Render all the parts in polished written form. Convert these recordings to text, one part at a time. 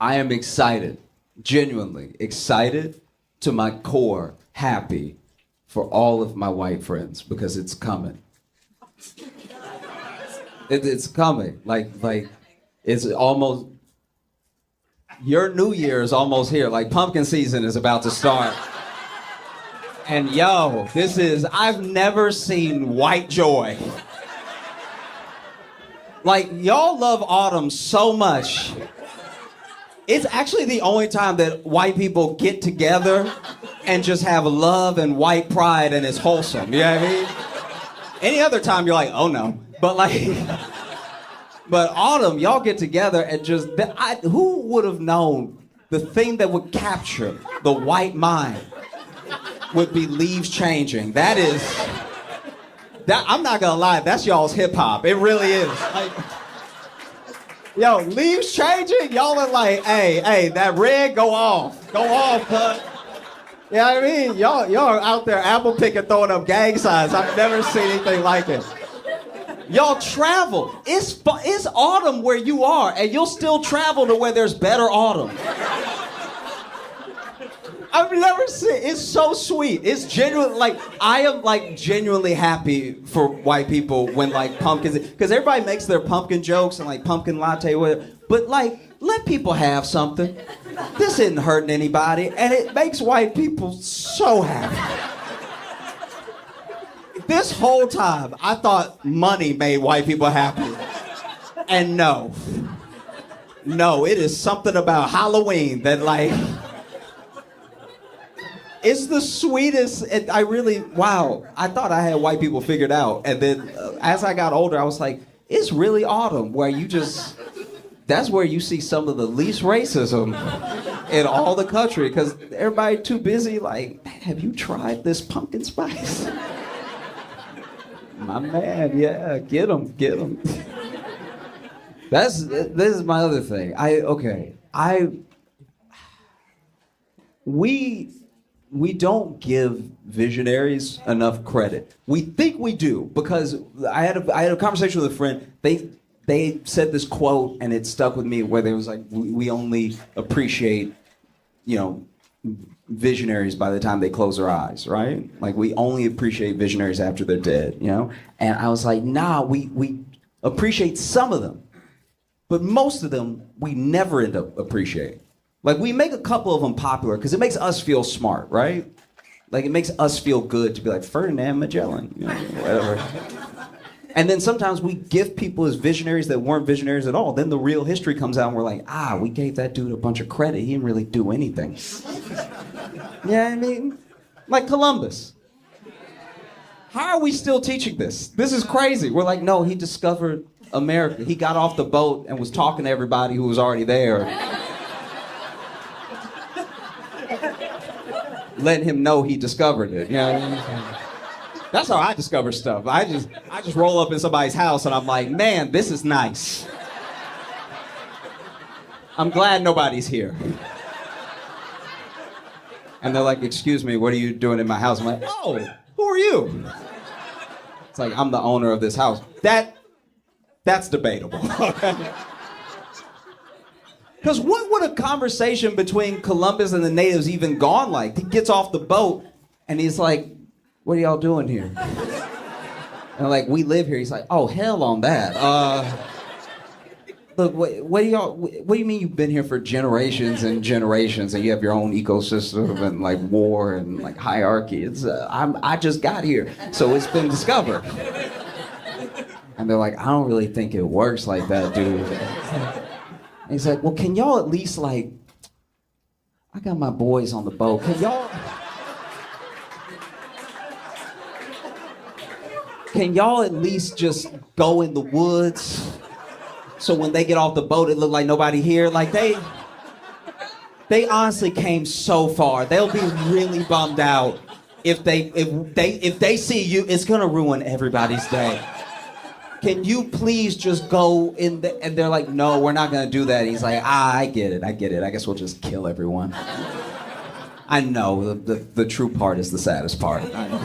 I am excited, genuinely excited to my core, happy for all of my white friends because it's coming. It's coming. Like it's almost, your new year is almost here. Like pumpkin season is about to start. And yo, I've never seen white joy. Like, y'all love autumn so much. It's actually the only time that white people get together and just have love and white pride and it's wholesome. You know what I mean? Any other time you're like, oh no. But autumn, y'all get together and just, who would have known the thing that would capture the white mind would be leaves changing. I'm not gonna lie, that's y'all's hip hop. It really is. Like, yo, leaves changing? Y'all are like, hey, that red, go off, cuz. You know what I mean? Y'all are out there apple picking, throwing up gang signs. I've never seen anything like it. Y'all travel. It's autumn where you are, and you'll still travel to where there's better autumn. I've never seen, it's so sweet. It's genuine, like, I am like genuinely happy for white people when like pumpkins, because everybody makes their pumpkin jokes and like pumpkin latte, whatever, but like, let people have something. This isn't hurting anybody, and it makes white people so happy. This whole time, I thought money made white people happy. And no, it is something about Halloween that like, it's the sweetest. I thought I had white people figured out. And then as I got older, I was like, it's really autumn where that's where you see some of the least racism in all the country. Because everybody too busy like, have you tried this pumpkin spice? My man, yeah, get him. This is my other thing. We don't give visionaries enough credit. We think we do, because I had a conversation with a friend. They said this quote and it stuck with me, where they was like, we only appreciate, visionaries by the time they close their eyes, right? Like, we only appreciate visionaries after they're dead, And I was like, nah, we appreciate some of them, but most of them we never end up appreciating. Like, we make a couple of them popular because it makes us feel smart, right? Like, it makes us feel good to be like, Ferdinand Magellan, whatever. And then sometimes we give people as visionaries that weren't visionaries at all. Then the real history comes out and we're like, we gave that dude a bunch of credit. He didn't really do anything. You know what I mean? Like Columbus. How are we still teaching this? This is crazy. We're like, no, he discovered America. He got off the boat and was talking to everybody who was already there. Letting him know he discovered it. You know what I mean? That's how I discover stuff. I just roll up in somebody's house and I'm like, man, this is nice. I'm glad nobody's here. And they're like, excuse me, what are you doing in my house? I'm like, oh, who are you? It's like, I'm the owner of this house. That's debatable. Because what would a conversation between Columbus and the natives even gone like? He gets off the boat and he's like, what are y'all doing here? And like, we live here. He's like, oh, hell on that. Look, what do you mean you've been here for generations and generations and you have your own ecosystem and like war and like hierarchy? It's I just got here, so it's been discovered. And they're like, I don't really think it works like that, dude. And he's like, well, can y'all at least like, I got my boys on the boat. Can y'all at least just go in the woods so when they get off the boat it look like nobody here? Like they honestly came so far. They'll be really bummed out if they see you. It's gonna ruin everybody's day. Can you please just go in the, and they're like, no, we're not gonna do that. He's like, I get it. I guess we'll just kill everyone. I know the true part is the saddest part. I know.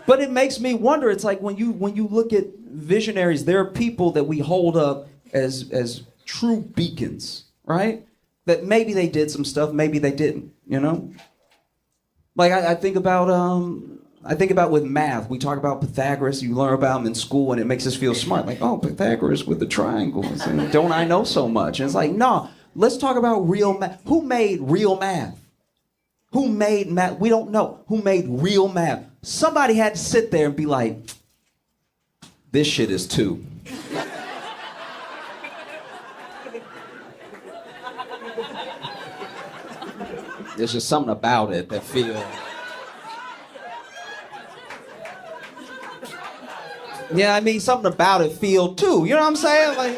But it makes me wonder. It's like when you look at visionaries, there are people that we hold up as true beacons, right? that maybe they did some stuff, maybe they didn't, you know? Like I think about with math. We talk about Pythagoras. You learn about him in school, and it makes us feel smart. Like, oh, Pythagoras with the triangles, and don't I know so much? And it's like, no, let's talk about real math. Who made real math? Who made math? We don't know. Who made real math? Somebody had to sit there and be like, this shit is 2. There's just something about it that feels... Yeah, I mean, something about it feel 2. You know what I'm saying? Like,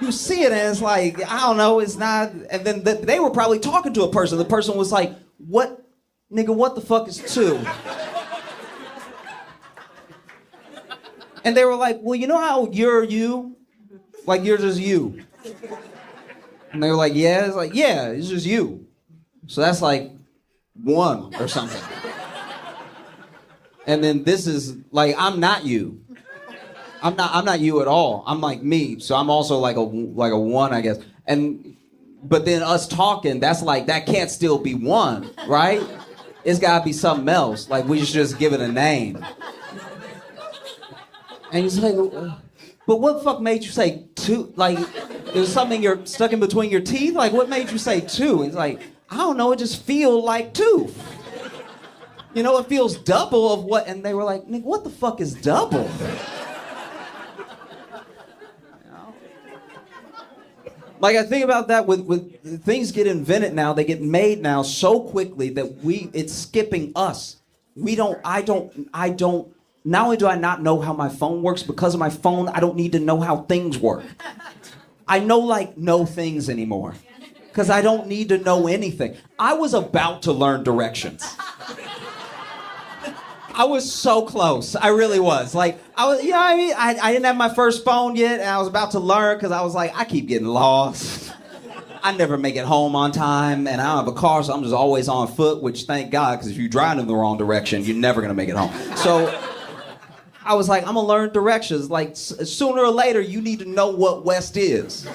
you see it and it's like, I don't know, it's not... And then they were probably talking to a person. The person was like, what? Nigga, what the fuck is 2? And they were like, well, you know how you're you? Like, you're just you. And they were like, yeah? It's like, yeah, it's just you. So that's like 1 or something. And then this is like, I'm not you. I'm not you at all. I'm like me. So I'm also like a 1, I guess. But then us talking, that's like, that can't still be 1, right? It's gotta be something else. Like, we should just give it a name. And he's like, but what the fuck made you say 2? Like, there's something you're stuck in between your teeth? Like, what made you say 2? He's like, I don't know, it just feels like 2. You know, it feels double of what, and they were like, nigga, what the fuck is double? You know? Like, I think about that with things get invented now, they get made now so quickly that it's skipping us. I don't, not only do I not know how my phone works, because of my phone, I don't need to know how things work. I no things anymore. Because I don't need to know anything. I was about to learn directions. I was so close. I really was. Like, I was, you know what I mean? I didn't have my first phone yet, and I was about to learn because I was like, I keep getting lost. I never make it home on time, and I don't have a car, so I'm just always on foot, which thank God, because if you drive in the wrong direction, you're never going to make it home. So I was like, I'm going to learn directions. Like, sooner or later, you need to know what west is.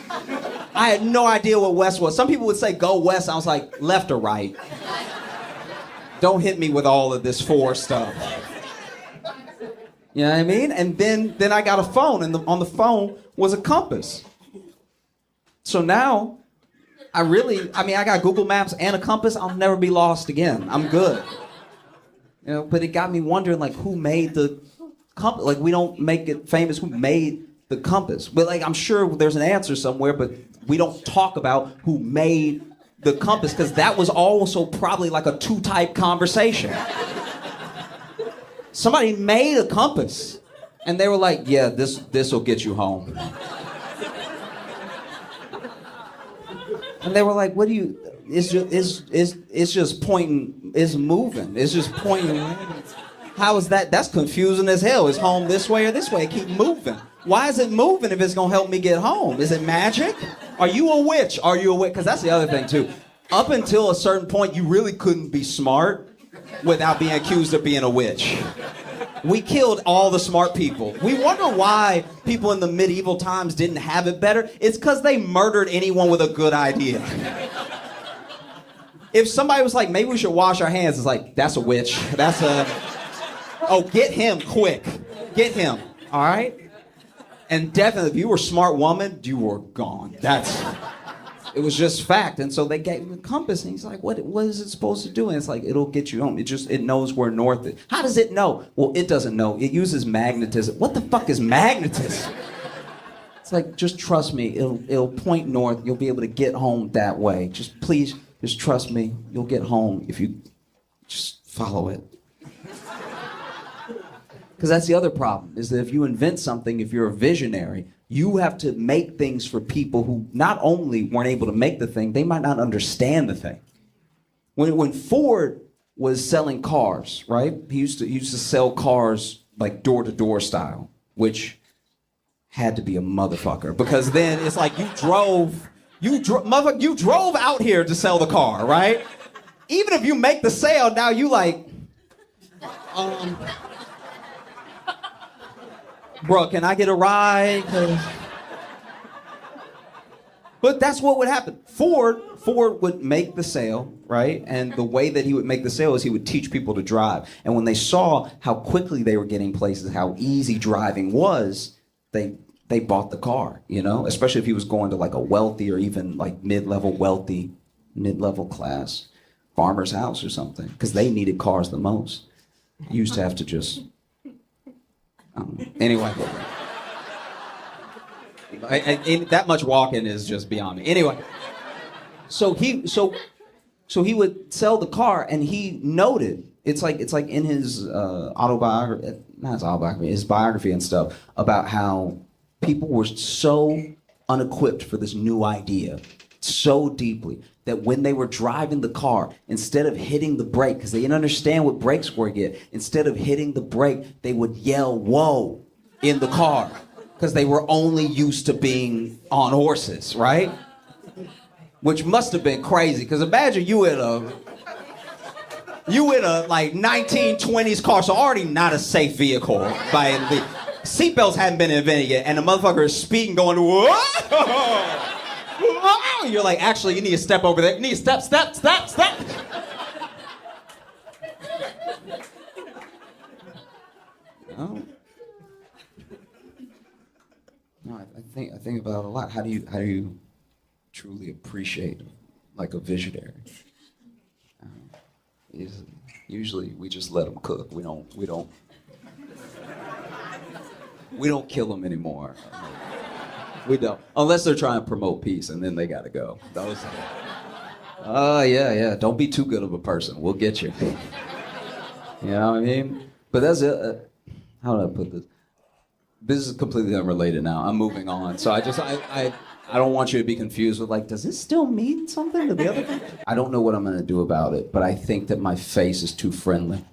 I had no idea what west was. Some people would say, go west. I was like, left or right? Don't hit me with all of this 4 stuff. You know what I mean? And then I got a phone, and on the phone was a compass. So now, I got Google Maps and a compass. I'll never be lost again. I'm good. You know, but it got me wondering, like, who made the compass? Like, we don't make it famous. Who made the compass? But, like, I'm sure there's an answer somewhere, but we don't talk about who made the compass, because that was also probably like a 2-type conversation. Somebody made a compass, and they were like, yeah, this will get you home. And they were like, what do you, it's just pointing, it's moving, it's just pointing. How is that? That's confusing as hell. Is home this way or this way? Keep moving. Why is it moving if it's gonna help me get home? Is it magic? Are you a witch? Are you a witch? Because that's the other thing too. Up until a certain point, you really couldn't be smart without being accused of being a witch. We killed all the smart people. We wonder why people in the medieval times didn't have it better. It's because they murdered anyone with a good idea. If somebody was like, maybe we should wash our hands, it's like, that's a witch. Oh, get him quick. Get him, all right? And definitely, if you were a smart woman, you were gone. It was just fact. And so they gave him a compass, and he's like, what is it supposed to do? And it's like, it'll get you home. It knows where north is. How does it know? Well, it doesn't know. It uses magnetism. What the fuck is magnetism? It's like, just trust me. It'll point north. You'll be able to get home that way. Please trust me. You'll get home if you just follow it. Because that's the other problem, is that if you invent something, if you're a visionary, you have to make things for people who not only weren't able to make the thing, they might not understand the thing. When Ford was selling cars, right? He used to sell cars like door-to-door style, which had to be a motherfucker, because then it's like you drove out here to sell the car, right? Even if you make the sale, now you like, bro, can I get a ride? But that's what would happen. Ford would make the sale, right? And the way that he would make the sale is he would teach people to drive. And when they saw how quickly they were getting places, how easy driving was, they bought the car, you know? Especially if he was going to like a wealthy or even like mid-level class farmer's house or something, because they needed cars the most. You used to have to just, anyway. That much walking is just beyond me. Anyway, so he would sell the car, and he noted it's like in his autobiography, not his autobiography, his biography and stuff, about how people were so unequipped for this new idea so deeply that when they were driving the car, instead of hitting the brake, because they didn't understand what brakes were yet, instead of hitting the brake, they would yell "whoa" in the car. Because they were only used to being on horses, right? Which must have been crazy. Because imagine you in a like 1920s car, so already not a safe vehicle by the seatbelts hadn't been invented yet, and the motherfucker is speeding, going whoa, whoa. You're like, actually, you need to step over there. You need to step. Oh. No, I think about it a lot. How do you truly appreciate like a visionary? Usually we just let them cook. We don't kill them anymore. We don't, unless they're trying to promote peace, and then they gotta go. Those. Yeah. Don't be too good of a person. We'll get you. You know what I mean? But that's it. How do I put this? This is completely unrelated now. I'm moving on. So I don't want you to be confused with like, does this still mean something to the other thing? I don't know what I'm gonna do about it, but I think that my face is too friendly.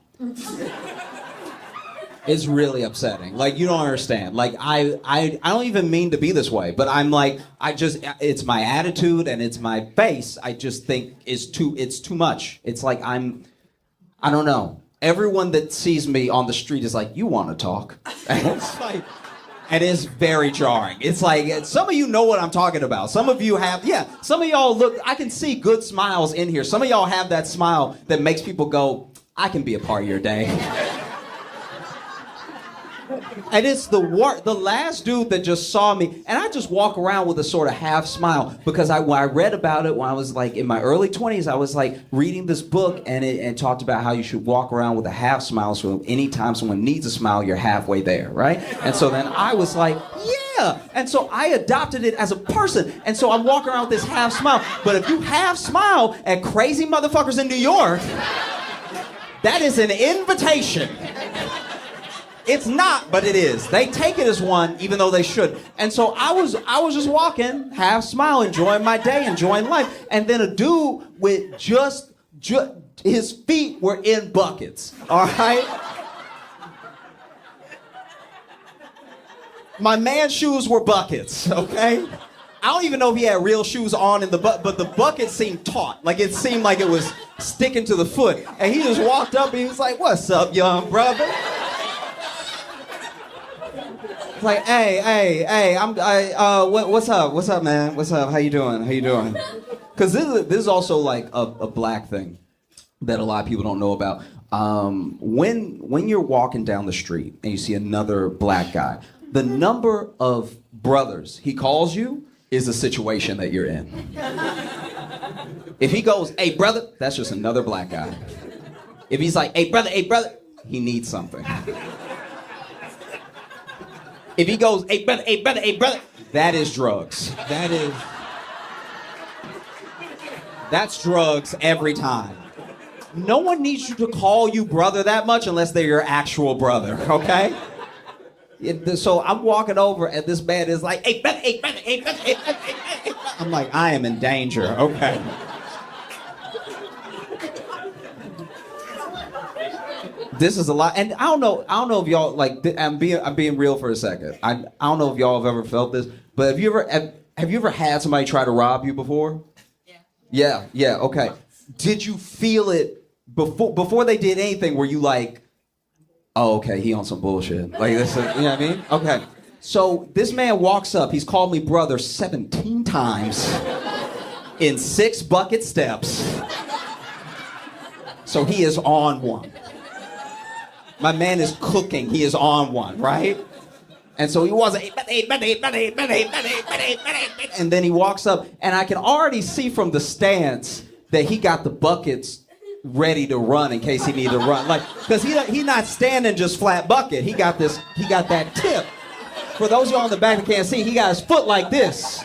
It's really upsetting. Like, you don't understand. Like, I don't even mean to be this way, but I'm like, it's my attitude and it's my face. I just think it's too much. It's like I don't know. Everyone that sees me on the street is like, you want to talk? And it's like, and it's very jarring. It's like, some of you know what I'm talking about. Some of you have, some of y'all look, I can see good smiles in here. Some of y'all have that smile that makes people go, I can be a part of your day. And it's the last dude that just saw me, and I just walk around with a sort of half smile, because when I read about it when I was like in my early 20s, I was like reading this book, and it talked about how you should walk around with a half smile, so anytime someone needs a smile, you're halfway there, right? And so then I was like, yeah, and so I adopted it as a person, and so I'm walking around with this half smile. But if you half smile at crazy motherfuckers in New York, that is an invitation. It's not, but it is. They take it as one, even though they should. And so I was just walking, half smile, enjoying my day, enjoying life. And then a dude with just his feet were in buckets. All right? My man's shoes were buckets, okay? I don't even know if he had real shoes on in the but the bucket seemed taut. Like, it seemed like it was sticking to the foot. And he just walked up and he was like, "What's up, young brother?" Like, hey, what's up, man? What's up? How you doing? Because this is also like a black thing that a lot of people don't know about. When you're walking down the street and you see another black guy, the number of brothers he calls you is a situation that you're in. If he goes, "Hey, brother," that's just another black guy. If he's like, hey, brother," he needs something. If he goes, hey, brother, that is drugs. That's drugs every time. No one needs you to call you brother that much unless they're your actual brother, okay? So I'm walking over and this man is like, hey, brother. I'm like, I am in danger, okay? This is a lot, and I don't know if y'all like. I'm being real for a second. I don't know if y'all have ever felt this, but have you ever had somebody try to rob you before? Yeah. Yeah. Okay. Did you feel it before they did anything? Were you like, oh, okay, he on some bullshit? Like this, you know what I mean? Okay. So this man walks up. He's called me brother 17 times in 6 bucket steps. So he is on one. My man is cooking. He is on one, right? And so he was, and then he walks up, and I can already see from the stance that he got the buckets ready to run in case he needed to run. Like, because he not standing just flat bucket. He got that tip. For those of y'all in the back that can't see, he got his foot like this.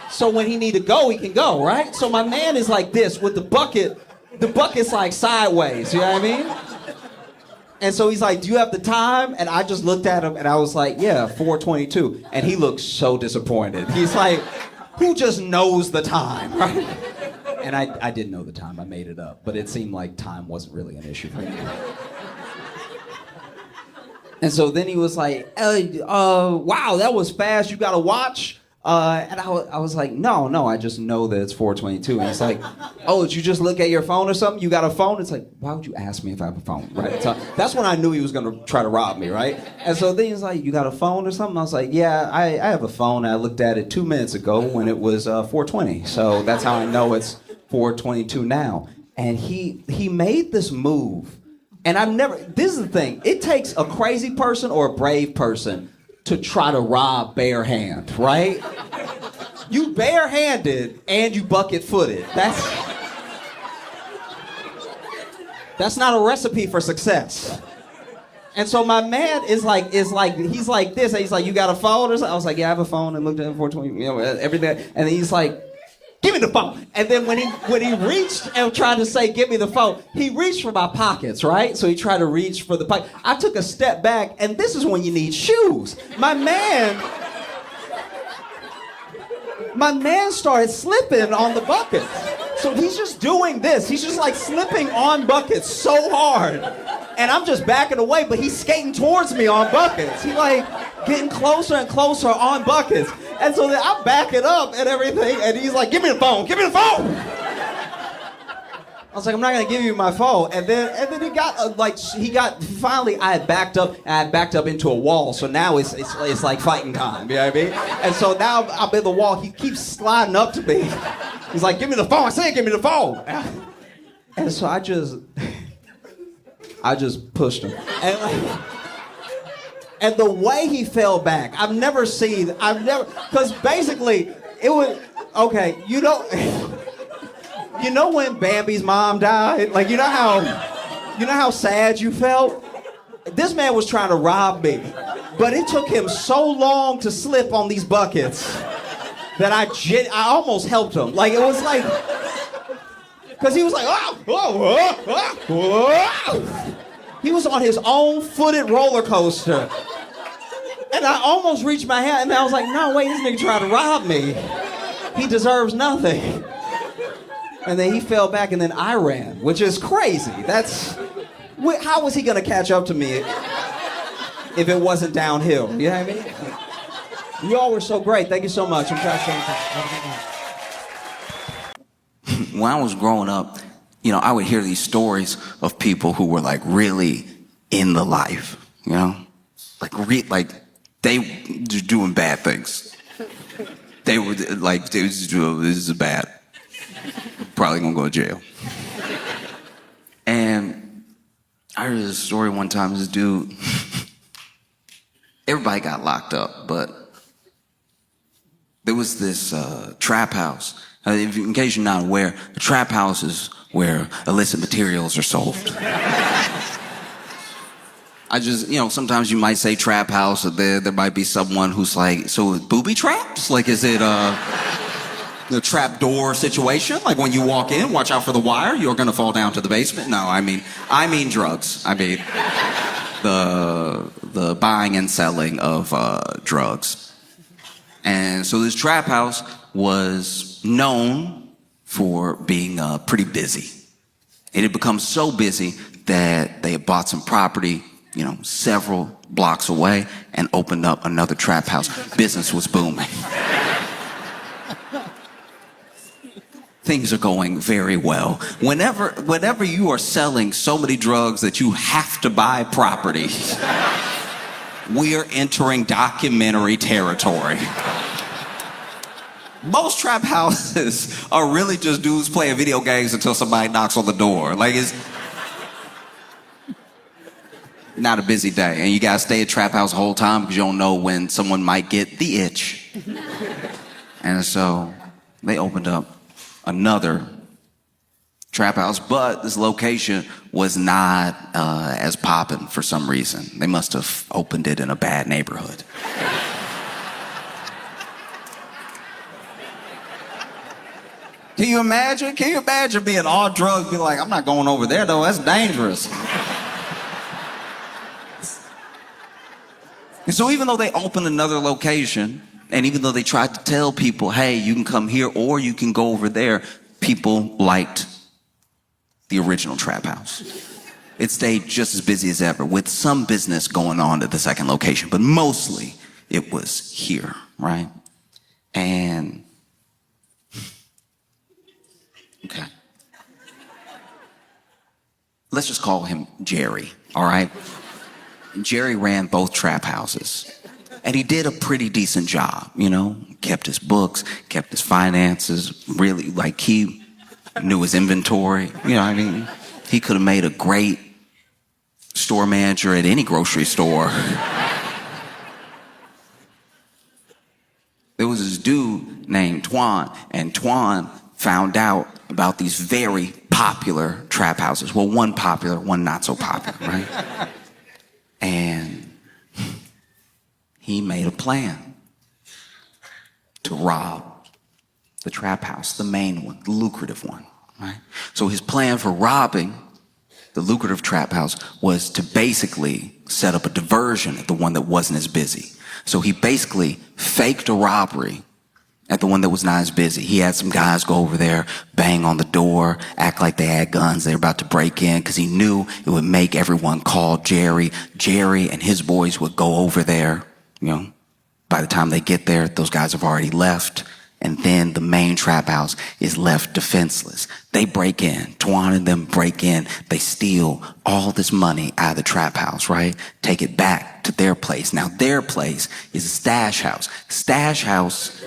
So when he need to go, he can go, right? So my man is like this with the bucket. The bucket's like sideways, you know what I mean? And so he's like, do you have the time? And I just looked at him and I was like, yeah, 4:22. And he looked so disappointed. He's like, who just knows the time, right? And I didn't know the time, I made it up. But it seemed like time wasn't really an issue for me. And so then he was like, wow, that was fast, you got a watch? And I was like, no, I just know that it's 4:22. And it's like, oh, did you just look at your phone or something? You got a phone? It's like, why would you ask me if I have a phone, right? So that's when I knew he was gonna try to rob me, right? And so then he's like, you got a phone or something? I was like, yeah, I have a phone. I looked at it 2 minutes ago when it was 4:20. So that's how I know it's 4:22 now. And he made this move. And this is the thing, it takes a crazy person or a brave person to try to rob barehand, right? You barehanded and you bucket-footed. That's not a recipe for success. And so my man he's like this, and he's like, you got a phone or something? I was like, yeah, I have a phone, and looked at it 4:20, you know, everything. And then he's like, give me the phone. And then when he reached and tried to say, give me the phone, he reached for my pockets, right? So he tried to reach for the pocket. I took a step back, and this is when you need shoes. My man started slipping on the bucket. So he's just doing this. He's just like slipping on buckets so hard. And I'm just backing away, but he's skating towards me on buckets. He's like getting closer and closer on buckets. And so then I'm backing up and everything, and he's like, give me the phone, give me the phone! I was like, I'm not gonna give you my phone. And then he got, finally I had backed up into a wall, so now it's like fighting time, you know what I mean? And so now I'm in the wall, he keeps sliding up to me. He's like, give me the phone, I said give me the phone! And so I just pushed him. And the way he fell back, because basically, it was, okay, you know when Bambi's mom died? Like, you know how sad you felt? This man was trying to rob me, but it took him so long to slip on these buckets that I almost helped him. Like, it was like, because he was like, he was on his own footed roller coaster. And I almost reached my hand, and I was like, no, wait, this nigga tried to rob me. He deserves nothing. And then he fell back, and then I ran, which is crazy. How was he gonna catch up to me if it wasn't downhill? You know what I mean? You all were so great. Thank you so much. I'm Josh. When I was growing up, you know, I would hear these stories of people who were like really in the life, you know, like they were doing bad things. They were like, this is bad. Probably gonna go to jail. And I heard this story one time. This dude, everybody got locked up, but there was this trap house. In case you're not aware, a trap house is where illicit materials are sold. Sometimes you might say trap house, or there might be someone who's like, so booby traps? Like, is it a trap door situation? Like when you walk in, watch out for the wire, you're gonna fall down to the basement? No, I mean drugs. I mean the buying and selling of drugs. And so this trap house was known for being pretty busy. It had become so busy that they had bought some property, several blocks away, and opened up another trap house. Business was booming. Things are going very well. Whenever you are selling so many drugs that you have to buy property, We are entering documentary territory. Most trap houses are really just dudes playing video games until somebody knocks on the door. Like, it's not a busy day. And you gotta stay at trap house the whole time because you don't know when someone might get the itch. And so they opened up another trap house, but this location was not as poppin' for some reason. They must have opened it in a bad neighborhood. Can you imagine? Can you imagine being all drugs, be like, I'm not going over there though, that's dangerous. And so even though they opened another location, and even though they tried to tell people, hey, you can come here or you can go over there, people liked the original trap house. It stayed just as busy as ever, with some business going on at the second location, but mostly it was here, right? And, okay. Let's just call him Jerry, all right? Jerry ran both trap houses. And he did a pretty decent job, you know? Kept his books, kept his finances, really, like, he knew his inventory, you know what I mean? He could have made a great store manager at any grocery store. There was this dude named Twan, and Twan found out about these very popular trap houses. Well, one popular, one not so popular, right? And he made a plan to rob the trap house, the main one, the lucrative one, right? So his plan for robbing the lucrative trap house was to basically set up a diversion at the one that wasn't as busy. So he basically faked a robbery at the one that was not as busy. He had some guys go over there, bang on the door, act like they had guns. They were about to break in because he knew it would make everyone call Jerry. Jerry and his boys would go over there. You know, by the time they get there, those guys have already left. And then the main trap house is left defenseless. They break in. Twan and them break in. They steal all this money out of the trap house, right? Take it back to their place. Now, their place is a stash house. Stash house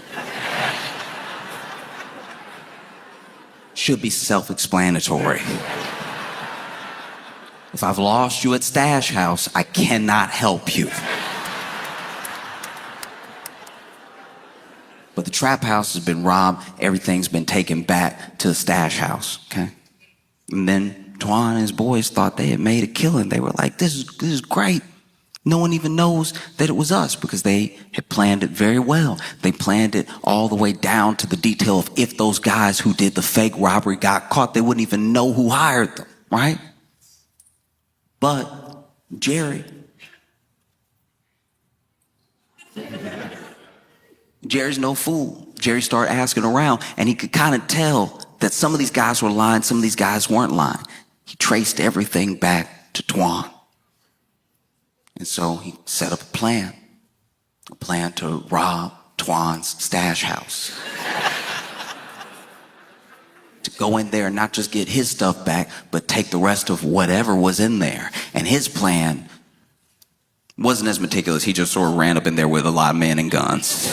should be self-explanatory. If I've lost you at stash house, I cannot help you. But the trap house has been robbed. Everything's been taken back to the stash house, okay? And then Twan and his boys thought they had made a killing. They were like, this is great. No one even knows that it was us because they had planned it very well. They planned it all the way down to the detail of if those guys who did the fake robbery got caught, they wouldn't even know who hired them, right? But Jerry's no fool. Jerry started asking around, and he could kind of tell that some of these guys were lying, some of these guys weren't lying. He traced everything back to Twan. And so he set up a plan to rob Twan's stash house. To go in there and not just get his stuff back, but take the rest of whatever was in there. And his plan wasn't as meticulous. He just sort of ran up in there with a lot of men and guns.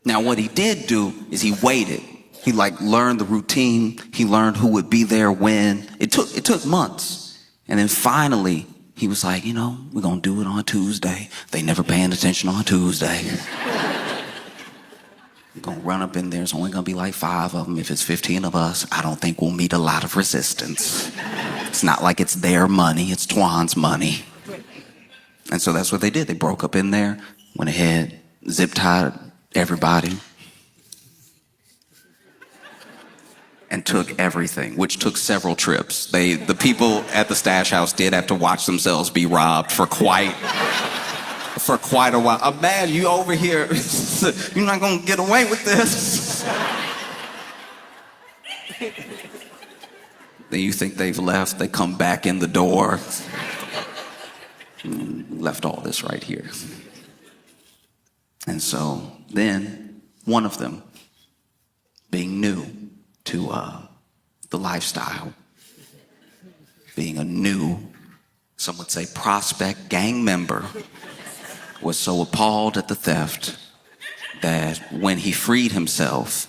Now, what he did do is he waited. He learned the routine. He learned who would be there when. It took months. And then finally, he was like, you know, we're going to do it on Tuesday. They never paying attention on Tuesday. We're going to run up in there. It's only going to be like 5 of them. If it's 15 of us, I don't think we'll meet a lot of resistance. It's not like it's their money. It's Twan's money. And so that's what they did. They broke up in there, went ahead, zip-tied everybody, and took everything, which took several trips. The people at the stash house did have to watch themselves be robbed for quite a while. Imagine you over here, you're not gonna get away with this. Then you think they've left, they come back in the door. Left all this right here. And so then one of them, being new to the lifestyle, being a new some would say prospect gang member, was so appalled at the theft that when he freed himself,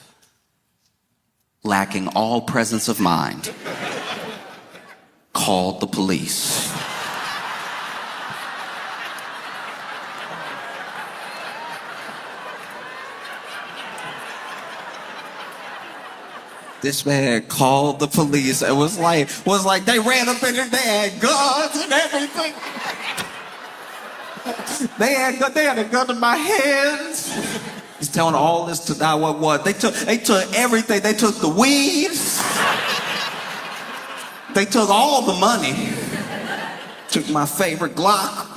lacking all presence of mind, called the police. This man called the police. It was like they ran up in there, they had guns and everything. They had a gun in my hands. He's telling all this to 911. They took everything. They took the weed. They took all the money. Took my favorite Glock.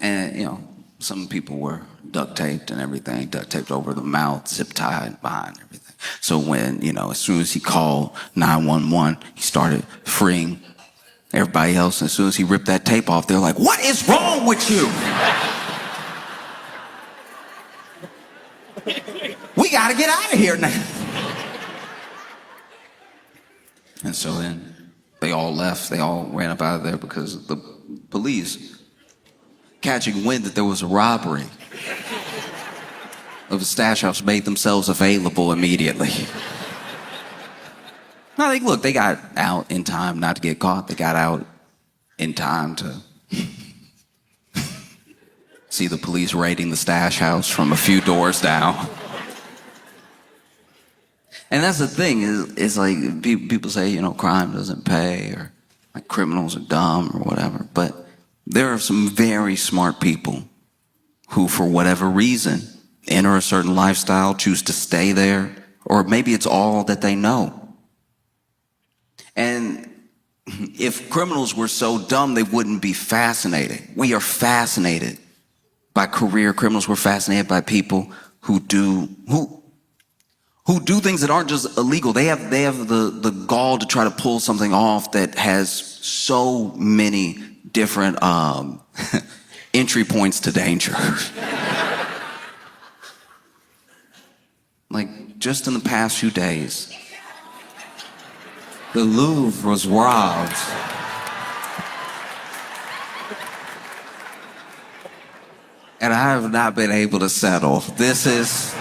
And, you know, some people were duct taped and everything, duct taped over the mouth, zip tied behind everything. So when, you know, as soon as he called 911, he started freeing everybody else. And as soon as he ripped that tape off, they're like, "What is wrong with you? We got to get out of here now." And so then they all left. They all ran up out of there because the police, catching wind that there was a robbery of a stash house, made themselves available immediately. No, they got out in time not to get caught. They got out in time to see the police raiding the stash house from a few doors down. And that's the thing, is like people say, you know, crime doesn't pay, or like criminals are dumb or whatever. But there are some very smart people who, for whatever reason, enter a certain lifestyle, choose to stay there, or maybe it's all that they know. And if criminals were so dumb, they wouldn't be fascinated. We are fascinated by career criminals. We're fascinated by people who do things that aren't just illegal. They have the gall to try to pull something off that has so many different entry points to danger. Like, just in the past few days, the Louvre was robbed. And I have not been able to settle. This is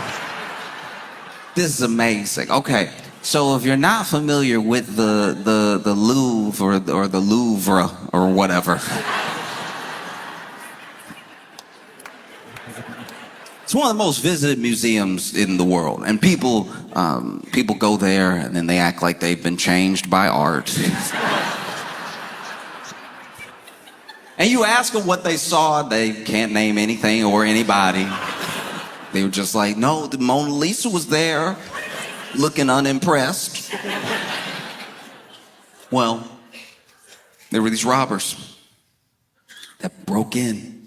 amazing. Okay, so if you're not familiar with the Louvre or the Louvre or whatever, it's one of the most visited museums in the world, and people go there and then they act like they've been changed by art. And you ask them what they saw, they can't name anything or anybody. They were just like, "No, the Mona Lisa was there, looking unimpressed." Well, there were these robbers that broke in.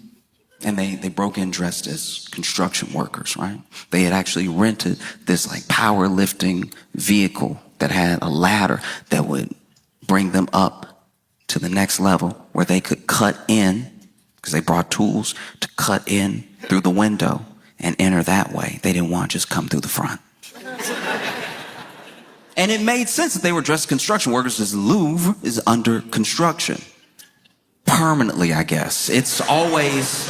And they broke in dressed as construction workers, right? They had actually rented this like powerlifting vehicle that had a ladder that would bring them up to the next level where they could cut in, because they brought tools to cut in through the window and enter that way. They didn't want to just come through the front. And it made sense that they were dressed as construction workers, because the Louvre is under construction. Permanently, I guess. It's always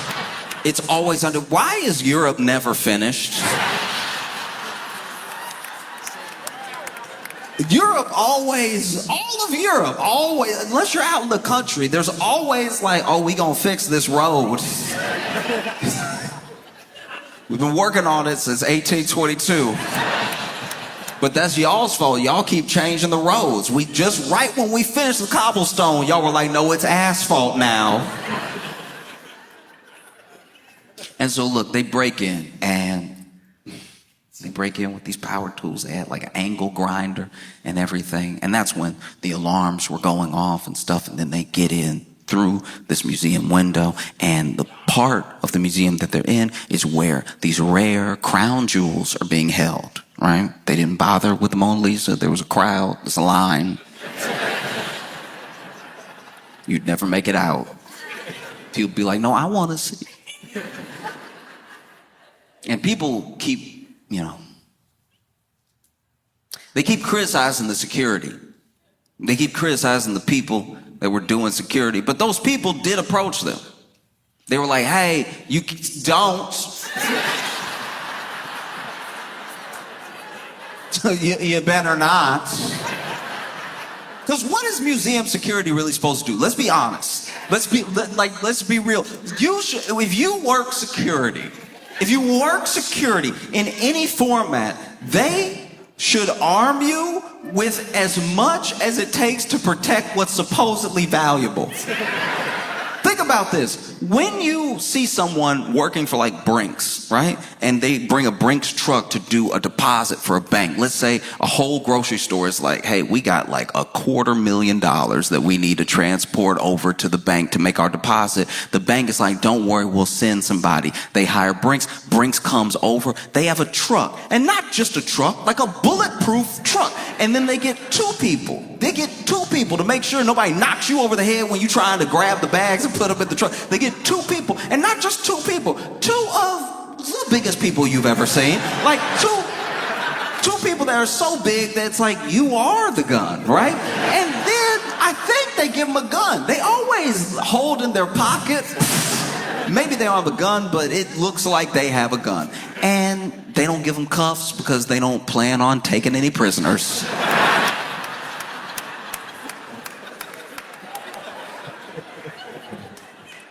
under. Why is Europe never finished? Europe always, all of Europe, always, unless you're out in the country, there's always like, "Oh, we gonna fix this road." We've been working on it since 1822. But that's y'all's fault. Y'all keep changing the roads. We just, right when we finished the cobblestone, y'all were like, "No, it's asphalt now." And so look, they break in, and they break in with these power tools. They had like an angle grinder and everything. And that's when the alarms were going off and stuff. And then they get in through this museum window, and the part of the museum that they're in is where these rare crown jewels are being held, right? They didn't bother with the Mona Lisa. There was a crowd, there's a line. You'd never make it out. People be like, "No, I want to see." And people keep, They keep criticizing the security. They keep criticizing the people that were doing security. But those people did approach them. They were like, hey, you don't. you better not. Because what is museum security really supposed to do? Let's be honest. Let's be real. If you work security in any format, they should arm you with as much as it takes to protect what's supposedly valuable. Think about this. When you see someone working for like Brinks, right? And they bring a Brinks truck to do a deposit for a bank. Let's say a whole grocery store is like, hey, we got like $250,000 that we need to transport over to the bank to make our deposit. The bank is like, don't worry, we'll send somebody. They hire Brinks. Brinks comes over. They have a truck. And not just a truck, like a bulletproof truck. And then they get two people. They get two people to make sure nobody knocks you over the head when you're trying to grab the bags and put them in the truck. They get two people, and not just two people, two of the biggest people you've ever seen. Like two people that are so big that it's like you are the gun, right? And then I think they give them a gun. They always hold in their pocket. Maybe they don't have a gun, but it looks like they have a gun. And they don't give them cuffs because they don't plan on taking any prisoners.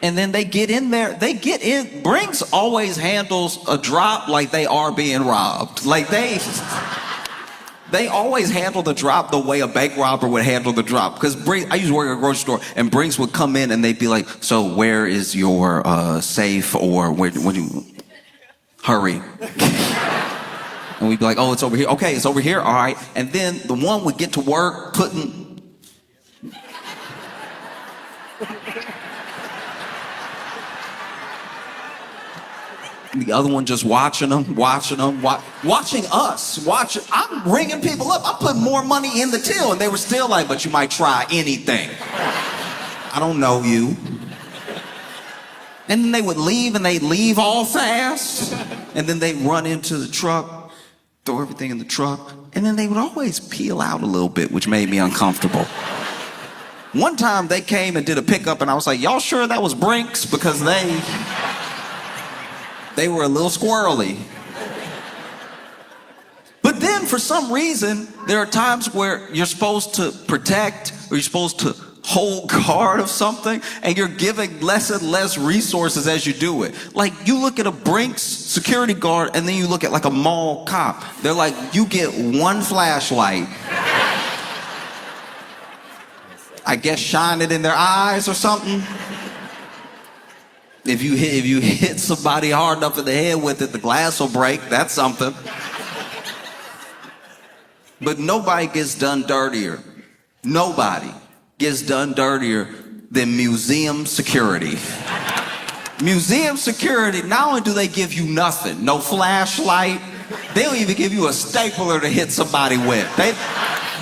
And then they get in there, Brinks always handles a drop like they are being robbed. Like they always handle the drop the way a bank robber would handle the drop. Because I used to work at a grocery store, and Brinks would come in and they'd be like, so where is your safe, or where do you, hurry. And we'd be like, oh, it's over here. Okay, it's over here, all right. And then the one would get to work putting, the other one just watching us. I'm ringing people up. I'm putting more money in the till, and they were still like, but you might try anything. I don't know you. And then they would leave, and they'd leave all fast. And then they'd run into the truck, throw everything in the truck, and then they would always peel out a little bit, which made me uncomfortable. One time they came and did a pickup, and I was like, y'all sure that was Brinks? Because they were a little squirrely. But then for some reason, there are times where you're supposed to protect, or you're supposed to hold guard of something, and you're giving less and less resources as you do it. Like, you look at a Brinks security guard, and then you look at like a mall cop. They're like, you get one flashlight. I guess shine it in their eyes or something. If you hit somebody hard enough in the head with it, the glass will break. That's something. But nobody gets done dirtier. Nobody gets done dirtier than museum security. Museum security, not only do they give you nothing, no flashlight, they don't even give you a stapler to hit somebody with. They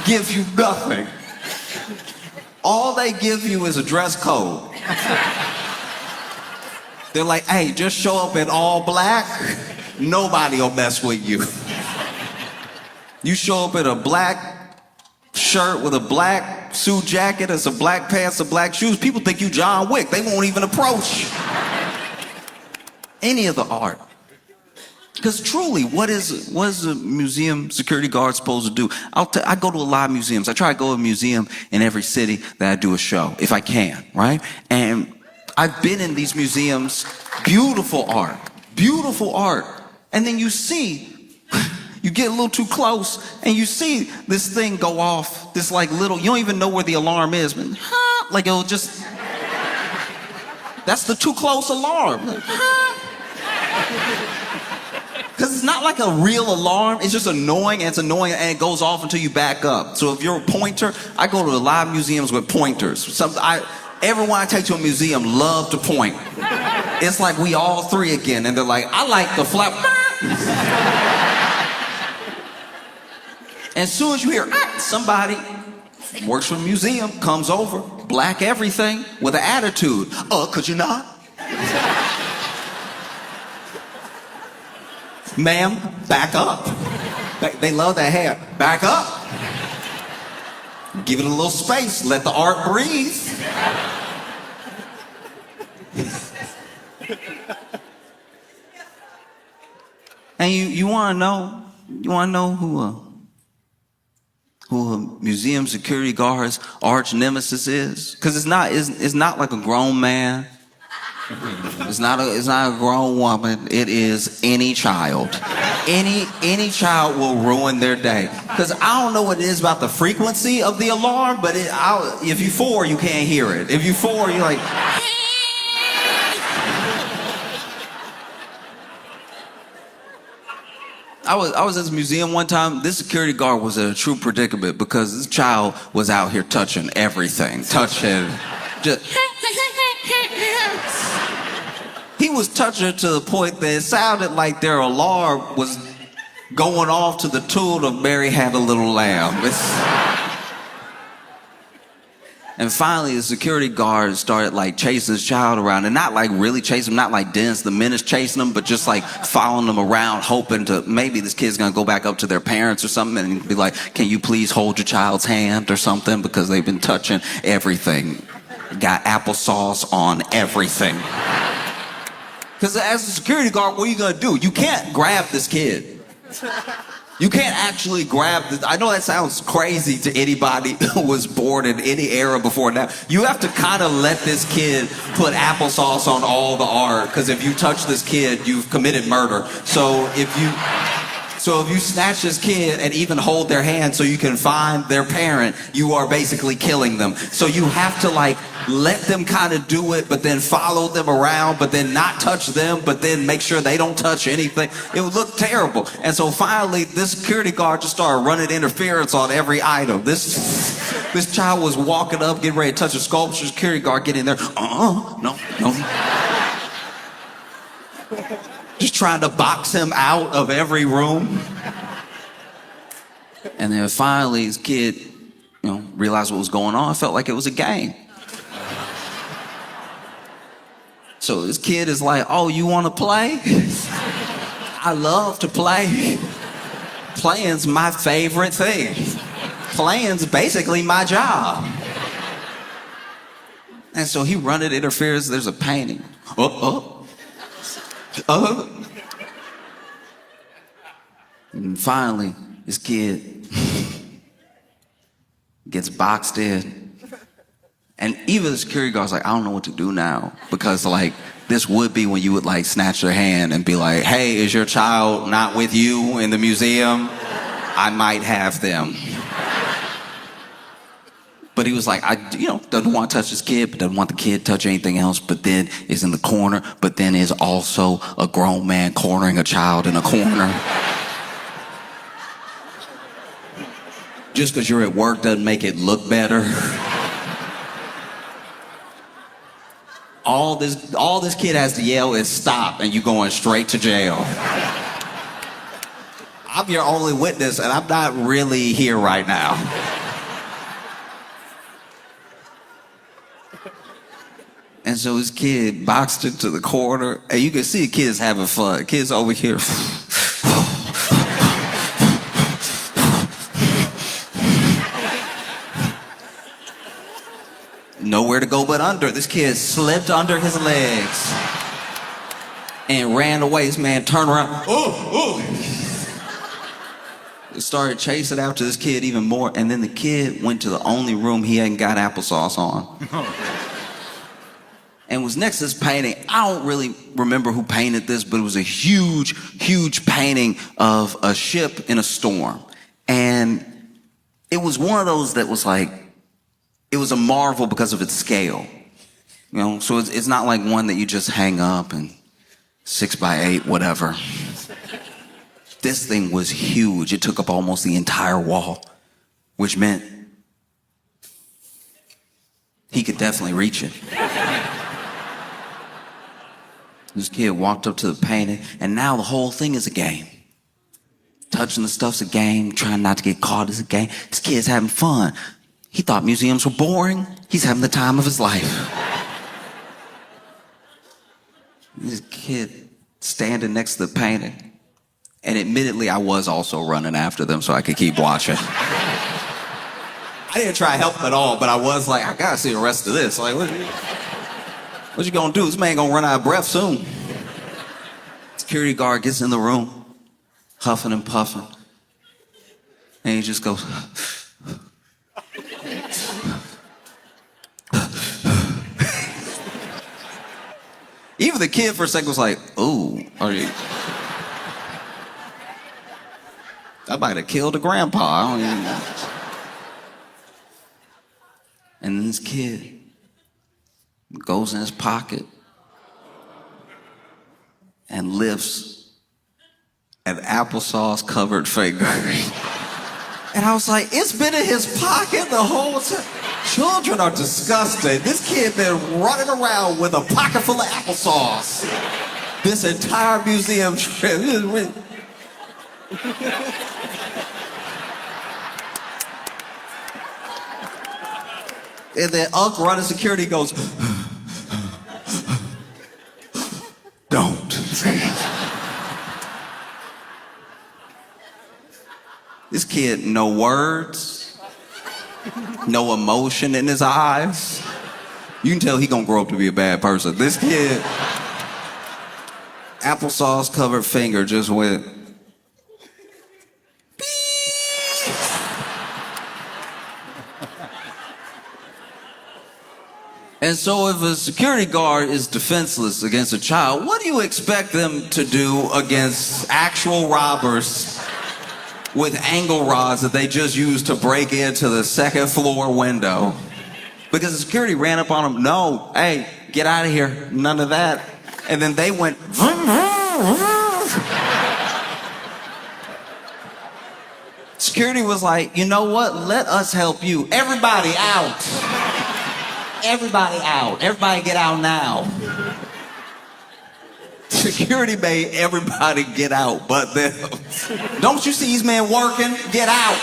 give you nothing. All they give you is a dress code. They're like, hey, just show up in all black, nobody will mess with you. You show up in a black shirt with a black suit jacket and some black pants and black shoes, people think you John Wick. They won't even approach any of the art. Because truly, what is a museum security guard supposed to do? I go to a lot of museums. I try to go to a museum in every city that I do a show, if I can, right? And I've been in these museums, beautiful art. And then you get a little too close, and you see this thing go off, this like little, you don't even know where the alarm is, but like it'll just, that's the too close alarm. Because it's not like a real alarm, it's just annoying, and it goes off until you back up. So if you're a pointer, I go to a lot of museums with pointers. Everyone I take to a museum love to point. It's like we all three again, and they're like, I like the flap. As soon as you hear somebody works for a museum, comes over, black everything, with an attitude. Could you not? Ma'am, back up. They love that hair. Back up. Give it a little space. Let the art breathe. And you want to know? You want to know who a museum security guard's arch nemesis is? Because it's not like a grown man. It's not a grown woman. It is any child. Any child will ruin their day. Because I don't know what it is about the frequency of the alarm, but if you're 4, you can't hear it. If you're 4, you're like. I was at this museum one time. This security guard was in a true predicament because this child was out here touching everything. He was touching it to the point that it sounded like their alarm was going off to the tune of Mary Had a Little Lamb. And finally, the security guard started like chasing his child around, and not like really chasing him, not like Dennis the Menace chasing him, but just like following them around, hoping to maybe this kid's gonna go back up to their parents or something and be like, "Can you please hold your child's hand or something?" Because they've been touching everything, got applesauce on everything. Because as a security guard, what are you gonna do? You can't grab this kid. You can't actually grab this. I know that sounds crazy to anybody who was born in any era before now. You have to kind of let this kid put applesauce on all the art, because if you touch this kid, you've committed murder. So if you snatch this kid and even hold their hand so you can find their parent, you are basically killing them. So you have to like let them kind of do it, but then follow them around, but then not touch them, but then make sure they don't touch anything. It would look terrible. And so finally, this security guard just started running interference on every item. This child was walking up, getting ready to touch a sculpture. Security guard get in there. No. Just trying to box him out of every room. And then finally, his kid, realized what was going on. It felt like it was a game. So this kid is like, "Oh, you want to play? I love to play. Playing's my favorite thing. Playing's basically my job." And so he running interference. There's a painting. And finally, this kid gets boxed in. And even the security guard's like, "I don't know what to do now." Because like, this would be when you would like snatch their hand and be like, "Hey, is your child not with you in the museum? I might have them." But he was like, doesn't want to touch his kid, but doesn't want the kid to touch anything else, but then is in the corner, but then is also a grown man cornering a child in a corner. Just because you're at work doesn't make it look better. All this kid has to yell is "stop," and you going straight to jail. I'm your only witness, and I'm not really here right now. And so his kid boxed into the corner, and you can see the kids having fun. The kids over here. Nowhere to go but under. This kid slipped under his legs and ran away. This man turned around. Started chasing after this kid even more, and then the kid went to the only room he hadn't got applesauce on. And was next to this painting. I don't really remember who painted this, but it was a huge, huge painting of a ship in a storm. And it was one of those that was like, it was a marvel because of its scale. So it's not like one that you just hang up and 6x8, whatever. This thing was huge. It took up almost the entire wall, which meant he could definitely reach it. This kid walked up to the painting, and now the whole thing is a game. Touching the stuff's a game, trying not to get caught is a game. This kid's having fun. He thought museums were boring. He's having the time of his life. This kid standing next to the painting. And admittedly, I was also running after them so I could keep watching. I didn't try to help him at all, but I was like, I gotta see the rest of this. Like, what you gonna do? This man gonna run out of breath soon. Security guard gets in the room, huffing and puffing, and he just goes, even the kid for a second was like, ooh, are you? I might have killed a grandpa. I don't even know. And then this kid goes in his pocket and lifts an applesauce covered finger. And I was like, it's been in his pocket the whole time. Children are disgusting. This kid been running around with a pocket full of applesauce this entire museum trip. And then Unc running security goes, don't. This kid, no words, no emotion in his eyes. You can tell he gonna grow up to be a bad person. This kid, applesauce covered finger just went, and so if a security guard is defenseless against a child, what do you expect them to do against actual robbers with angle rods that they just used to break into the second floor window? Because the security ran up on them, no, hey, get out of here, none of that. And then they went, vroom, vroom, vroom. Security was like, you know what, let us help you. Everybody out. Everybody out. Everybody get out now. Security made everybody get out but them. Don't you see these men working? Get out.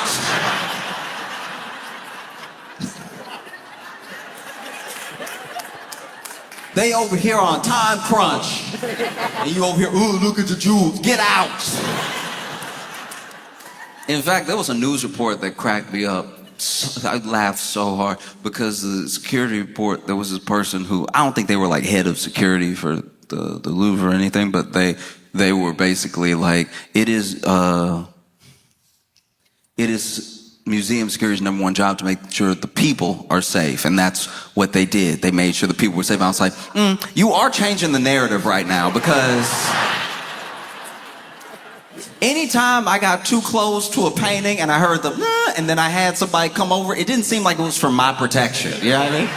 They over here on time crunch. And you over here, ooh, look at the jewels. Get out. In fact, there was a news report that cracked me up. I laughed so hard because the security report, there was this person who, I don't think they were like head of security for the Louvre or anything, but they were basically like, it is museum security's number one job to make sure the people are safe, and that's what they did. They made sure the people were safe. I was like, you are changing the narrative right now, because anytime I got too close to a painting and I heard the and then I had somebody come over, it didn't seem like it was for my protection. You know what I mean?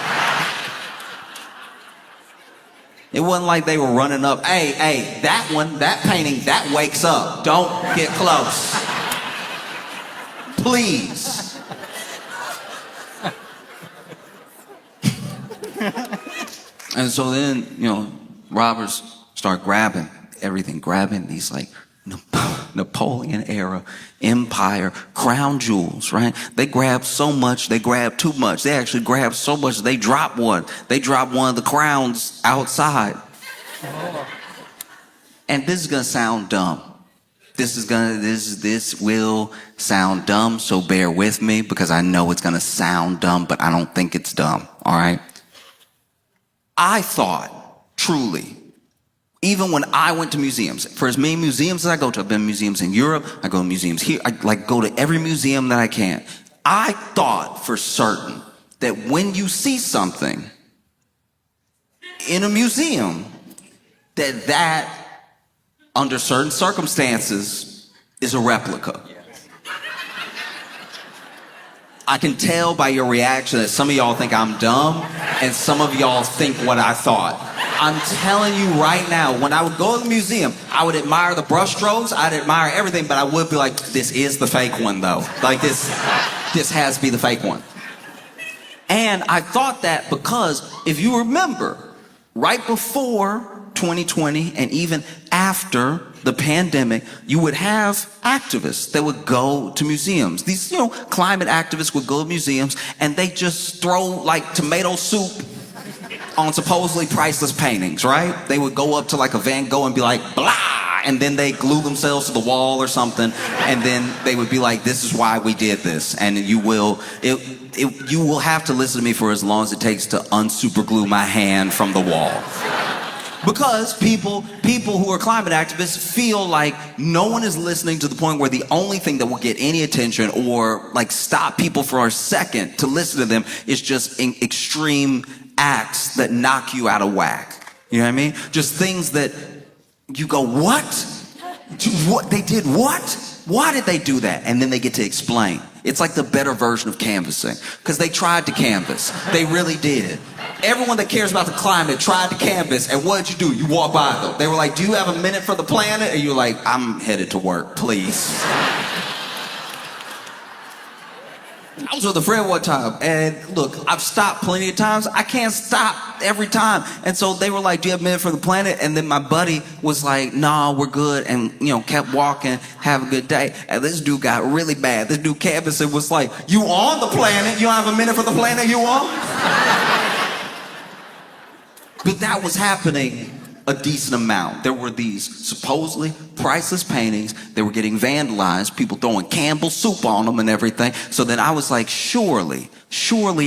It wasn't like they were running up, hey, that one, that painting, that wakes up. Don't get close. Please. And so then, robbers start grabbing everything, grabbing these like Napoleon era empire crown jewels, right? They grabbed so much, they grabbed too much. They actually grabbed so much they dropped one. They dropped one of the crowns outside. And this is gonna sound dumb. This will sound dumb, so bear with me, because I know it's gonna sound dumb, but I don't think it's dumb, all right? I thought, truly, even when I went to museums, for as many museums as I go to, I've been to museums in Europe, I go to museums here, I go to every museum that I can. I thought for certain that when you see something in a museum, that under certain circumstances is a replica. I can tell by your reaction that some of y'all think I'm dumb and some of y'all think what I thought. I'm telling you right now, when I would go to the museum, I would admire the brushstrokes, I'd admire everything, but I would be like, this is the fake one though. Like this has to be the fake one. And I thought that because if you remember, right before 2020 and even after the pandemic, you would have activists that would go to museums. These, climate activists would go to museums and they just throw like tomato soup on supposedly priceless paintings, right? They would go up to like a Van Gogh and be like, blah, and then they glue themselves to the wall or something, and then they would be like, this is why we did this. And you will have to listen to me for as long as it takes to unsuperglue my hand from the wall. Because people who are climate activists feel like no one is listening to the point where the only thing that will get any attention or like stop people for a second to listen to them is just extreme acts that knock you out of whack. You know what I mean? Just things that you go, what? What? They did what? Why did they do that? And then they get to explain. It's like the better version of canvassing. Because they tried to canvass. They really did. Everyone that cares about the climate tried to canvass, and what did you do? You walk by them. They were like, do you have a minute for the planet? And you're like, I'm headed to work, please. I was with a friend one time, and look, I've stopped plenty of times. I can't stop every time. And so they were like, do you have a minute for the planet? And then my buddy was like, nah, we're good, and kept walking, have a good day. And this dude got really bad. This dude canvassed and was like, you on the planet? You don't have a minute for the planet you on? But that was happening a decent amount. There were these supposedly priceless paintings. They were getting vandalized, people throwing Campbell soup on them and everything. So then I was like, surely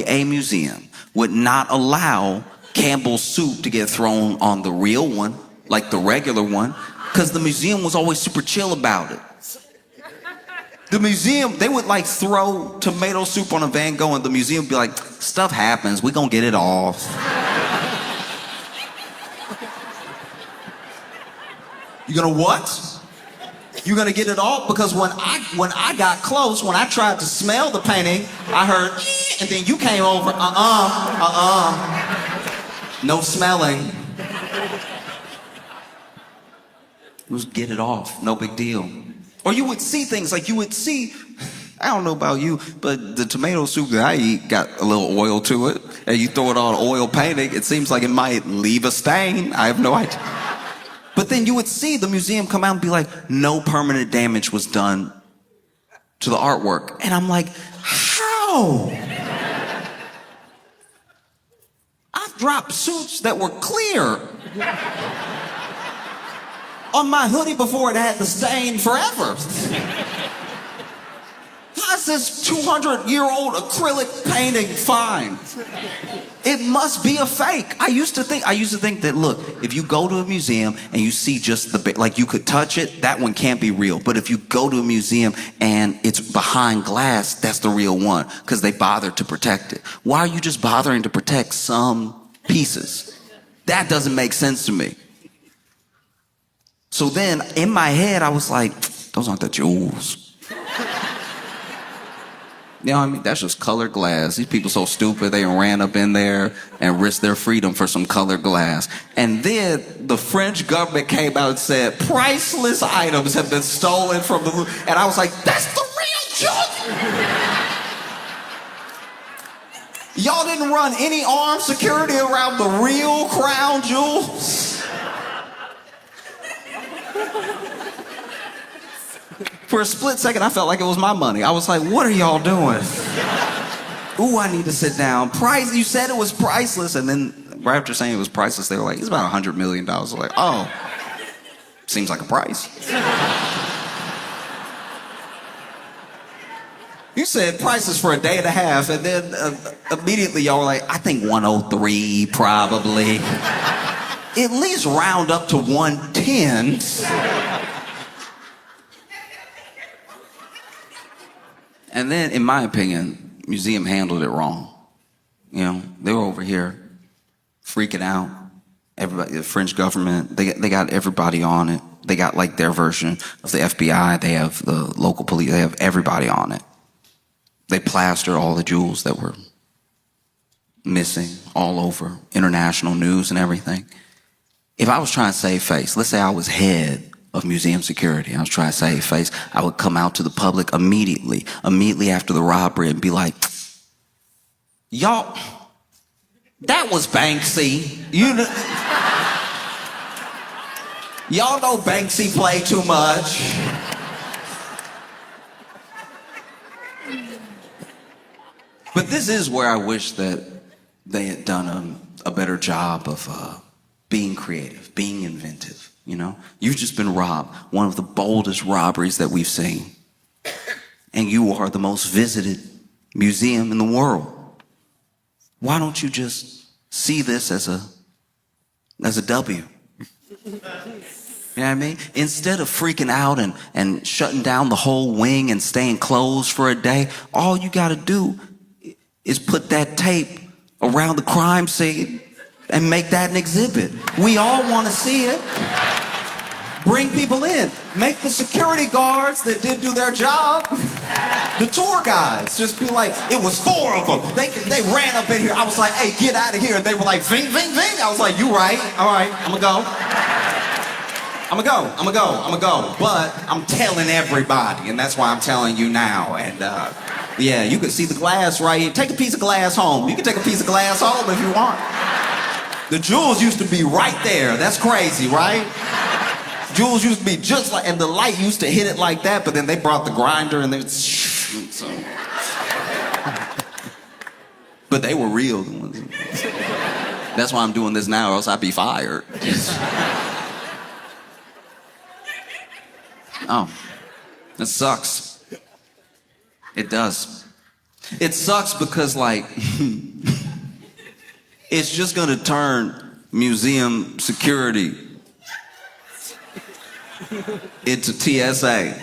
a museum would not allow Campbell soup to get thrown on the real one, like the regular one, because the museum was always super chill about it. The museum, they would like throw tomato soup on a Van Gogh, and the museum would be like, stuff happens, we gonna get it off. You gonna what? You gonna get it off? Because when I got close, when I tried to smell the painting, I heard, and then you came over, no smelling. It was get it off, no big deal. Or you would see things like I don't know about you, but the tomato soup that I eat got a little oil to it, and you throw it on an oil painting, it seems like it might leave a stain. I have no idea. But then you would see the museum come out and be like, no permanent damage was done to the artwork. And I'm like, how? I've dropped suits that were clear on my hoodie before it had the stain forever. How's this 200-year-old acrylic painting fine? It must be a fake. I used to think that, look, if you go to a museum and you see just like you could touch it, that one can't be real. But if you go to a museum and it's behind glass, that's the real one, because they bothered to protect it. Why are you just bothering to protect some pieces? That doesn't make sense to me. So then in my head, I was like, those aren't the jewels. You know what I mean? That's just colored glass. These people so stupid, they ran up in there and risked their freedom for some colored glass. And then the French government came out and said, priceless items have been stolen from the Louvre. And I was like, that's the real junk! Y'all didn't run any armed security around the real crown jewels? For a split second, I felt like it was my money. I was like, what are y'all doing? Ooh, I need to sit down. You said it was priceless. And then right after saying it was priceless, they were like, it's about $100 million. I was like, oh, seems like a price. You said priceless for a day and a half. And then immediately y'all were like, I think 103 probably. At least round up to 110. And then, in my opinion, museum handled it wrong. They were over here freaking out. Everybody, the French government, they got everybody on it. They got like their version of the FBI. They have the local police. They have everybody on it. They plastered all the jewels that were missing all over international news and everything. If I was trying to save face, let's say I was head of museum security, I was trying to save face, I would come out to the public immediately after the robbery and be like, y'all, that was Banksy. Y'all know Banksy played too much. But this is where I wish that they had done a better job of being creative, being inventive, you know? You've just been robbed, one of the boldest robberies that we've seen. And you are the most visited museum in the world. Why don't you just see this as a W? You know what I mean? Instead of freaking out and shutting down the whole wing and staying closed for a day, all you gotta do is put that tape around the crime scene and make that an exhibit. We all wanna see it. Bring people in. Make the security guards that did do their job, the tour guides, just be like, it was 4 of them. They ran up in here. I was like, hey, get out of here. And they were like, ving, ving, ving. I was like, you right. All right, I'm gonna go. But I'm telling everybody, and that's why I'm telling you now. And yeah, you can see the glass right here. Take a piece of glass home. You can take a piece of glass home if you want. The jewels used to be right there. That's crazy, right? Jewels used to be just like, and the light used to hit it like that, but then they brought the grinder and they, so. But they were real. The ones. That's why I'm doing this now, or else I'd be fired. Oh, it sucks. It does. It sucks because, like, it's just gonna turn museum security into TSA.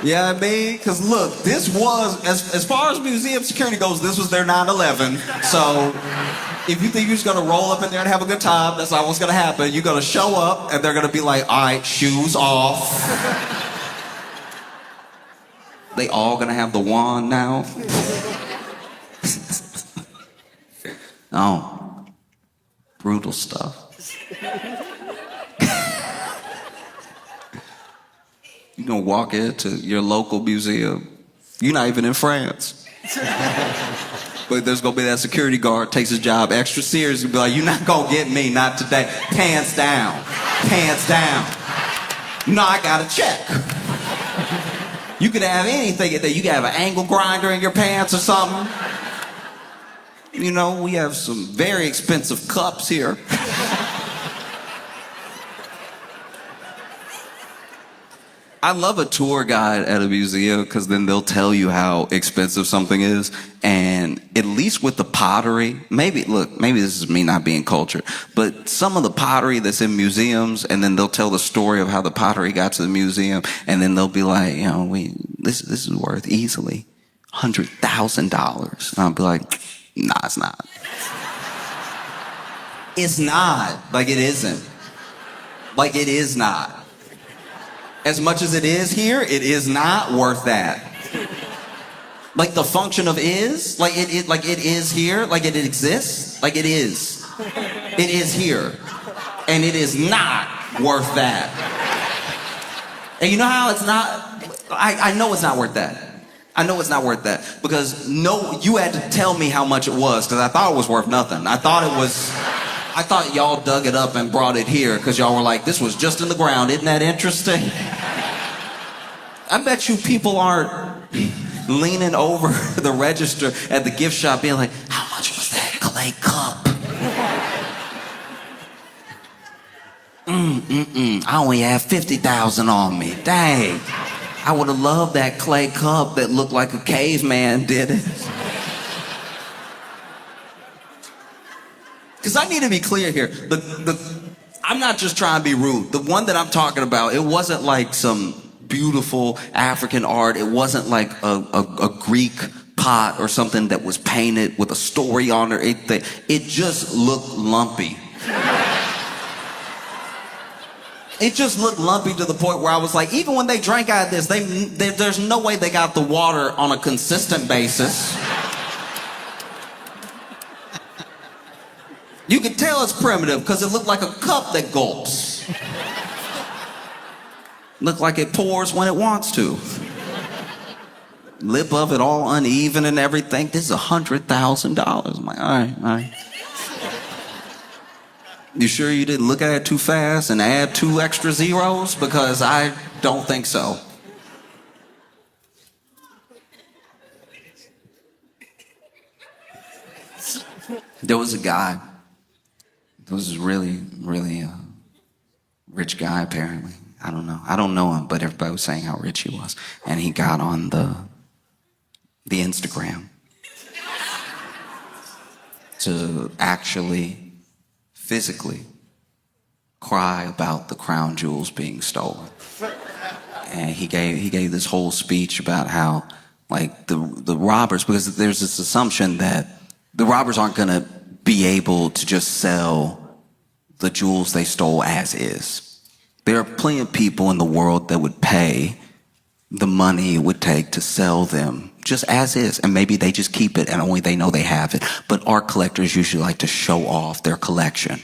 Yeah, I mean, because look, this was, as far as museum security goes, this was their 9/11. So if you think you're just gonna roll up in there and have a good time, that's not what's gonna happen. You're gonna show up and they're gonna be like, all right, shoes off. They all gonna have the wand now. Oh, brutal stuff. You're gonna walk into your local museum. You're not even in France. But there's gonna be that security guard, takes his job extra serious, and be like, you're not gonna get me, not today. Pants down. Pants down. No, I gotta check. You could have anything in there. You could have an angle grinder in your pants or something. You know, we have some very expensive cups here. I love a tour guide at a museum because then they'll tell you how expensive something is. And at least with the pottery, maybe this is me not being cultured, but some of the pottery that's in museums, and then they'll tell the story of how the pottery got to the museum, and then they'll be like, you know, this is worth easily $100,000. And I'll be like, nah, it's not. It's not. Like, it isn't. Like, it is not. As much as it is here, it is not worth that. Like the function of is, like it is here, like it exists, like it is. It is here. And it is not worth that. And you know how it's not? I know it's not worth that. I know it's not worth that. Because you had to tell me how much it was, because I thought it was worth nothing. I thought y'all dug it up and brought it here because y'all were like, this was just in the ground. Isn't that interesting? I bet you people aren't leaning over the register at the gift shop being like, how much was that clay cup? I only have 50,000 on me. Dang. I would have loved that clay cup that looked like a caveman did it. Because I need to be clear here. I'm not just trying to be rude. The one that I'm talking about, it wasn't like some beautiful African art. It wasn't like a Greek pot or something that was painted with a story on it. It just looked lumpy. It just looked lumpy to the point where I was like, even when they drank out of this, there's no way they got the water on a consistent basis. You could tell it's primitive because it looked like a cup that gulps. Looked like it pours when it wants to. Lip of it all uneven and everything. This is $100,000. I'm like, all right. You sure you didn't look at it too fast and add 2 extra zeros? Because I don't think so. There was a guy This is really, really rich guy, apparently. I don't know. I don't know him, but everybody was saying how rich he was. And he got on the Instagram to actually physically cry about the crown jewels being stolen. And he gave this whole speech about how, like, the robbers, because there's this assumption that the robbers aren't gonna be able to just sell the jewels they stole as is. There are plenty of people in the world that would pay the money it would take to sell them just as is, and maybe they just keep it and only they know they have it. But art collectors usually like to show off their collection,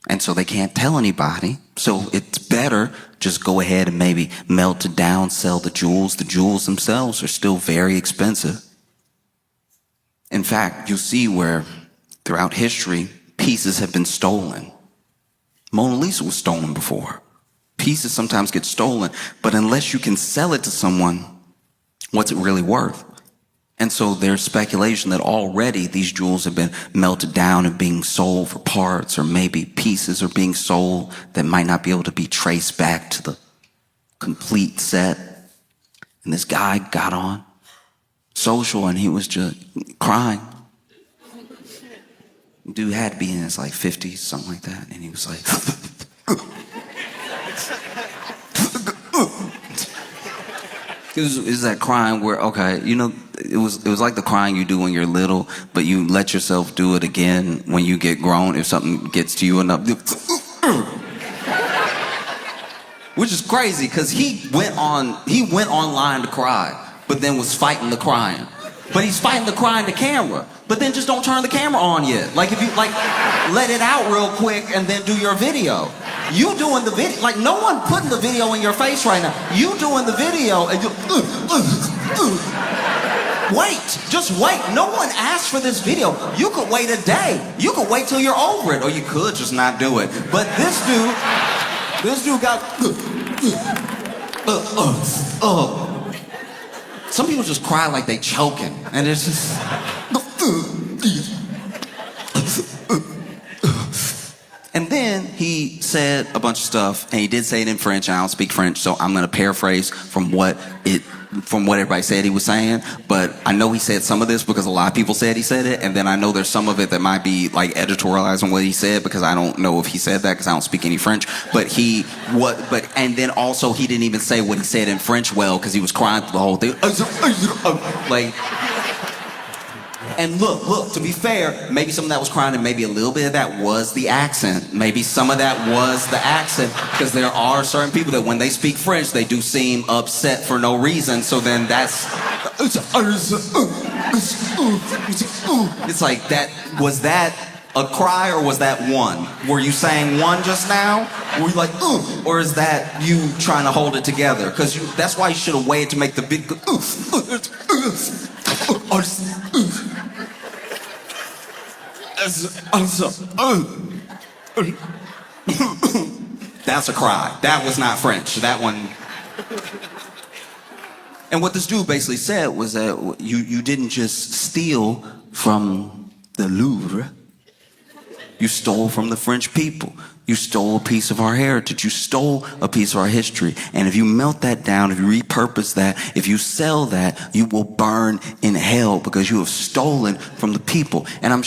and so they can't tell anybody. So it's better just go ahead and maybe melt it down, sell the jewels. The jewels themselves are still very expensive. In fact, you'll see where throughout history pieces have been stolen. Mona Lisa was stolen before. Pieces sometimes get stolen, but unless you can sell it to someone, what's it really worth? And so there's speculation that already these jewels have been melted down and being sold for parts, or maybe pieces are being sold that might not be able to be traced back to the complete set. And this guy got on social and he was just crying. Dude had to be in his like 50s, something like that. And he was like, it was that crying where, okay, you know, it was like the crying you do when you're little, but you let yourself do it again when you get grown if something gets to you enough. Which is crazy because he went online to cry, but then was fighting the crying. But he's fighting the crying to camera. But then just don't turn the camera on yet. Like if you let it out real quick and then do your video. You doing the video, like no one putting the video in your face right now. You doing the video and you, wait, just wait. No one asked for this video. You could wait a day. You could wait till you're over it, or you could just not do it. But this dude got, some people just cry like they choking, and it's just. And then he said a bunch of stuff, and he did say it in French, and I don't speak French, so I'm gonna paraphrase from what everybody said he was saying. But I know he said some of this because a lot of people said he said it, and then I know there's some of it that might be like editorializing what he said because I don't know if he said that because I don't speak any French. And then also he didn't even say what he said in French well because he was crying through the whole thing. Like. And look, to be fair, maybe some of that was crying and maybe a little bit of that was the accent. Maybe some of that was the accent because there are certain people that when they speak French, they do seem upset for no reason. So then that's... It's like, was that a cry or was that one? Were you saying one just now? Were you like, or is that you trying to hold it together? Because that's why you should have waited to make the big... That's a cry. That was not French. That one. And what this dude basically said was that you didn't just steal from the Louvre. You stole from the French people. You stole a piece of our heritage. You stole a piece of our history. And if you melt that down, if you repurpose that, if you sell that, you will burn in hell because you have stolen from the people. And I'm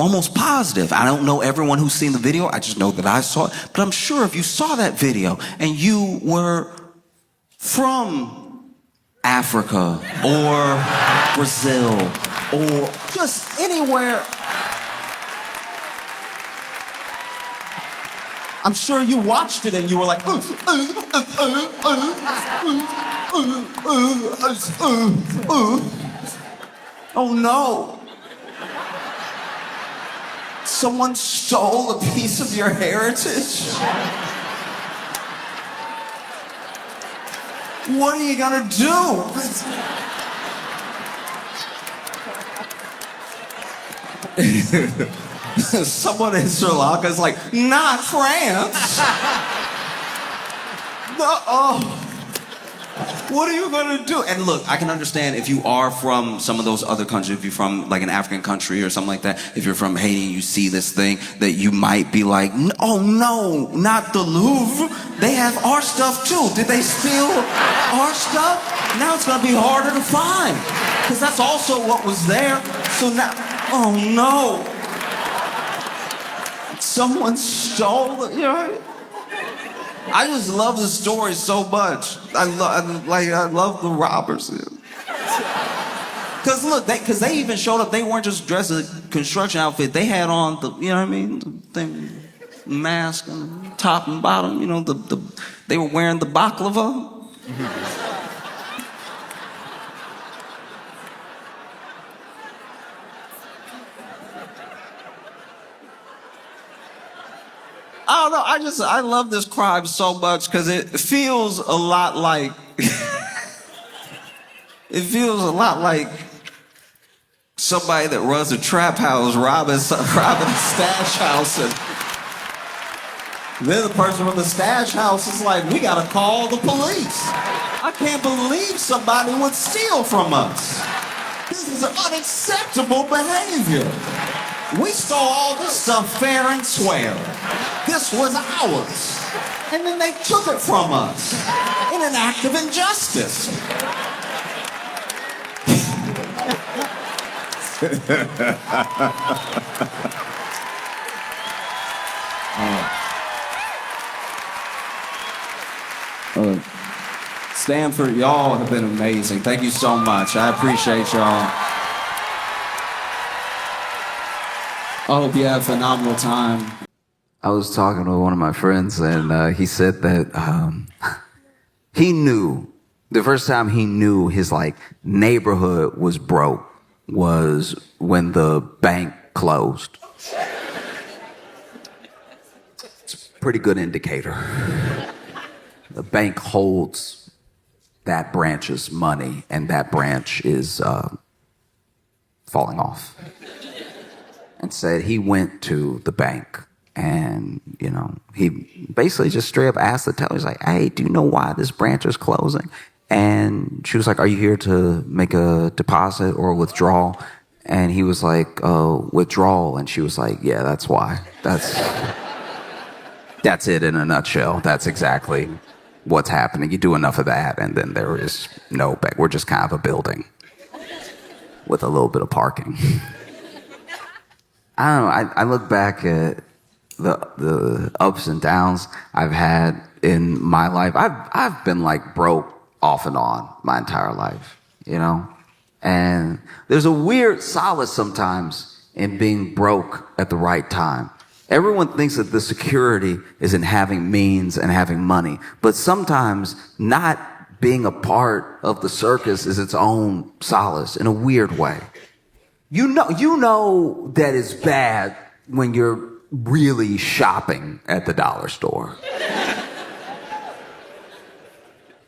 almost positive, I don't know everyone who's seen the video, I just know that I saw it, but I'm sure if you saw that video and you were from Africa or Brazil or just anywhere, I'm sure you watched it and you were like, oh no. Someone stole a piece of your heritage? What are you gonna do? Someone in Sri Lanka is like, not France. No, What are you gonna do? And look, I can understand if you are from some of those other countries, if you're from like an African country or something like that, if you're from Haiti and you see this thing, that you might be like, oh no, not the Louvre. They have our stuff too. Did they steal our stuff? Now it's gonna be harder to find. Because that's also what was there. So now, oh no. Someone stole it, you know? I just love the story so much. I love the robbers. Cause look, because they even showed up. They weren't just dressed in a construction outfit. They had on the, you know what I mean, the thing, mask and top and bottom. You know, they were wearing the baklava. I don't know. I love this crime so much because it feels a lot like it feels a lot like somebody that runs a trap house robbing a stash house, and then the person from the stash house is like, "We gotta call the police. I can't believe somebody would steal from us. This is unacceptable behavior. We stole all this stuff fair and square. This was ours. And then they took it from us in an act of injustice." Stanford, y'all have been amazing. Thank you so much. I appreciate y'all. I hope you have a phenomenal time. I was talking to one of my friends, and he said that he knew, the first time he knew his like neighborhood was broke was when the bank closed. It's a pretty good indicator. The bank holds that branch's money, and that branch is falling off. And said he went to the bank and, you know, he basically just straight up asked the teller, he's like, "Hey, do you know why this branch is closing?" And she was like, "Are you here to make a deposit or a withdrawal?" And he was like, "Withdrawal." And she was like, "Yeah, that's why. That's it in a nutshell. That's exactly what's happening. You do enough of that, and then there is no bank. We're just kind of a building with a little bit of parking." I don't know. I look back at the ups and downs I've had in my life. I've been like broke off and on my entire life, you know? And there's a weird solace sometimes in being broke at the right time. Everyone thinks that the security is in having means and having money, but sometimes not being a part of the circus is its own solace in a weird way. You know that it's bad when you're really shopping at the dollar store.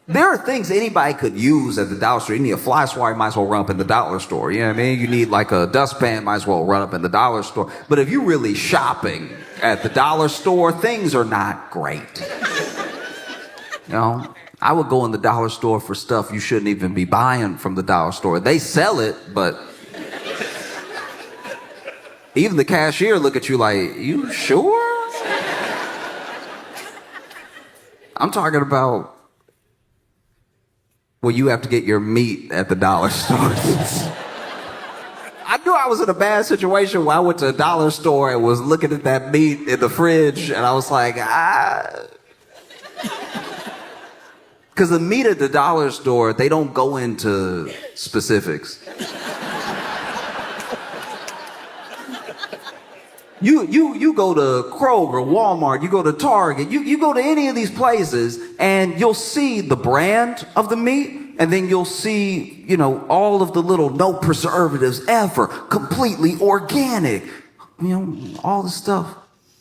There are things anybody could use at the dollar store. You need a fly swatter, you might as well run up in the dollar store. You know what I mean? You need like a dustpan, might as well run up in the dollar store. But if you're really shopping at the dollar store, things are not great. You know, I would go in the dollar store for stuff you shouldn't even be buying from the dollar store. They sell it, but even the cashier look at you like, "You sure?" I'm talking about when you have to get your meat at the dollar store. I knew I was in a bad situation when I went to a dollar store and was looking at that meat in the fridge, and I was like, because the meat at the dollar store, they don't go into specifics. You go to Kroger, Walmart, you go to Target, you go to any of these places, and you'll see the brand of the meat, and then you'll see, you know, all of the little no preservatives ever, completely organic, you know, all the stuff.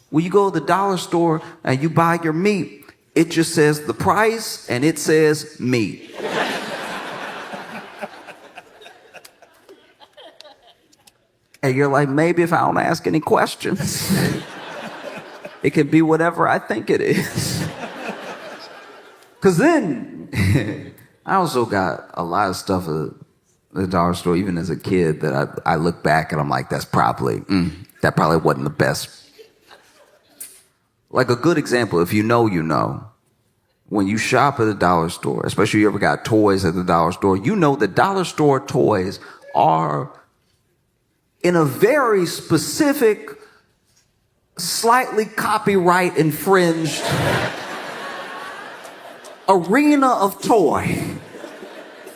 When you go to the dollar store and you buy your meat, it just says the price and it says meat. And you're like, maybe if I don't ask any questions, it can be whatever I think it is. Because then I also got a lot of stuff at the dollar store, even as a kid, that I look back and I'm like, that probably wasn't the best. Like a good example, if you know, you know. When you shop at the dollar store, especially if you ever got toys at the dollar store, you know the dollar store toys are in a very specific, slightly copyright infringed arena of toy.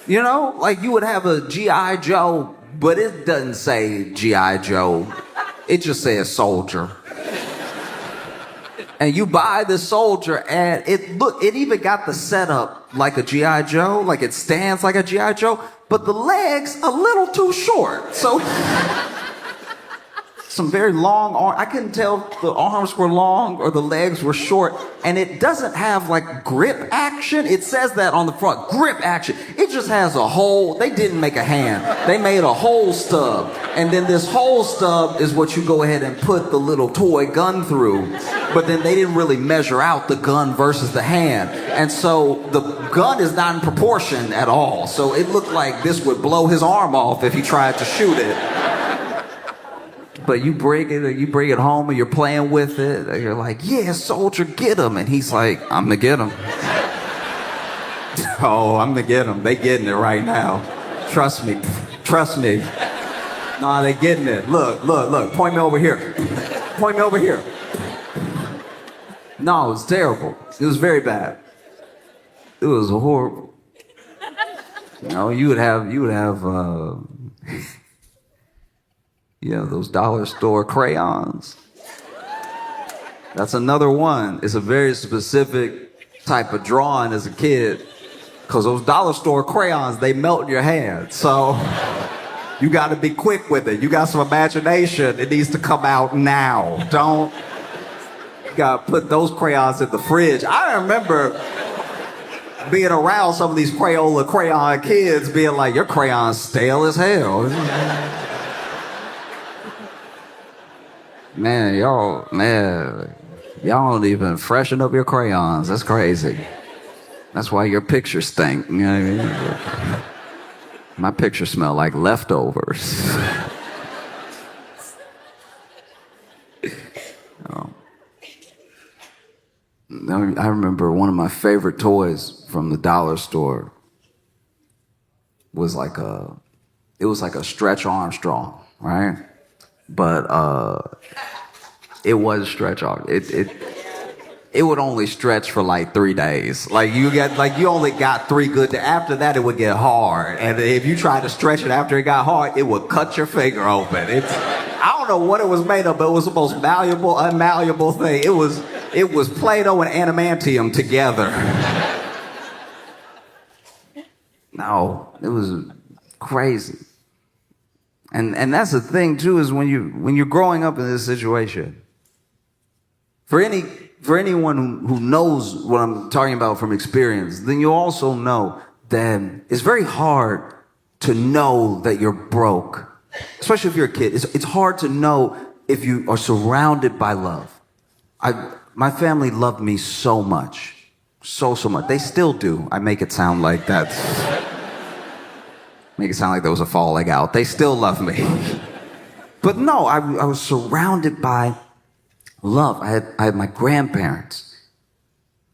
You know, like you would have a G.I. Joe, but it doesn't say G.I. Joe. It just says soldier. And you buy the soldier and it even got the setup like a G.I. Joe, like it stands like a G.I. Joe, but the legs a little too short. So some very long arms. I couldn't tell if the arms were long or the legs were short. And it doesn't have like grip action. It says that on the front, grip action. It just has a hole. They didn't make a hand. They made a hole stub. And then this hole stub is what you go ahead and put the little toy gun through. But then they didn't really measure out the gun versus the hand. And so the gun is not in proportion at all. So it looked like this would blow his arm off if he tried to shoot it. But you bring it home and you're playing with it. And you're like, yeah, soldier, get him. And he's like, I'm gonna get him. Oh, I'm gonna get him. They getting it right now. Trust me. Trust me. Nah, they getting it. Look. Point me over here. Point me over here. No, it was terrible. It was very bad. It was horrible. You know, you would have those dollar store crayons. That's another one. It's a very specific type of drawing as a kid, because those dollar store crayons, they melt in your hand. So you got to be quick with it. You got some imagination. It needs to come out now. You got to put those crayons in the fridge. I remember being around some of these crayon kids being like, your crayon's stale as hell. Man, y'all don't even freshen up your crayons. That's crazy. That's why your pictures stink. You know what I mean? My pictures smell like leftovers. I remember one of my favorite toys from the dollar store was like a Stretch Armstrong, right? But it was Stretch Arm. It would only stretch for like 3 days. You only got 3 good days. After that, it would get hard. And if you tried to stretch it after it got hard, it would cut your finger open. I don't know what it was made of, but it was the most malleable, unmalleable thing. It was Play-Doh and adamantium together. No, it was crazy. And that's the thing too, is when you're growing up in this situation, for anyone who knows what I'm talking about from experience, then you also know that it's very hard to know that you're broke, especially if you're a kid. It's hard to know if you are surrounded by love. My family loved me so much, so much. They still do. I make it sound like that. Make it sound like there was a falling out. They still love me. But no, I was surrounded by love. I had my grandparents,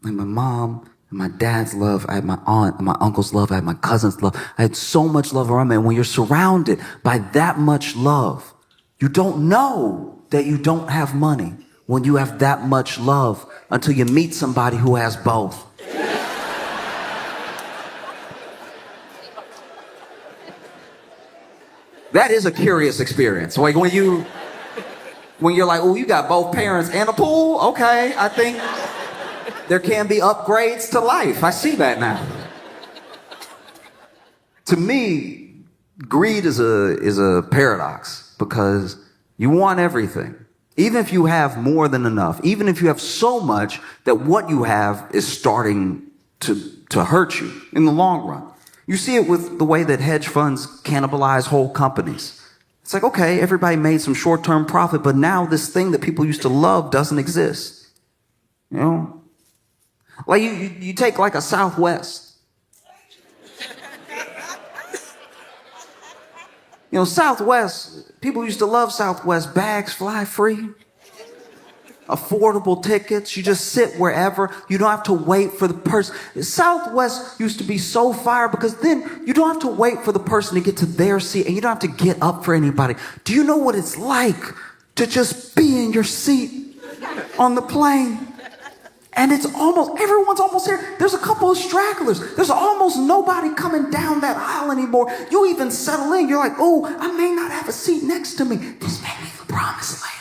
and my mom, and my dad's love. I had my aunt and my uncle's love. I had my cousin's love. I had so much love around me. And when you're surrounded by that much love, you don't know that you don't have money when you have that much love until you meet somebody who has both. That is a curious experience. Like when you're like, oh, you got both parents and a pool? Okay, I think there can be upgrades to life. I see that now. To me, greed is a paradox, because you want everything. Even if you have more than enough, even if you have so much that what you have is starting to hurt you in the long run. You see it with the way that hedge funds cannibalize whole companies. It's like, okay, everybody made some short-term profit, but now this thing that people used to love doesn't exist. You know? Like you take like a Southwest. You know, Southwest, people used to love Southwest. Bags fly free. Affordable tickets. You just sit wherever. You don't have to wait for the person. Southwest used to be so fire because then you don't have to wait for the person to get to their seat and you don't have to get up for anybody. Do you know what it's like to just be in your seat on the plane? And everyone's almost here. There's a couple of stragglers. There's almost nobody coming down that aisle anymore. You even settle in. You're like, oh, I may not have a seat next to me. This may be the promised land.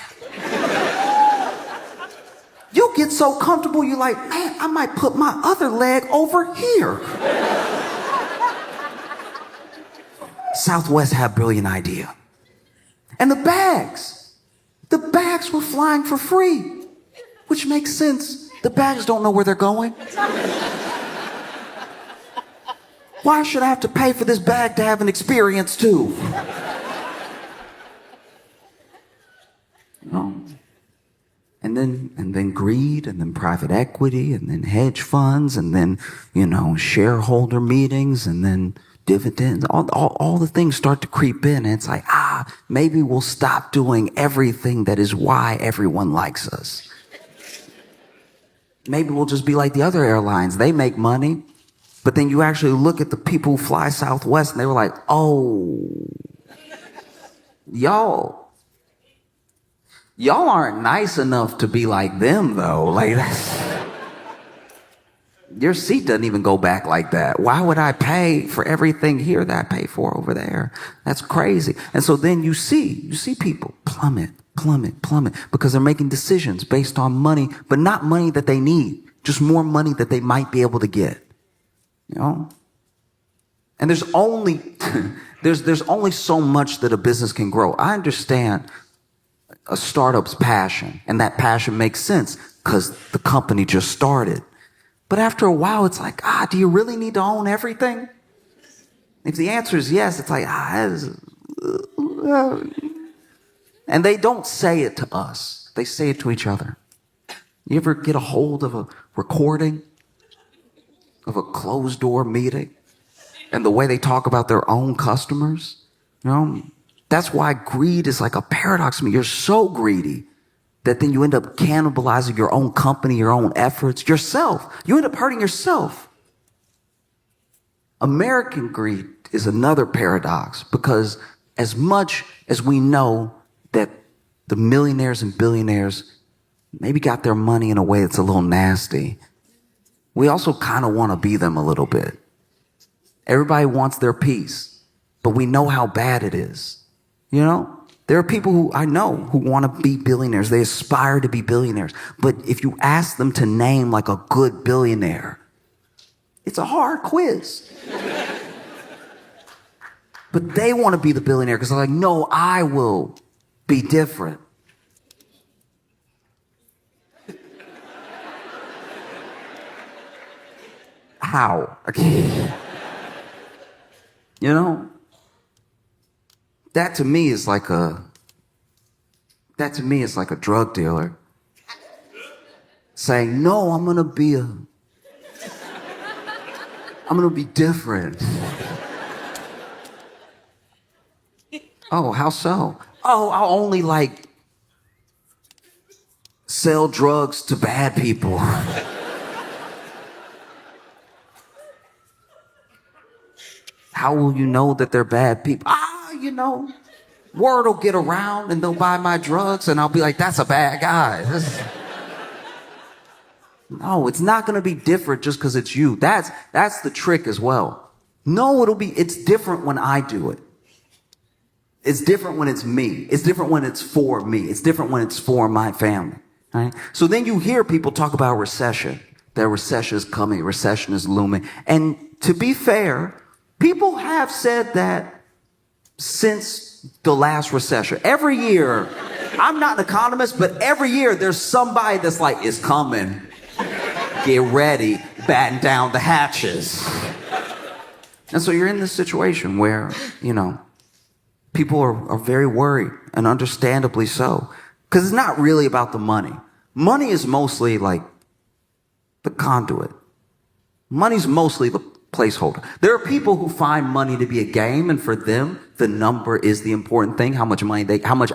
You get so comfortable, you're like, man, I might put my other leg over here. Southwest had a brilliant idea. And the bags were flying for free, which makes sense. The bags don't know where they're going. Why should I have to pay for this bag to have an experience too? No. And then greed, and then private equity, and then hedge funds, and then, shareholder meetings, and then dividends. All the things start to creep in, and it's like, maybe we'll stop doing everything that is why everyone likes us. Maybe we'll just be like the other airlines. They make money, but then you actually look at the people who fly Southwest, and they were like, oh, y'all aren't nice enough to be like them, though. Like, your seat doesn't even go back like that. Why would I pay for everything here that I pay for over there? That's crazy. And so then you see people plummet, because they're making decisions based on money, but not money that they need, just more money that they might be able to get. And there's only there's only so much that a business can grow. I understand a startup's passion, and that passion makes sense because the company just started. But after a while, it's like, do you really need to own everything? If the answer is yes, it's like, and they don't say it to us. They say it to each other. You ever get a hold of a recording of a closed door meeting and the way they talk about their own customers? That's why greed is like a paradox to me. You're so greedy that then you end up cannibalizing your own company, your own efforts, yourself. You end up hurting yourself. American greed is another paradox because as much as we know that the millionaires and billionaires maybe got their money in a way that's a little nasty, we also kind of want to be them a little bit. Everybody wants their piece, but we know how bad it is. There are people who I know who want to be billionaires. They aspire to be billionaires. But if you ask them to name like a good billionaire, it's a hard quiz. But they want to be the billionaire because they're like, no, I will be different. How? That to me is like a drug dealer saying, no, I'm gonna be different. Oh, how so? Oh, I'll only sell drugs to bad people. How will you know that they're bad people? Word will get around and they'll buy my drugs and I'll be like, that's a bad guy. No, it's not going to be different just because it's you. That's the trick as well. No, it's different when I do it. It's different when it's me. It's different when it's for me. It's different when it's for my family. Right? So then you hear people talk about recession. That recession is coming. Recession is looming. And to be fair, people have said that since the last recession. Every year, I'm not an economist, but every year there's somebody that's like, it's coming. Get ready, batten down the hatches. And so you're in this situation where, people are very worried, and understandably so. Because it's not really about the money. Money is mostly like the conduit. Money's mostly placeholder. There are people who find money to be a game, and for them, the number is the important thing. How much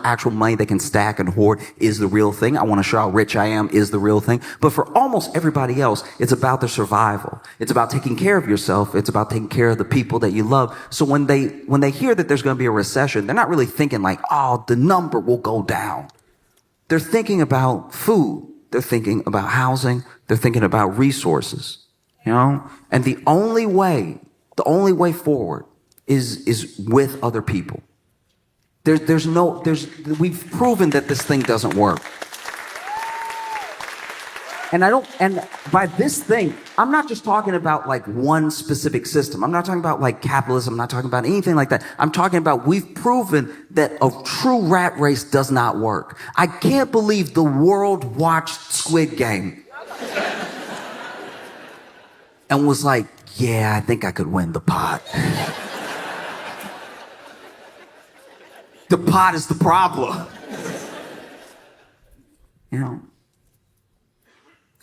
actual money they can stack and hoard is the real thing. I want to show how rich I am is the real thing. But for almost everybody else, it's about their survival. It's about taking care of yourself. It's about taking care of the people that you love. So when they hear that there's going to be a recession, they're not really thinking like, oh, the number will go down. They're thinking about food. They're thinking about housing. They're thinking about resources, And the only way forward is with other people. We've proven that this thing doesn't work. And by this thing, I'm not just talking about like one specific system. I'm not talking about like capitalism. I'm not talking about anything like that. I'm talking about we've proven that a true rat race does not work. I can't believe the world watched Squid Game and was like, yeah, I think I could win the pot. The pot is the problem.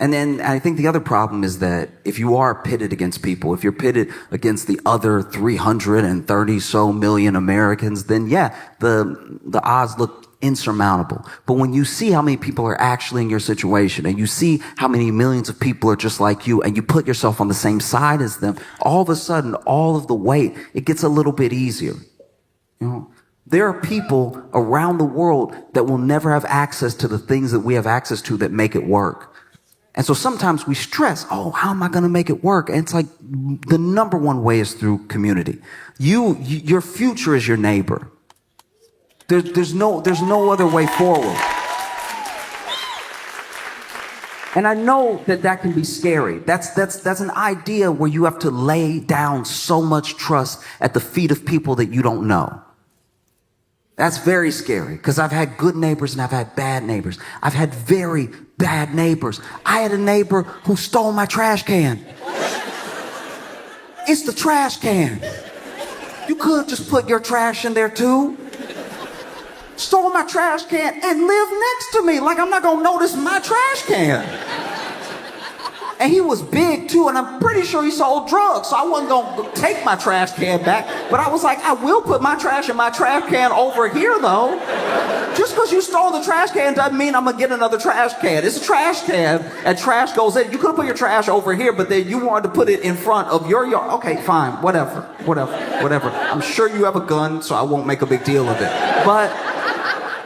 And then I think the other problem is that if you are pitted against people, if you're pitted against the other 330 so million Americans, then yeah, the odds look insurmountable. But when you see how many people are actually in your situation, and you see how many millions of people are just like you, and you put yourself on the same side as them, all of a sudden, all of the weight, it gets a little bit easier. There are people around the world that will never have access to the things that we have access to that make it work. And so sometimes we stress, oh, how am I going to make it work? And it's like the number one way is through community. Your future is your neighbor. There's no other way forward. And I know that can be scary. That's an idea where you have to lay down so much trust at the feet of people that you don't know. That's very scary because I've had good neighbors and I've had bad neighbors. I've had very bad neighbors. I had a neighbor who stole my trash can. It's the trash can. You could just put your trash in there too. Stole my trash can and lived next to me like I'm not gonna notice my trash can. And he was big too, and I'm pretty sure he sold drugs, so I wasn't gonna take my trash can back. But I was like, I will put my trash in my trash can over here though. Just because you stole the trash can doesn't mean I'm gonna get another trash can. It's a trash can, and trash goes in. You could have put your trash over here, but then you wanted to put it in front of your yard. Okay, fine, whatever. I'm sure you have a gun, so I won't make a big deal of it. But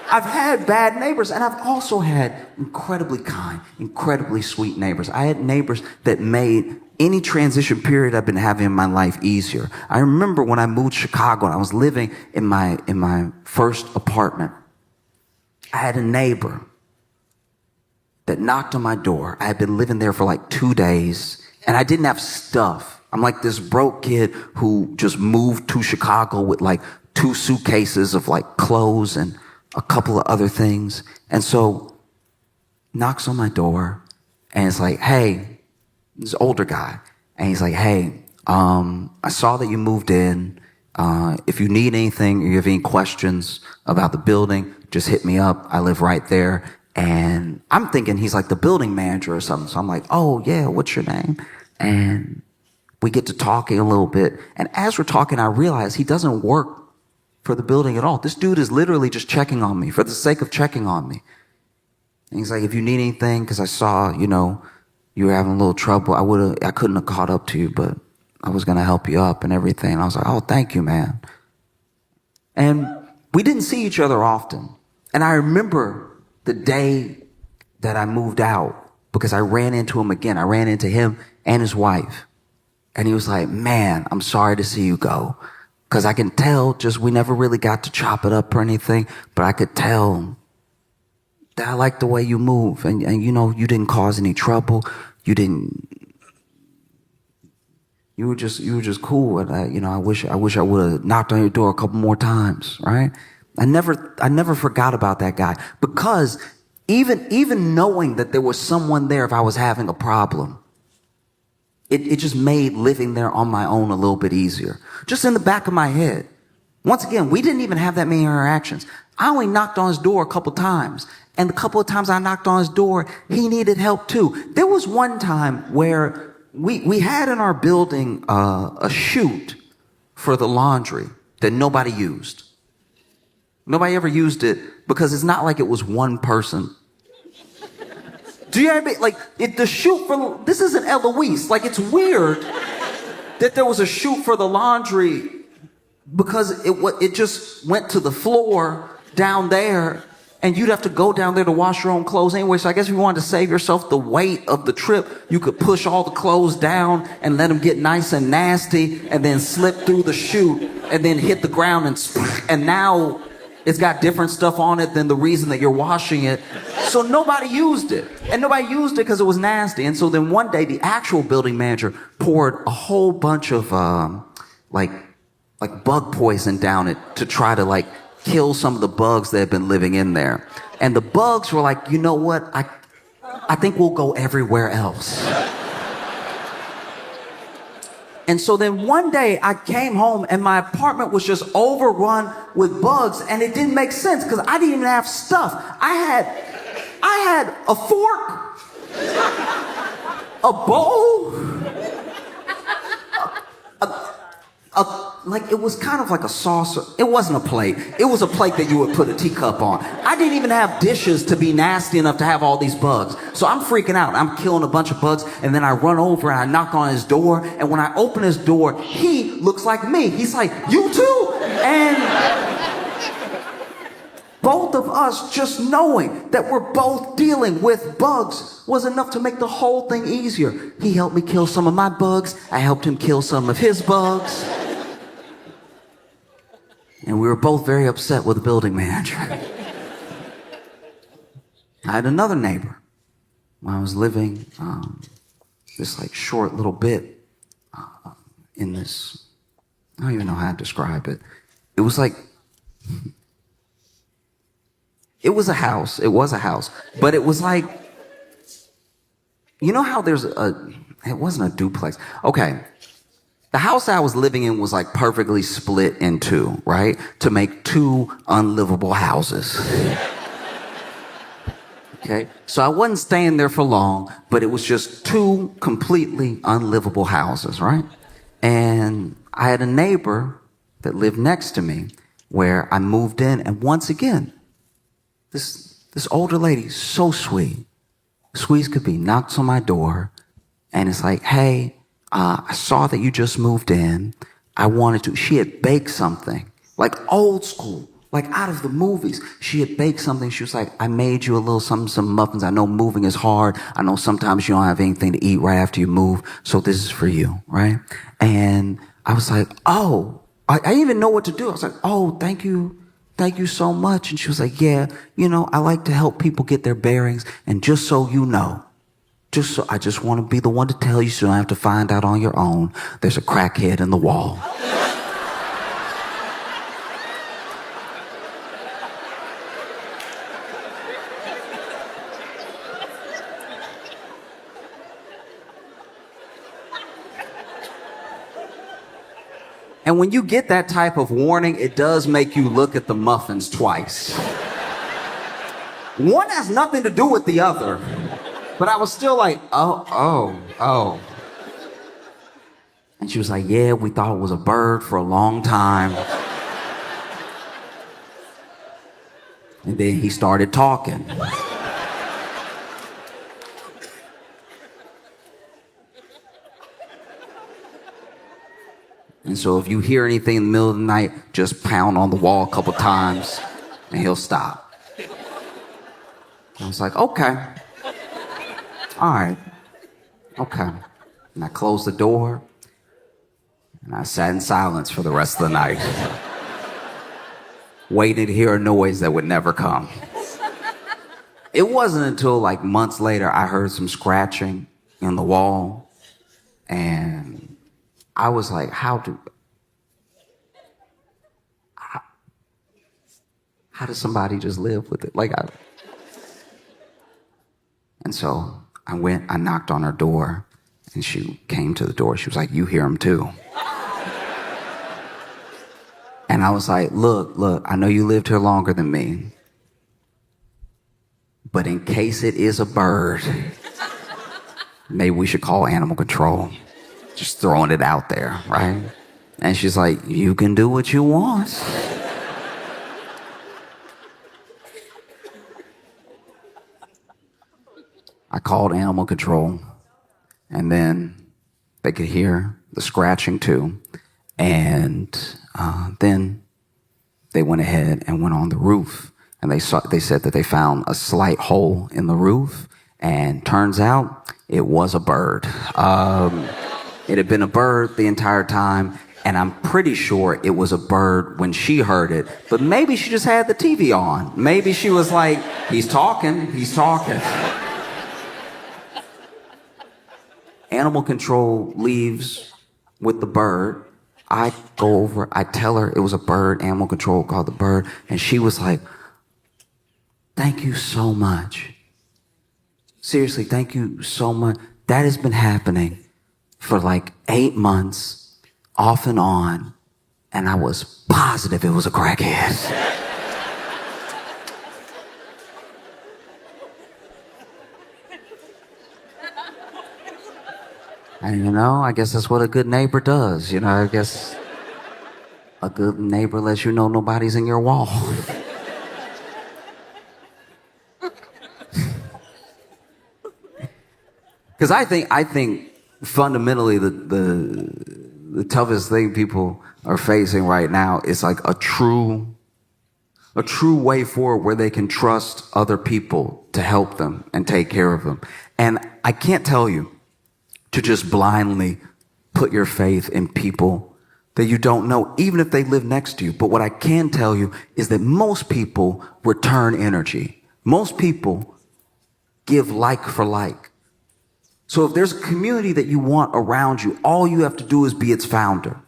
I've had bad neighbors, and I've also had incredibly kind, incredibly sweet neighbors. I had neighbors that made any transition period I've been having in my life easier. I remember when I moved to Chicago and I was living in my first apartment. I had a neighbor that knocked on my door. I had been living there for like 2 days, and I didn't have stuff. I'm like this broke kid who just moved to Chicago with like 2 suitcases of like clothes and a couple of other things. And so knocks on my door and it's like, hey, this older guy. And he's like, hey, I saw that you moved in. If you need anything or you have any questions about the building, just hit me up. I live right there. And I'm thinking he's like the building manager or something. So I'm like, oh yeah, what's your name? And we get to talking a little bit. And as we're talking, I realize he doesn't work for the building at all. This dude is literally just checking on me for the sake of checking on me. And he's like, if you need anything, because I saw, you were having a little trouble, I couldn't have caught up to you, but I was going to help you up and everything. And I was like, oh, thank you, man. And we didn't see each other often. And I remember the day that I moved out because I ran into him again. I ran into him and his wife. And he was like, man, I'm sorry to see you go. Because I can tell, we never really got to chop it up or anything, but I could tell that I like the way you move. And you didn't cause any trouble. You were just cool. And I wish I would have knocked on your door a couple more times, right? I never forgot about that guy because even knowing that there was someone there if I was having a problem, it just made living there on my own a little bit easier. Just in the back of my head. Once again, we didn't even have that many interactions. I only knocked on his door a couple times. And the couple of times I knocked on his door, he needed help too. There was one time where we had in our building a chute for the laundry that nobody used. Nobody ever used it because it's not like it was one person. Do you ever, like, the chute for, this isn't Eloise. Like, it's weird that there was a chute for the laundry because it just went to the floor down there, and you'd have to go down there to wash your own clothes anyway. So I guess if you wanted to save yourself the weight of the trip, you could push all the clothes down and let them get nice and nasty, and then slip through the chute and then hit the ground, and now it's got different stuff on it than the reason that you're washing it. So nobody used it. And nobody used it because it was nasty. And so then one day, the actual building manager poured a whole bunch of like bug poison down it to try to like kill some of the bugs that had been living in there. And the bugs were like, you know what? I think we'll go everywhere else. And so then one day I came home and my apartment was just overrun with bugs, and it didn't make sense because I didn't even have stuff. I had a fork, a bowl, like it was kind of like a saucer. It wasn't a plate. It was a plate that you would put a teacup on. I didn't even have dishes to be nasty enough to have all these bugs. So I'm freaking out. I'm killing a bunch of bugs, and then I run over and I knock on his door, and when I open his door, he looks like me. He's like, "You too?" And both of us just knowing that we're both dealing with bugs was enough to make the whole thing easier. He helped me kill some of my bugs. I helped him kill some of his bugs. And we were both very upset with the building manager. I had another neighbor when I was living this like short little bit in this, I don't even know how to describe it. It was like, it was a house, but it was like, you know how there's it wasn't a duplex. Okay. The house I was living in was like perfectly split in two, right? To make two unlivable houses. Okay? So I wasn't staying there for long, but it was just two completely unlivable houses, right? And I had a neighbor that lived next to me where I moved in, and once again, this older lady, so sweet as could be, knocks on my door, and it's like, "Hey, I saw that you just moved in. She had baked something, like old school, like out of the movies. She had baked something. She was like, "I made you a little something, some muffins. I know moving is hard. I know sometimes you don't have anything to eat right after you move. So this is for you," right? And I was like, "Oh," I didn't even know what to do. I was like, "Oh, thank you. Thank you so much." And she was like, "Yeah, I like to help people get their bearings. And just so you know, I just want to be the one to tell you so you don't have to find out on your own. There's a crackhead in the wall." And when you get that type of warning, it does make you look at the muffins twice. One has nothing to do with the other. But I was still like, oh. And she was like, "Yeah, we thought it was a bird for a long time." And then he started talking. And so if you hear anything in the middle of the night, just pound on the wall a couple times and he'll stop. I was like, "Okay. All right. Okay." And I closed the door, and I sat in silence for the rest of the night, waiting to hear a noise that would never come. It wasn't until like months later I heard some scratching in the wall, and I was like, how does somebody just live with it? And so I knocked on her door, and she came to the door. She was like, "You hear him too?" And I was like, look, I know you lived here longer than me, but in case it is a bird, maybe we should call animal control. Just throwing it out there, right? And she's like, you can do what you want. I called animal control, and then they could hear the scratching too. And then they went ahead and went on the roof, and they said that they found a slight hole in the roof, and turns out it was a bird. It had been a bird the entire time, and I'm pretty sure it was a bird when she heard it, but maybe she just had the TV on. Maybe she was like, he's talking. Animal control leaves with the bird. I go over, I tell her it was a bird, animal control called the bird, and she was like, thank you so much. Seriously, thank you so much. That has been happening for like 8 months, off and on, and I was positive it was a crackhead. And I guess that's what a good neighbor does. I guess a good neighbor lets you know nobody's in your wall. Because I think fundamentally the toughest thing people are facing right now is like a true way forward where they can trust other people to help them and take care of them. And I can't tell you to just blindly put your faith in people that you don't know, even if they live next to you. But what I can tell you is that most people return energy. Most people give like for like. So if there's a community that you want around you, all you have to do is be its founder.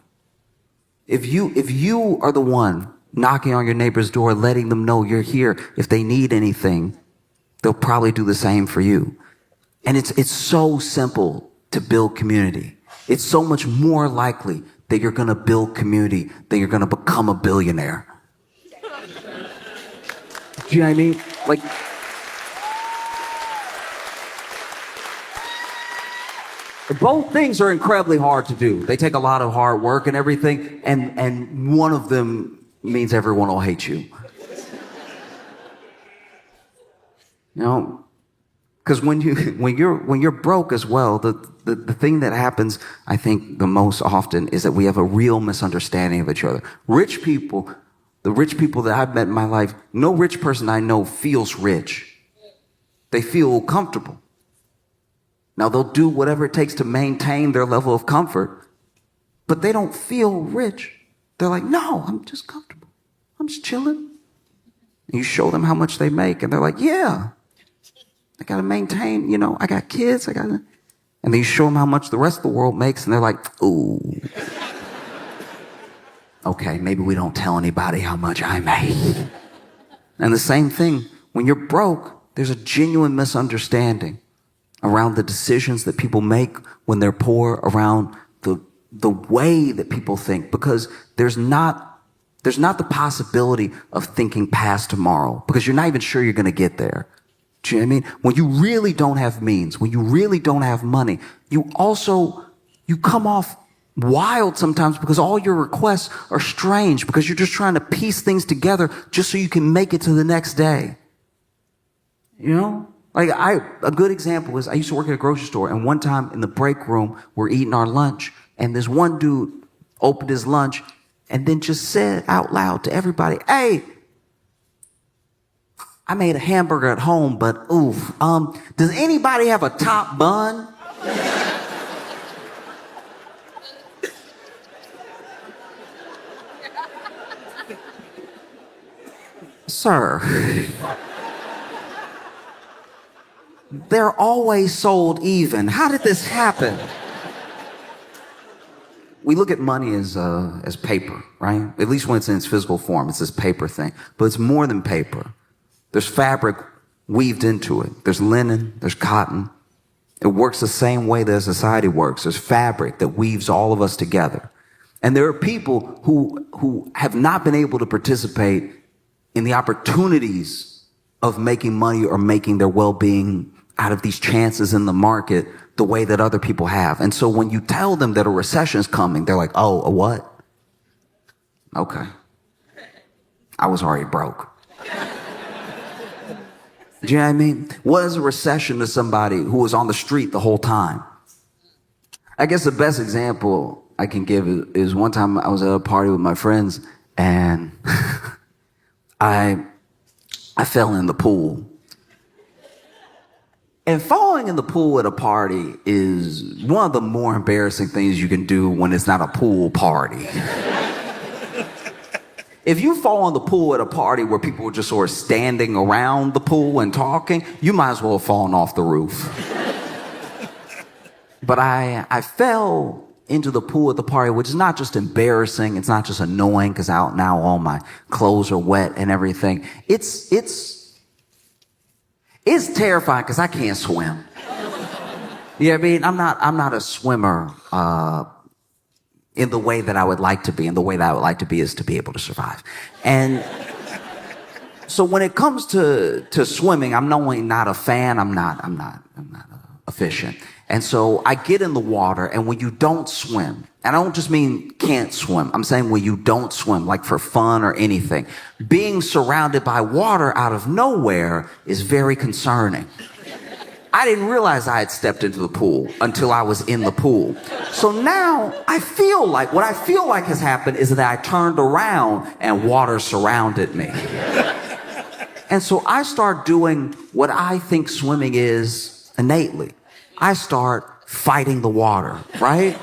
If you are the one knocking on your neighbor's door, letting them know you're here, if they need anything, they'll probably do the same for you. And it's so simple to build community. It's so much more likely that you're going to build community than you're going to become a billionaire. Do you know what I mean? Like, both things are incredibly hard to do. They take a lot of hard work and everything, and one of them means everyone will hate you. Because when you're broke as well, the thing that happens, I think, the most often is that we have a real misunderstanding of each other. Rich people, the rich people that I've met in my life, no rich person I know feels rich. They feel comfortable. Now, they'll do whatever it takes to maintain their level of comfort, but they don't feel rich. They're like, no, I'm just comfortable. I'm just chilling. And you show them how much they make, and they're like, yeah, I got to maintain, I got kids, and then you show them how much the rest of the world makes, and they're like, ooh. Okay, maybe we don't tell anybody how much I make. And the same thing, when you're broke, there's a genuine misunderstanding around the decisions that people make when they're poor, around the way that people think, because there's not the possibility of thinking past tomorrow, because you're not even sure you're going to get there. Do you know what I mean? When you really don't have means, when you really don't have money, you come off wild sometimes because all your requests are strange, because you're just trying to piece things together just so you can make it to the next day. Like a good example is I used to work at a grocery store, and one time in the break room, we're eating our lunch, and this one dude opened his lunch and then just said out loud to everybody, hey, I made a hamburger at home, but oof, does anybody have a top bun? Sir. They're always sold even. How did this happen? We look at money as paper, right? At least when it's in its physical form, it's this paper thing. But it's more than paper. There's fabric weaved into it. There's linen, there's cotton. It works the same way that society works. There's fabric that weaves all of us together. And there are people who have not been able to participate in the opportunities of making money or making their well-being out of these chances in the market the way that other people have. And so when you tell them that a recession is coming, they're like, oh, a what? Okay. I was already broke. Do you know what I mean? What is a recession to somebody who was on the street the whole time? I guess the best example I can give is one time I was at a party with my friends and I fell in the pool. And falling in the pool at a party is one of the more embarrassing things you can do when it's not a pool party. If you fall in the pool at a party where people are just sort of standing around the pool and talking, you might as well have fallen off the roof. But I fell into the pool at the party, which is not just embarrassing, it's not just annoying because now all my clothes are wet and everything. It's terrifying because I can't swim. You know what I mean? I'm not a swimmer in the way that I would like to be, and the way that I would like to be is to be able to survive. And so when it comes to swimming, I'm not only not a fan, I'm not efficient. And so I get in the water, and when you don't swim, and I don't just mean can't swim, I'm saying when you don't swim, like for fun or anything, being surrounded by water out of nowhere is very concerning. I didn't realize I had stepped into the pool until I was in the pool. So now what I feel like has happened is that I turned around and water surrounded me. And so I start doing what I think swimming is innately. I start fighting the water, right?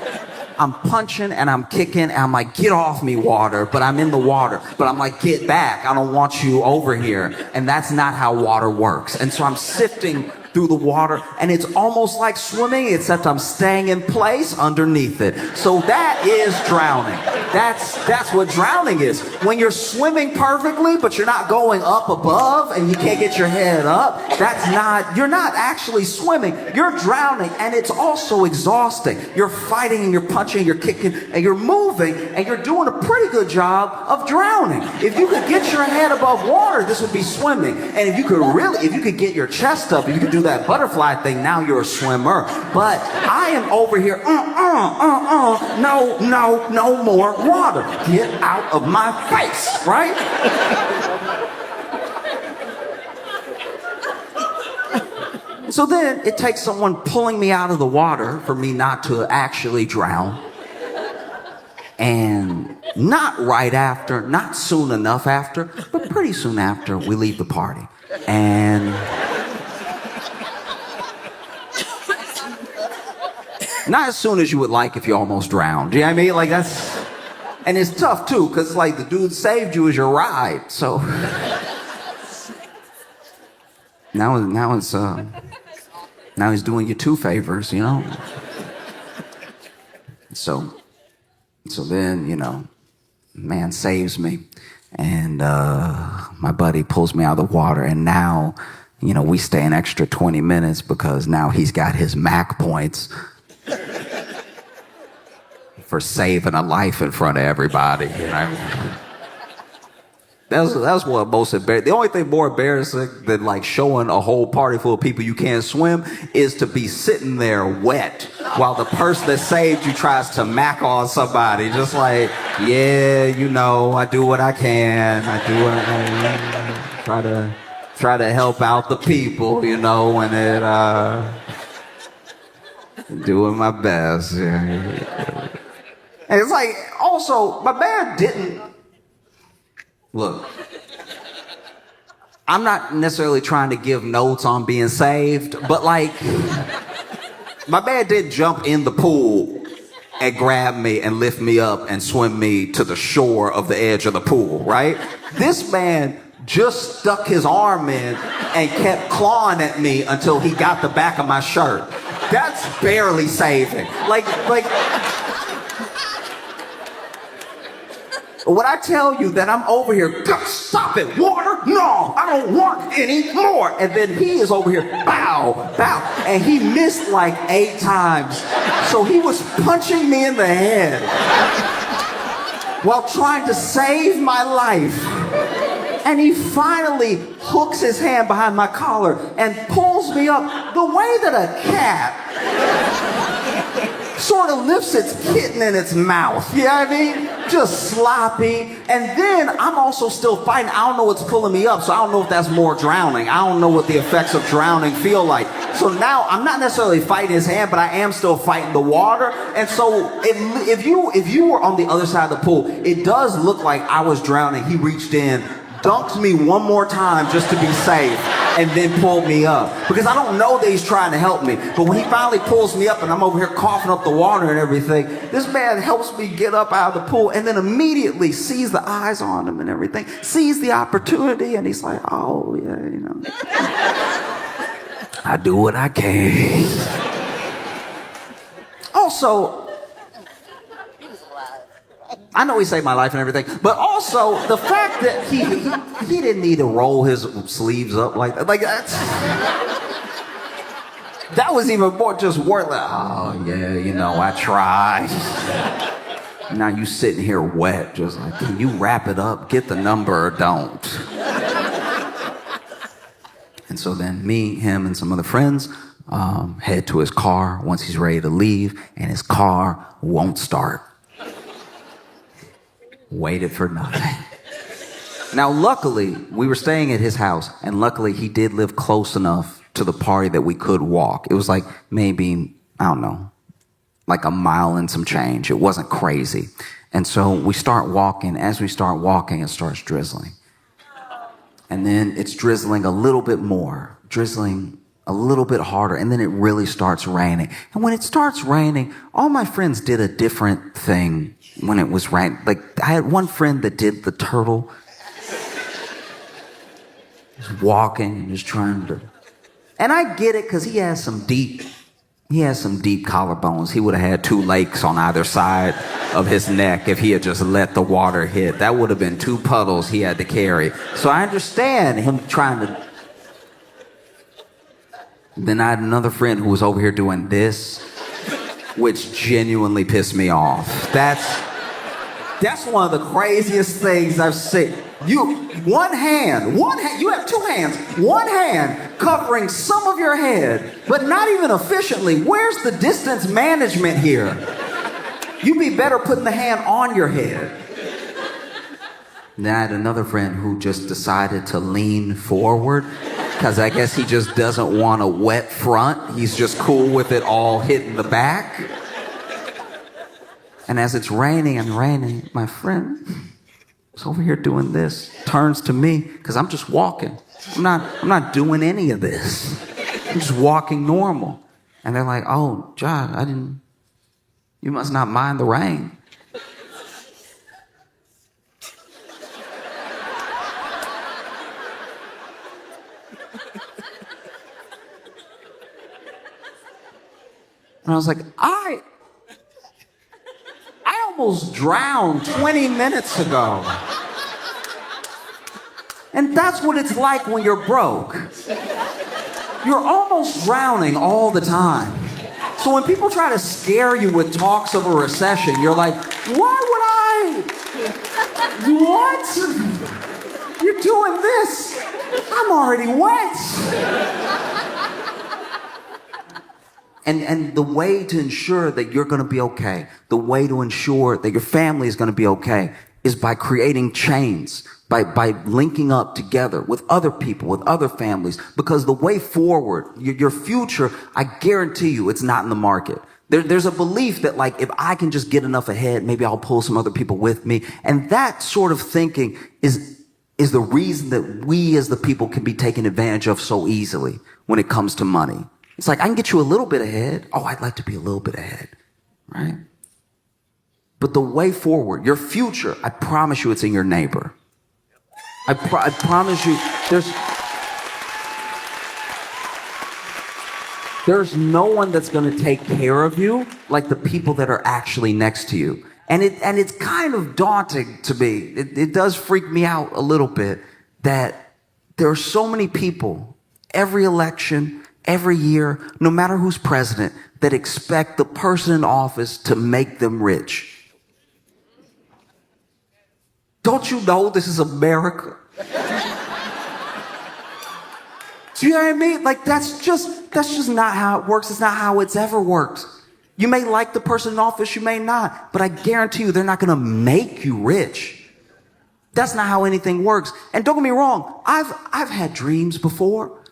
I'm punching and I'm kicking and I'm like, get off me, water, but I'm in the water. But I'm like, get back. I don't want you over here. And that's not how water works. And so I'm sifting through the water, and it's almost like swimming, except I'm staying in place underneath it. So that is drowning. That's what drowning is. When you're swimming perfectly, but you're not going up above and you can't get your head up, you're not actually swimming. You're drowning, and it's also exhausting. You're fighting and you're punching, and you're kicking, and you're moving, and you're doing a pretty good job of drowning. If you could get your head above water, this would be swimming. And if you could get your chest up, if you could do that butterfly thing, now you're a swimmer. But I am over here, no more water. Get out of my face, right? So then it takes someone pulling me out of the water for me not to actually drown. And not right after, not soon enough after, but pretty soon after, we leave the party. And not as soon as you would like if you almost drowned. You know what I mean? Like and it's tough too, because like the dude saved you as your ride. So now he's doing you two favors, you know? So then, you know, man saves me, and my buddy pulls me out of the water, and now, you know, we stay an extra 20 minutes because now he's got his MAC points for saving a life in front of everybody, you know? That's what most embarrassing. The only thing more embarrassing than like showing a whole party full of people you can't swim is to be sitting there wet while the person that saved you tries to mac on somebody. Just like, yeah, you know, I do what I can. I do what I can. Try to help out the people, you know, and doing my best. And it's like, also, my man didn't. Look, I'm not necessarily trying to give notes on being saved, but like, my man did jump in the pool and grab me and lift me up and swim me to the shore of the edge of the pool, right? This man just stuck his arm in and kept clawing at me until he got the back of my shirt. That's barely saving. Like, when I tell you that I'm over here, stop it, water, no, I don't want any more. And then he is over here, bow, and he missed like 8 times. So he was punching me in the head while trying to save my life. And he finally hooks his hand behind my collar and pulls me up the way that a cat sort of lifts its kitten in its mouth. You know what I mean? Just sloppy. And then I'm also still fighting. I don't know what's pulling me up, so I don't know if that's more drowning. I don't know what the effects of drowning feel like. So now I'm not necessarily fighting his hand, but I am still fighting the water. And so if you were on the other side of the pool, it does look like I was drowning. He reached in, dunked me one more time just to be safe, and then pulled me up. Because I don't know that he's trying to help me. But when he finally pulls me up and I'm over here coughing up the water and everything, this man helps me get up out of the pool and then immediately sees the eyes on him and everything, sees the opportunity, and he's like, oh, yeah, you know. I do what I can. Also, I know he saved my life and everything, but also the fact that he didn't need to roll his sleeves up like that. Like that was even more just worth like, oh yeah, you know, I tried. Now you sitting here wet, just like, can you wrap it up, get the number or don't? And so then me, him, and some other friends head to his car once he's ready to leave, and his car won't start. Waited for nothing. Now, luckily, we were staying at his house, and luckily he did live close enough to the party that we could walk. It was like maybe, I don't know, like a mile and some change. It wasn't crazy. And so we start walking. As we start walking, it starts drizzling. And then it's drizzling a little bit more, drizzling a little bit harder, and then it really starts raining. And when it starts raining, all my friends did a different thing when it was raining. Like, I had one friend that did the turtle. Just walking and just trying to... And I get it, because he has some deep collarbones. He would have had 2 lakes on either side of his neck if he had just let the water hit. That would have been 2 puddles he had to carry. So I understand him trying to... Then I had another friend who was over here doing this, which genuinely pissed me off. That's one of the craziest things I've seen. You have 2 hands, one hand covering some of your head, but not even efficiently. Where's the distance management here? You'd be better putting the hand on your head. Then I had another friend who just decided to lean forward, because I guess he just doesn't want a wet front. He's just cool with it all hitting the back. And as it's raining and raining, my friend is over here doing this, turns to me, because I'm just walking. I'm not doing any of this. I'm just walking normal. And they're like, oh, John, you must not mind the rain. And I was like, I almost drowned 20 minutes ago. And that's what it's like when you're broke. You're almost drowning all the time. So when people try to scare you with talks of a recession, you're like, why would I? What? You're doing this. I'm already wet. And the way to ensure that you're going to be okay, the way to ensure that your family is going to be okay, is by creating chains, by linking up together with other people, with other families. Because the way forward, your future, I guarantee you, it's not in the market. There's a belief that, like, if I can just get enough ahead, maybe I'll pull some other people with me. And that sort of thinking is the reason that we as the people can be taken advantage of so easily when it comes to money. It's like, I can get you a little bit ahead. Oh, I'd like to be a little bit ahead, right? But the way forward, your future, I promise you it's in your neighbor. I promise you there's no one that's going to take care of you like the people that are actually next to you. And it's kind of daunting to me. It does freak me out a little bit that there are so many people, every election, every year, no matter who's president, that expect the person in office to make them rich. Don't you know this is America? Do you know what I mean? Like, that's just not how it works. It's not how it's ever worked. You may like the person in office, you may not, but I guarantee you they're not going to make you rich. That's not how anything works. And don't get me wrong, I've had dreams before.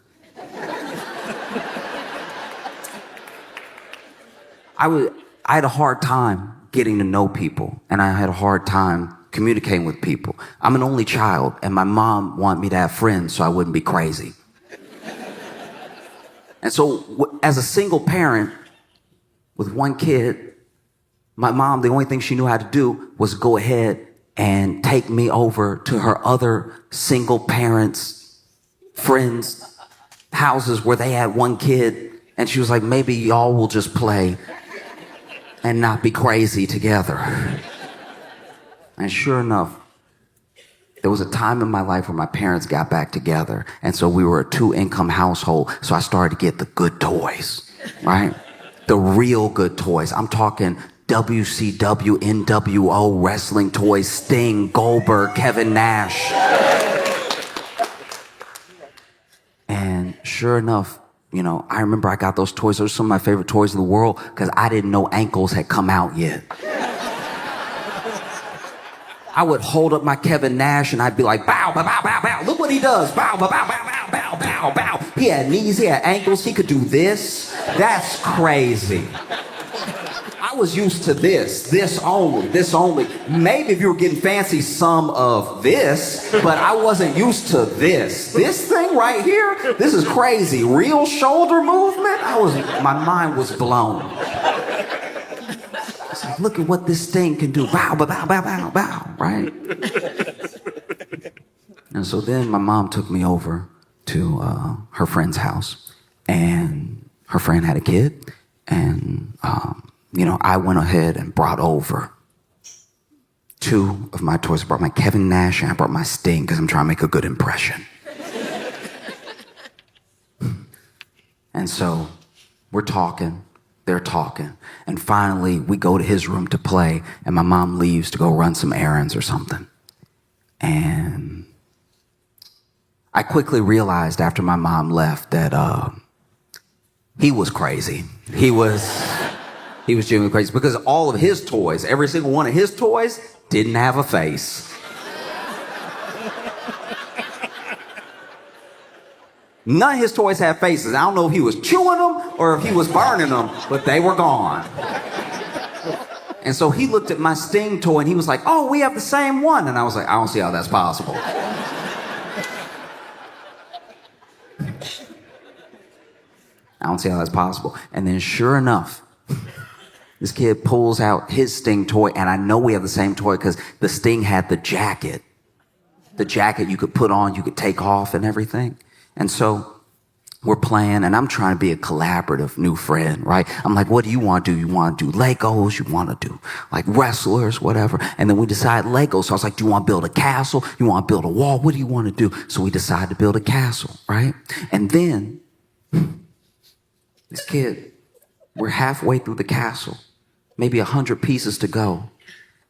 I had a hard time getting to know people, and I had a hard time communicating with people. I'm an only child, and my mom wanted me to have friends so I wouldn't be crazy. And so as a single parent with one kid, my mom, the only thing she knew how to do was go ahead and take me over to her other single parents' friends' houses where they had one kid. And she was like, maybe y'all will just play and not be crazy together. And sure enough, there was a time in my life where my parents got back together. And so we were a 2-income household. So I started to get the good toys, right? The real good toys. I'm talking WCW, NWO, wrestling toys, Sting, Goldberg, Kevin Nash. And sure enough, you know, I remember I got those toys. Those are some of my favorite toys in the world because I didn't know ankles had come out yet. I would hold up my Kevin Nash and I'd be like, bow, bow, bow, bow, bow. Look what he does. Bow, bow, bow, bow, bow, bow, bow, bow. He had knees, he had ankles, he could do this. That's crazy. I was used to this only. Maybe if you were getting fancy, some of this, but I wasn't used to this. This thing right here, this is crazy. Real shoulder movement? My mind was blown. It's like, look at what this thing can do. Bow, bow, bow, bow, bow, bow, right? And so then my mom took me over to her friend's house, and her friend had a kid, and you know, I went ahead and brought over 2 of my toys. I brought my Kevin Nash and I brought my Sting because I'm trying to make a good impression. And so we're talking, they're talking, and finally we go to his room to play, and my mom leaves to go run some errands or something. And I quickly realized after my mom left that he was crazy. He was genuinely crazy because all of his toys, every single one of his toys, didn't have a face. None of his toys had faces. I don't know if he was chewing them or if he was burning them, but they were gone. And so he looked at my Sting toy and he was like, oh, we have the same one. And I was like, I don't see how that's possible. I don't see how that's possible. And then sure enough, this kid pulls out his Sting toy, and I know we have the same toy because the Sting had the jacket. The jacket you could put on, you could take off and everything. And so we're playing, and I'm trying to be a collaborative new friend, right? I'm like, what do you want to do? You want to do Legos? You want to do like wrestlers, whatever? And then we decide Legos. So I was like, do you want to build a castle? You want to build a wall? What do you want to do? So we decided to build a castle, right? And then this kid, we're halfway through the castle, maybe 100 pieces to go.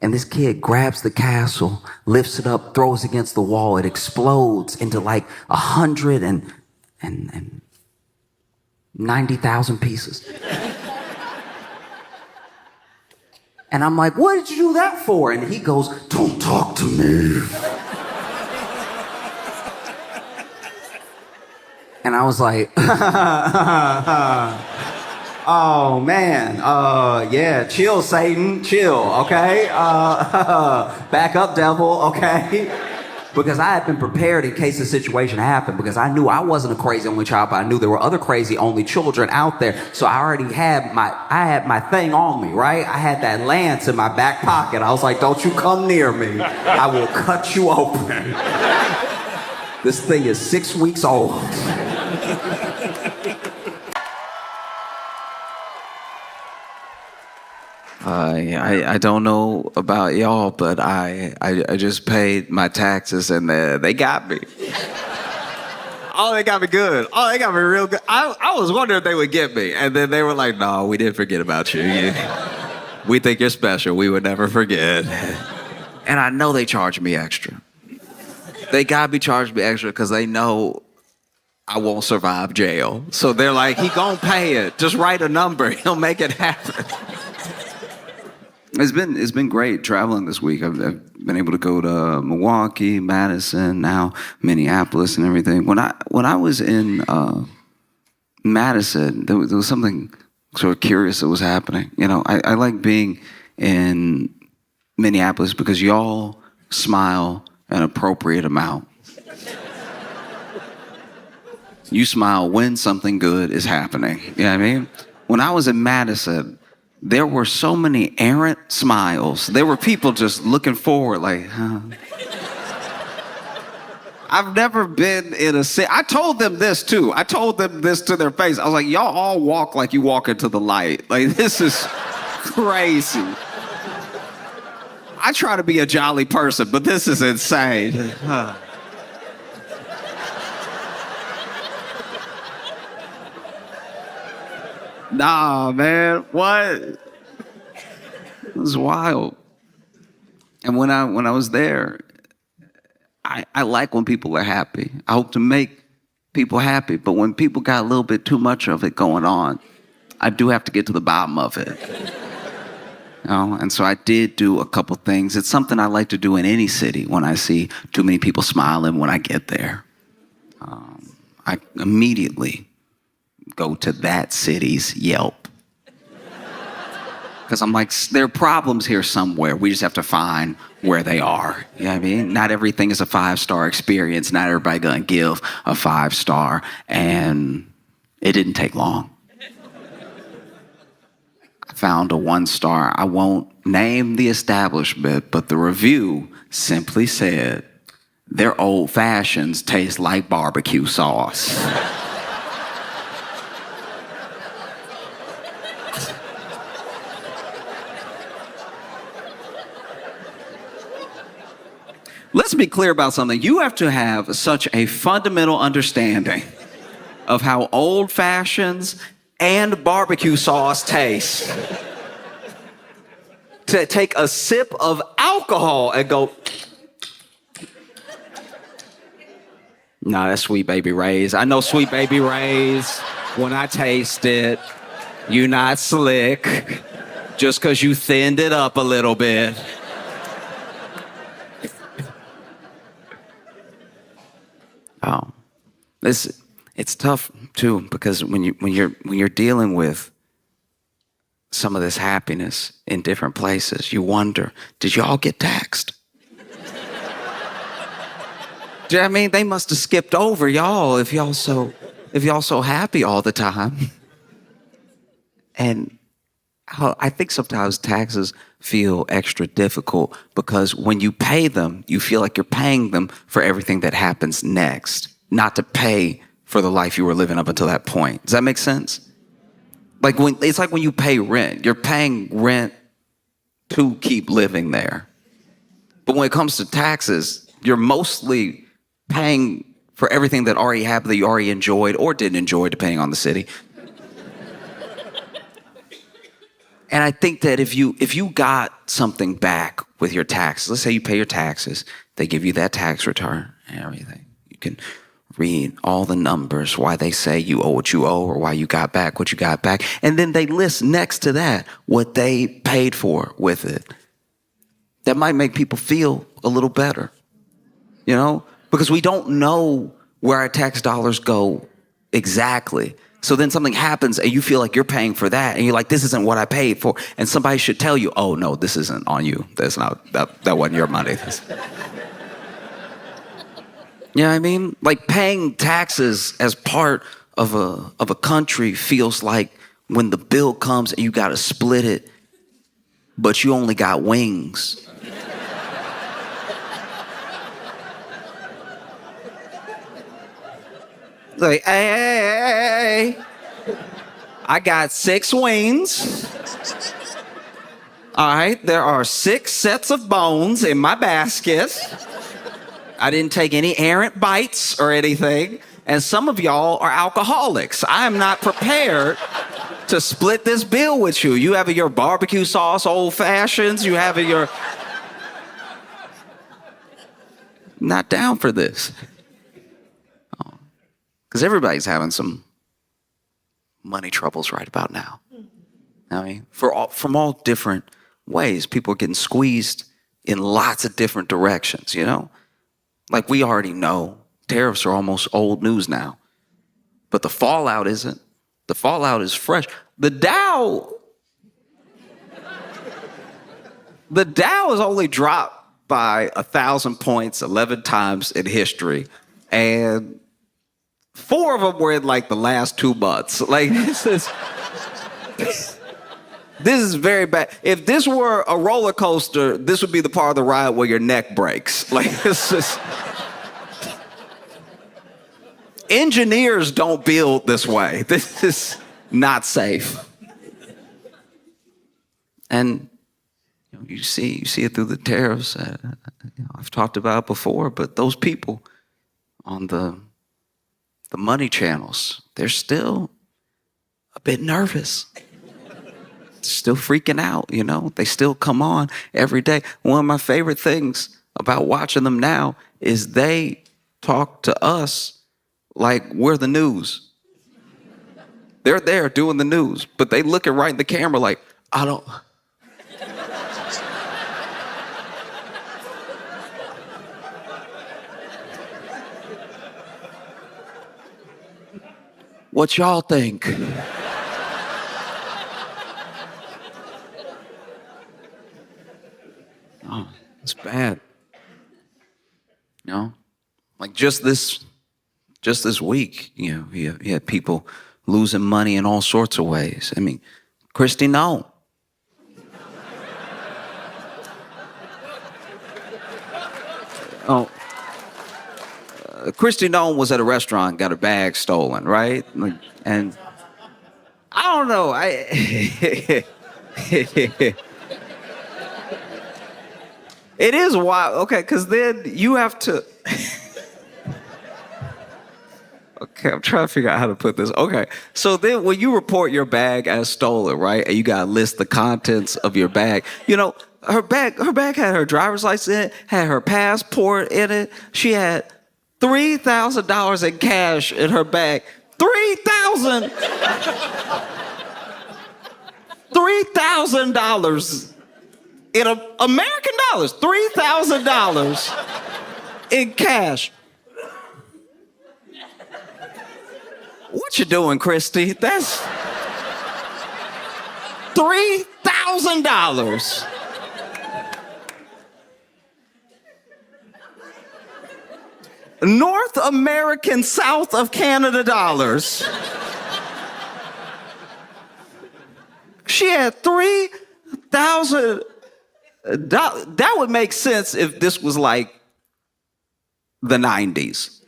And this kid grabs the castle, lifts it up, throws it against the wall. It explodes into like 190,000 pieces. And I'm like, what did you do that for? And he goes, don't talk to me. And I was like, oh man, yeah, chill, Satan, chill, okay? Back up, devil, okay? Because I had been prepared in case the situation happened, because I knew I wasn't a crazy only child, but I knew there were other crazy only children out there. So I already had my thing on me, right? I had that lance in my back pocket. I was like, don't you come near me. I will cut you open. This thing is 6 weeks old. I don't know about y'all, but I just paid my taxes and they got me. Oh, they got me good. Oh, they got me real good. I was wondering if they would get me. And then they were like, no, we didn't forget about you. We think you're special. We would never forget. And I know they charged me extra. They got me charged me extra because they know I won't survive jail. So they're like, he gonna pay it. Just write a number. He'll make it happen. It's been great traveling this week. I've been able to go to Milwaukee, Madison, now Minneapolis, and everything. When I was in Madison, there was something sort of curious that was happening. You know, I like being in Minneapolis because y'all smile an appropriate amount. You smile when something good is happening. You know what I mean? When I was in Madison, there were so many errant smiles. There were people just looking forward like, huh. I've never been in a city. I told them this too. I told them this to their face. I was like, y'all all walk like you walk into the light. Like, this is crazy. I try to be a jolly person, but this is insane. Nah, man, what? It was wild. And when I was there, I like when people are happy. I hope to make people happy, but when people got a little bit too much of it going on, I do have to get to the bottom of it. You know? And so I did do a couple things. It's something I like to do in any city when I see too many people smiling when I get there. I immediately go to that city's Yelp. Because I'm like, there are problems here somewhere. We just have to find where they are. You know what I mean? Not everything is a 5-star experience. Not everybody gonna give a 5-star. And it didn't take long. I found a 1-star. I won't name the establishment, but the review simply said, their old fashions taste like barbecue sauce. Let's be clear about something. You have to have such a fundamental understanding of how old fashions and barbecue sauce taste to take a sip of alcohol and go, nah, that's Sweet Baby Ray's. I know Sweet Baby Ray's. When I taste it, you're not slick just because you thinned it up a little bit. Oh, it's tough too, because when you're dealing with some of this happiness in different places, you wonder, did y'all get taxed? Do you know what I mean? They must have skipped over y'all if y'all so happy all the time. And I think sometimes taxes feel extra difficult because when you pay them, you feel like you're paying them for everything that happens next, not to pay for the life you were living up until that point. Does that make sense? It's like when you pay rent, you're paying rent to keep living there. But when it comes to taxes, you're mostly paying for everything that already happened, that you already enjoyed or didn't enjoy, depending on the city. And I think that if you got something back with your taxes, let's say you pay your taxes, they give you that tax return and everything. You can read all the numbers, why they say you owe what you owe or why you got back what you got back. And then they list next to that what they paid for with it. That might make people feel a little better, you know, because we don't know where our tax dollars go exactly. So then something happens and you feel like you're paying for that and you're like, this isn't what I paid for. And somebody should tell you, oh no, this isn't on you. That's not, that wasn't your money. You know what I mean? Like paying taxes as part of a country feels like when the bill comes and you got to split it, but you only got wings. Like, hey, I got 6 wings. All right, there are 6 sets of bones in my basket. I didn't take any errant bites or anything. And some of y'all are alcoholics. I am not prepared to split this bill with you. You have your barbecue sauce, old fashions. You have your... Not down for this. Because everybody's having some money troubles right about now. I mean, from all different ways. People are getting squeezed in lots of different directions, you know? Like we already know, tariffs are almost old news now. But the fallout isn't. The fallout is fresh. The Dow has only dropped by 1,000 points 11 times in history. And 4 of them were in like the last 2 months. Like this is very bad. If this were a roller coaster, this would be the part of the ride where your neck breaks. Like it's just... Engineers don't build this way. This is not safe. And you see it through the tariffs. I've talked about it before, but those people on the money channels, they're still a bit nervous. Still freaking out, you know? They still come on every day. One of my favorite things about watching them now is they talk to us like we're the news. They're there doing the news, but they looking right in the camera like, I don't... What y'all think? Oh, it's bad. You know? Like just this week, you know, you had people losing money in all sorts of ways. I mean, Christy Noah. Christy Noah was at a restaurant, got her bag stolen, right? And I don't know. It is wild. Okay, because then you have to... Okay, I'm trying to figure out how to put this. Okay, so then when you report your bag as stolen, right, and you gotta list the contents of your bag, you know, her bag had her driver's license in it, had her passport in it. She had $3,000 in cash in her bag. $3,000 in American dollars. $3,000 in cash. What you doing, Christy? That's $3,000. North American, South of Canada dollars. She had $3,000. That would make sense if this was like the 90s.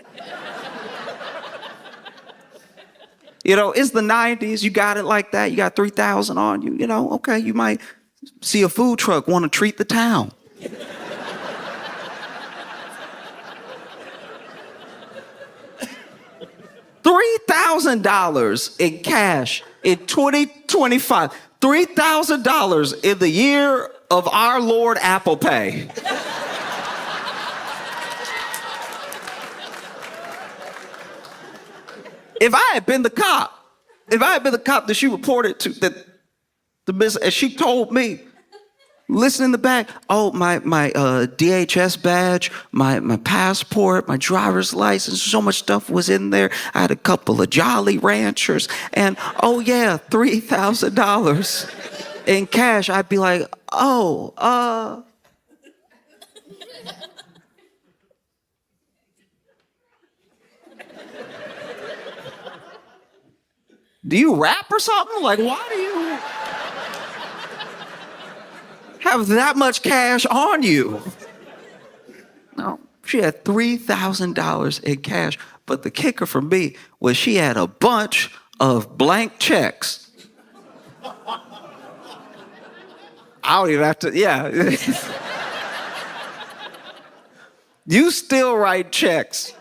You know, it's the 90s. You got it like that. You got 3,000 on you. You know, okay, you might see a food truck, want to treat the town. $3,000 in cash in 2025. $3,000 in the year of our Lord Apple Pay. If I had been the cop that she reported to, that the business, and she told me, listen in the back, oh, my DHS badge, my passport, my driver's license, so much stuff was in there. I had a couple of Jolly Ranchers, and oh yeah, $3,000 in cash. I'd be like, do you rap or something? Like, why do you have that much cash on you? No, she had $3,000 in cash. But the kicker for me was she had a bunch of blank checks. I don't even have to, yeah. You still write checks.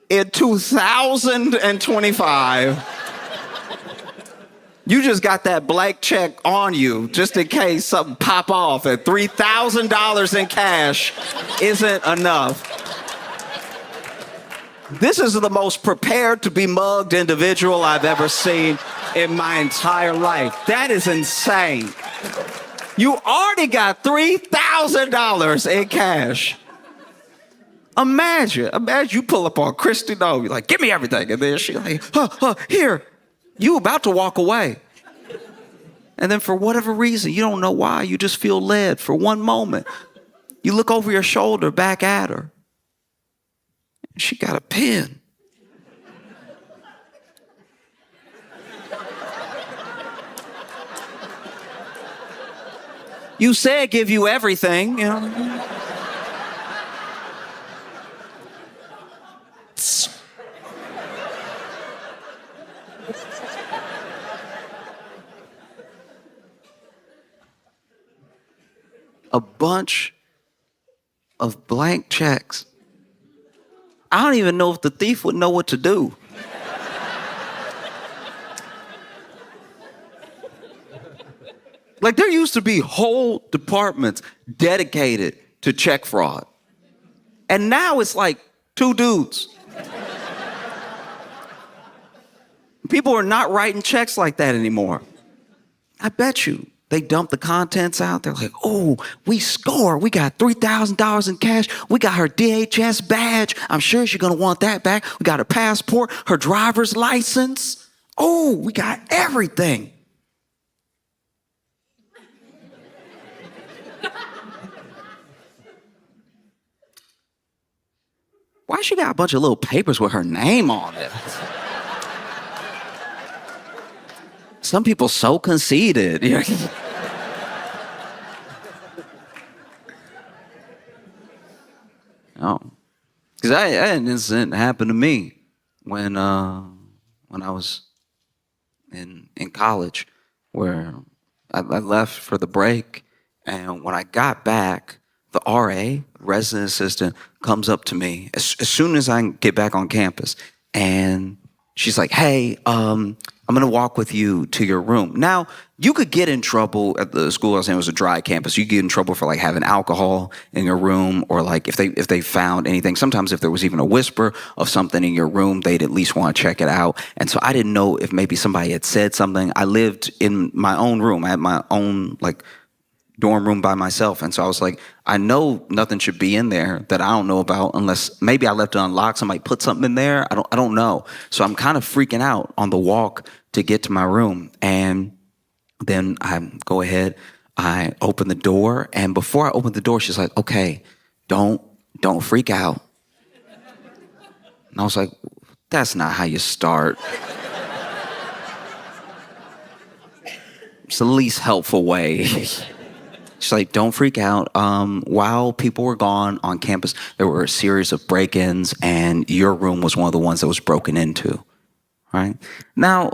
In 2025, you just got that blank check on you just in case something pop off, and $3,000 in cash isn't enough. This is the most prepared to be mugged individual I've ever seen in my entire life. That is insane. You already got $3,000 in cash. Imagine you pull up on Christy Noah, you're like, give me everything. And then she's like, here, you about to walk away. And then for whatever reason, you don't know why, you just feel led for one moment. You look over your shoulder back at her. And she got a pen. You said give you everything, you know. A bunch of blank checks. I don't even know if the thief would know what to do. Like, there used to be whole departments dedicated to check fraud. And now it's like 2 dudes. People are not writing checks like that anymore. I bet you they dump the contents out. They're like, oh, we score. We got $3,000 in cash. We got her DHS badge. I'm sure she's going to want that back. We got her passport, her driver's license. Oh, we got everything. Why she got a bunch of little papers with her name on it? Some people so conceited. Oh, because I had an incident happen to me when I was in college, where I left for the break, and when I got back, the RA, resident assistant, comes up to me as soon as I get back on campus, and she's like, hey, I'm going to walk with you to your room. Now, you could get in trouble at the school I was in. It was a dry campus. You could get in trouble for like having alcohol in your room, or like if they found anything. Sometimes if there was even a whisper of something in your room, they'd at least want to check it out. And so I didn't know if maybe somebody had said something. I lived in my own room. I had my own like dorm room by myself. And so I was like, I know nothing should be in there that I don't know about, unless maybe I left it unlocked. Somebody put something in there. I don't know. So I'm kind of freaking out on the walk to get to my room. And then I go ahead, I open the door. And before I open the door, she's like, okay, don't freak out. And I was like, that's not how you start. It's the least helpful way. She's like, don't freak out. While people were gone on campus, there were a series of break-ins, and your room was one of the ones that was broken into, right? Now,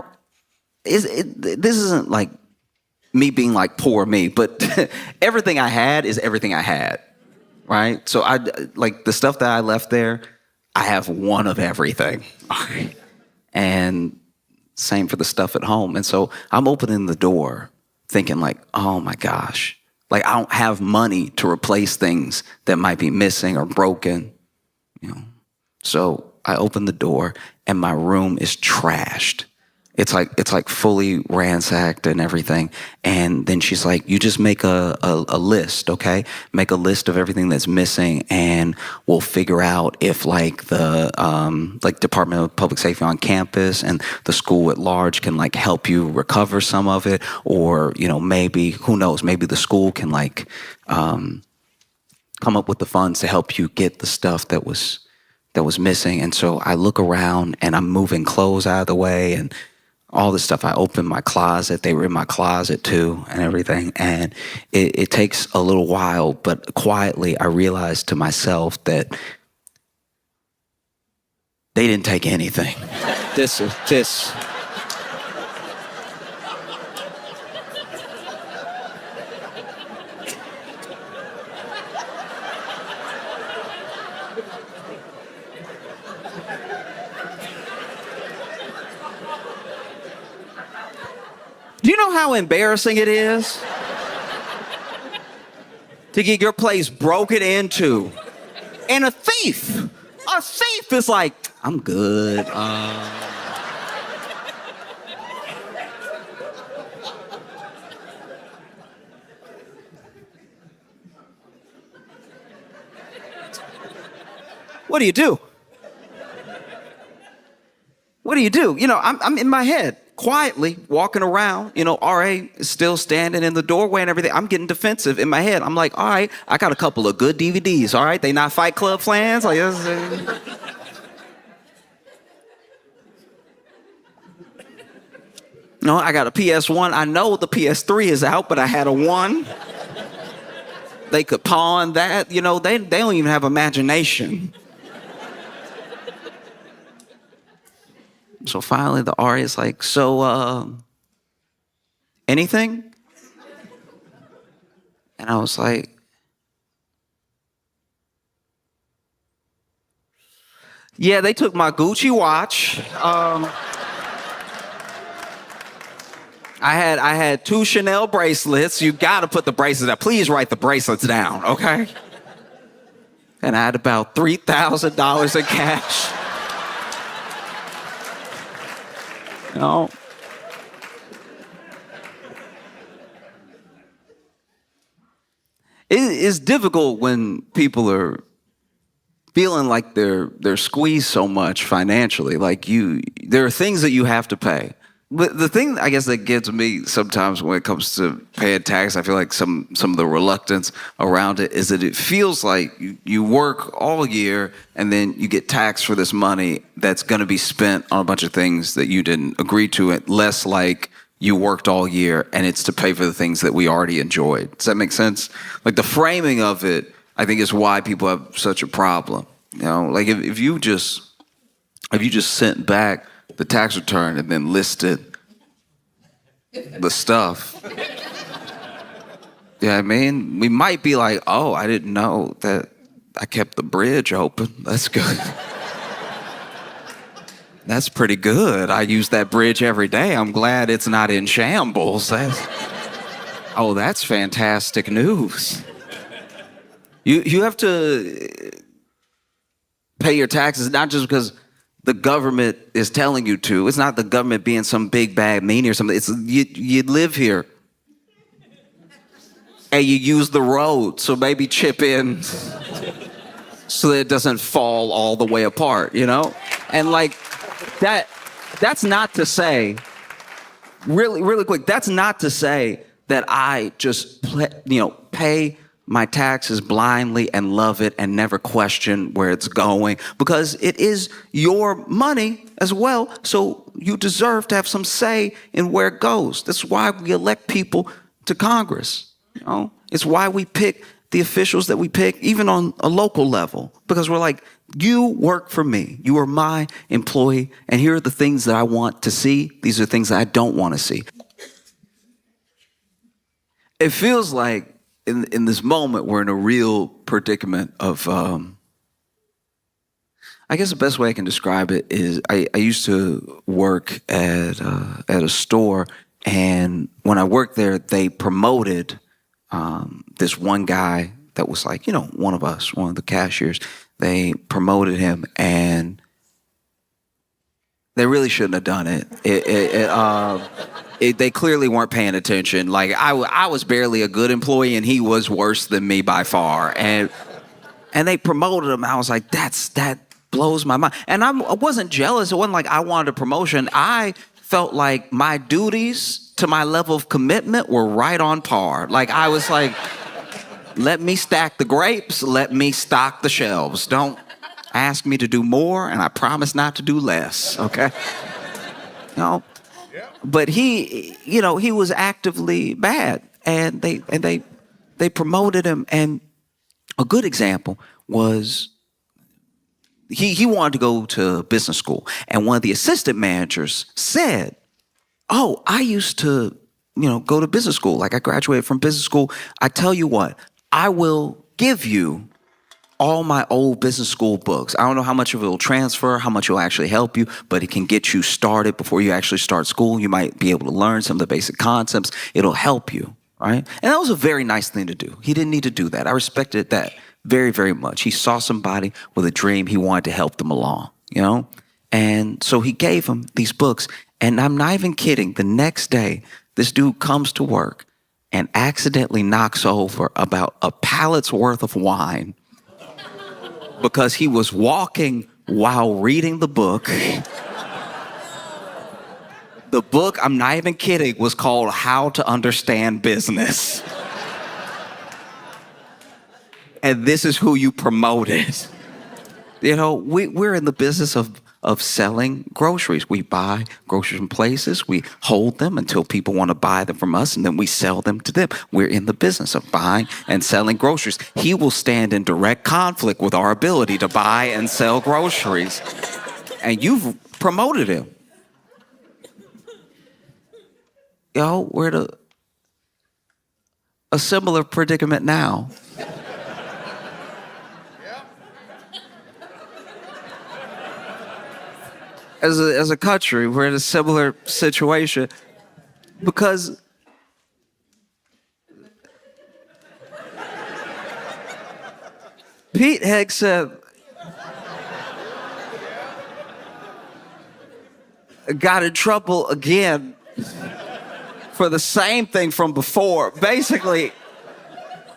this isn't like me being like poor me, but everything I had is everything I had, right? So I like the stuff that I left there, I have one of everything, and same for the stuff at home. And so I'm opening the door thinking like, oh my gosh. Like, I don't have money to replace things that might be missing or broken, you know. So I open the door and my room is trashed. It's like fully ransacked and everything. And then she's like, you just make a list, okay? Make a list of everything that's missing, and we'll figure out if like the like Department of Public Safety on campus and the school at large can like help you recover some of it, or you know, maybe, who knows, maybe the school can like come up with the funds to help you get the stuff that was missing. And so I look around and I'm moving clothes out of the way and all this stuff. I opened my closet. They were in my closet too and everything. And it takes a little while, but quietly I realized to myself that they didn't take anything. This. Do you know how embarrassing it is to get your place broken into? And a thief is like, I'm good. What do you do? What do you do? You know, I'm in my head, quietly walking around. You know, RA is still standing in the doorway and everything. I'm getting defensive in my head. I'm like, all right, I got a couple of good DVDs. All right, they not Fight Club fans. Like, no, I got a PS1. I know the PS3 is out, but I had a 1. They could pawn that. You know, they don't even have imagination. So finally the RA is like, so, anything? And I was like, yeah, they took my Gucci watch. I had 2 Chanel bracelets. You gotta put the bracelets down. Please write the bracelets down, okay? And I had about $3,000 in cash. You know? It's difficult when people are feeling like they're squeezed so much financially. Like there are things that you have to pay. But the thing I guess that gets me sometimes when it comes to paying tax, I feel like some of the reluctance around it is that it feels like you work all year and then you get taxed for this money that's going to be spent on a bunch of things that you didn't agree to. It less like you worked all year and it's to pay for the things that we already enjoyed. Does that make sense? Like the framing of it, I think, is why people have such a problem. You know, like if you just sent back the tax return and then listed the stuff. Yeah, I mean, we might be like, oh, I didn't know that I kept the bridge open. That's good. That's pretty good. I use that bridge every day. I'm glad it's not in shambles. That's fantastic news. You have to pay your taxes not just because the government is telling you to. It's not the government being some big bad meanie or something. It's you live here. And you use the road, so maybe chip in so that it doesn't fall all the way apart, you know? And like that's not to say, really quick, that's not to say that I just pay my taxes blindly and love it and never question where it's going, because it is your money as well. So you deserve to have some say in where it goes. That's why we elect people to Congress. You know, it's why we pick the officials that we pick, even on a local level, because we're like, you work for me. You are my employee. And here are the things that I want to see. These are things that I don't want to see. It feels like in this moment, we're in a real predicament of, I guess the best way I can describe it is I used to work at a store, and when I worked there, they promoted this one guy that was like, one of us, one of the cashiers. They promoted him, and they really shouldn't have done it. They clearly weren't paying attention. Like I was barely a good employee, and he was worse than me by far. And they promoted him. I was like, that blows my mind. And I wasn't jealous. It wasn't like I wanted a promotion. I felt like my duties to my level of commitment were right on par. Like I was like, let me stack the grapes. Let me stock the shelves. Don't ask me to do more, and I promise not to do less. Okay. But he was actively bad, and they promoted him. And a good example was he wanted to go to business school, and one of the assistant managers said, "Oh, I used to, go to business school. Like I graduated from business school. I tell you what, I will give you all my old business school books. I don't know how much of it will transfer, how much it will actually help you, but it can get you started before you actually start school. You might be able to learn some of the basic concepts. It'll help you, right?" And that was a very nice thing to do. He didn't need to do that. I respected that very, very much. He saw somebody with a dream. He wanted to help them along, you know? And so he gave him these books. And I'm not even kidding. The next day, this dude comes to work and accidentally knocks over about a pallet's worth of wine because he was walking while reading the book. The book, I'm not even kidding, was called How to Understand Business. And this is who you promoted. You know, we're in the business of selling groceries. We buy groceries from places, we hold them until people want to buy them from us, and then we sell them to them. We're in the business of buying and selling groceries. He will stand in direct conflict with our ability to buy and sell groceries. And you've promoted him. Yo, we're in a similar predicament now. As a country, we're in a similar situation because Pete Hegseth got in trouble again for the same thing from before. Basically,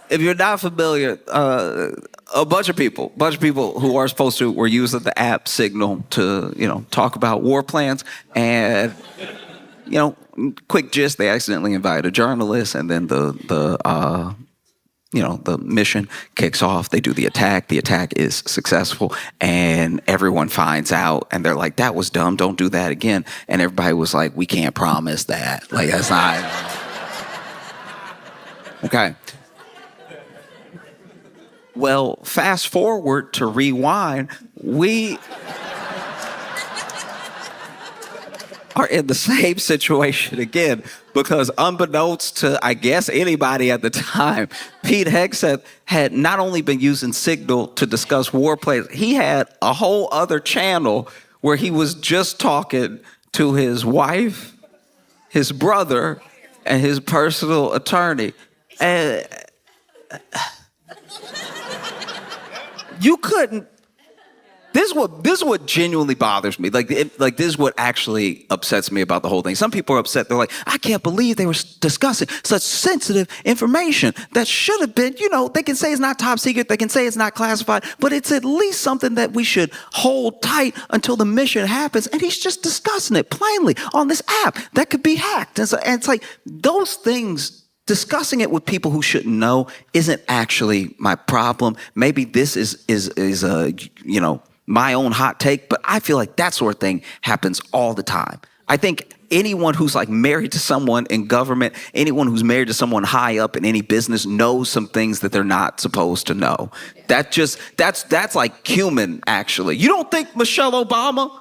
if you're not familiar, a bunch of people who are supposed to were using the app Signal to, talk about war plans. And, quick gist, they accidentally invited a journalist, and then the mission kicks off. They do the attack. The attack is successful, and everyone finds out, and they're like, that was dumb. Don't do that again. And everybody was like, we can't promise that. Like, that's not. Okay. Well, fast forward to rewind, we are in the same situation again because unbeknownst to, I guess, anybody at the time, Pete Hegseth had not only been using Signal to discuss war plans, he had a whole other channel where he was just talking to his wife, his brother, and his personal attorney. And you couldn't. This is what genuinely bothers me. Like this is what actually upsets me about the whole thing. Some people are upset. They're like, I can't believe they were discussing such sensitive information that should have been. They can say it's not top secret. They can say it's not classified, but it's at least something that we should hold tight until the mission happens. And he's just discussing it plainly on this app that could be hacked. And it's like those things. Discussing it with people who shouldn't know isn't actually my problem. Maybe this is my own hot take, but I feel like that sort of thing happens all the time. I think anyone who's like married to someone in government, anyone who's married to someone high up in any business knows some things that they're not supposed to know. That's like human, actually. You don't think Michelle Obama?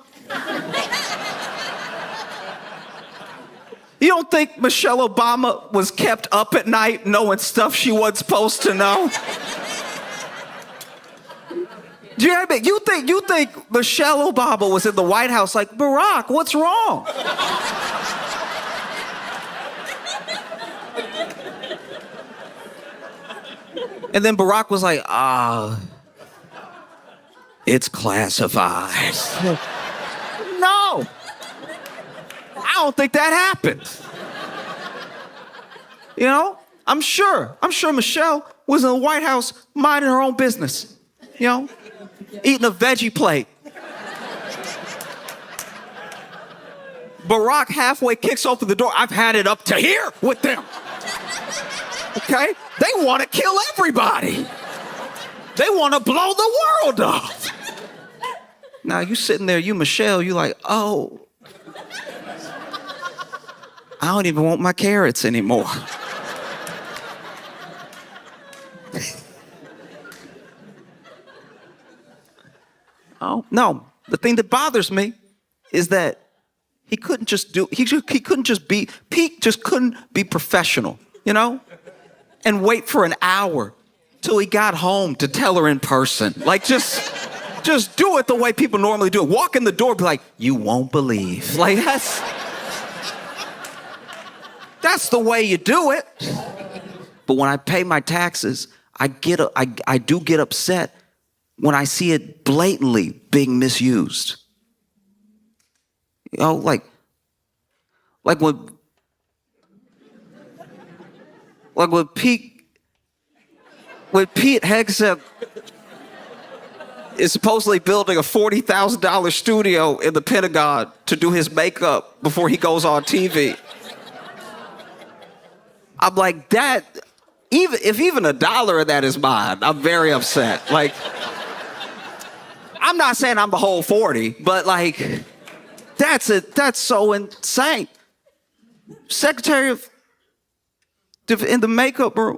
You don't think Michelle Obama was kept up at night knowing stuff she wasn't supposed to know? Do you know what I mean? You think Michelle Obama was in the White House like, Barack, what's wrong? And then Barack was like, it's classified. No. I don't think that happened. I'm sure Michelle was in the White House minding her own business, eating a veggie plate. Barack halfway kicks open the door. I've had it up to here with them. Okay? They want to kill everybody. They want to blow the world up. Now you sitting there, you Michelle, you like, oh, I don't even want my carrots anymore. Oh, no. The thing that bothers me is that Pete just couldn't be professional, and wait for an hour till he got home to tell her in person. Like, just do it the way people normally do it. Walk in the door, be like, you won't believe. Like, that's the way you do it. But when I pay my taxes, I do get upset when I see it blatantly being misused. You know, like when Pete Hegseth is supposedly building a $40,000 studio in the Pentagon to do his makeup before he goes on TV. I'm like, that, if even $1 of that is mine, I'm very upset. Like, I'm not saying I'm the whole 40, but like, that's so insane. Secretary of in the makeup room.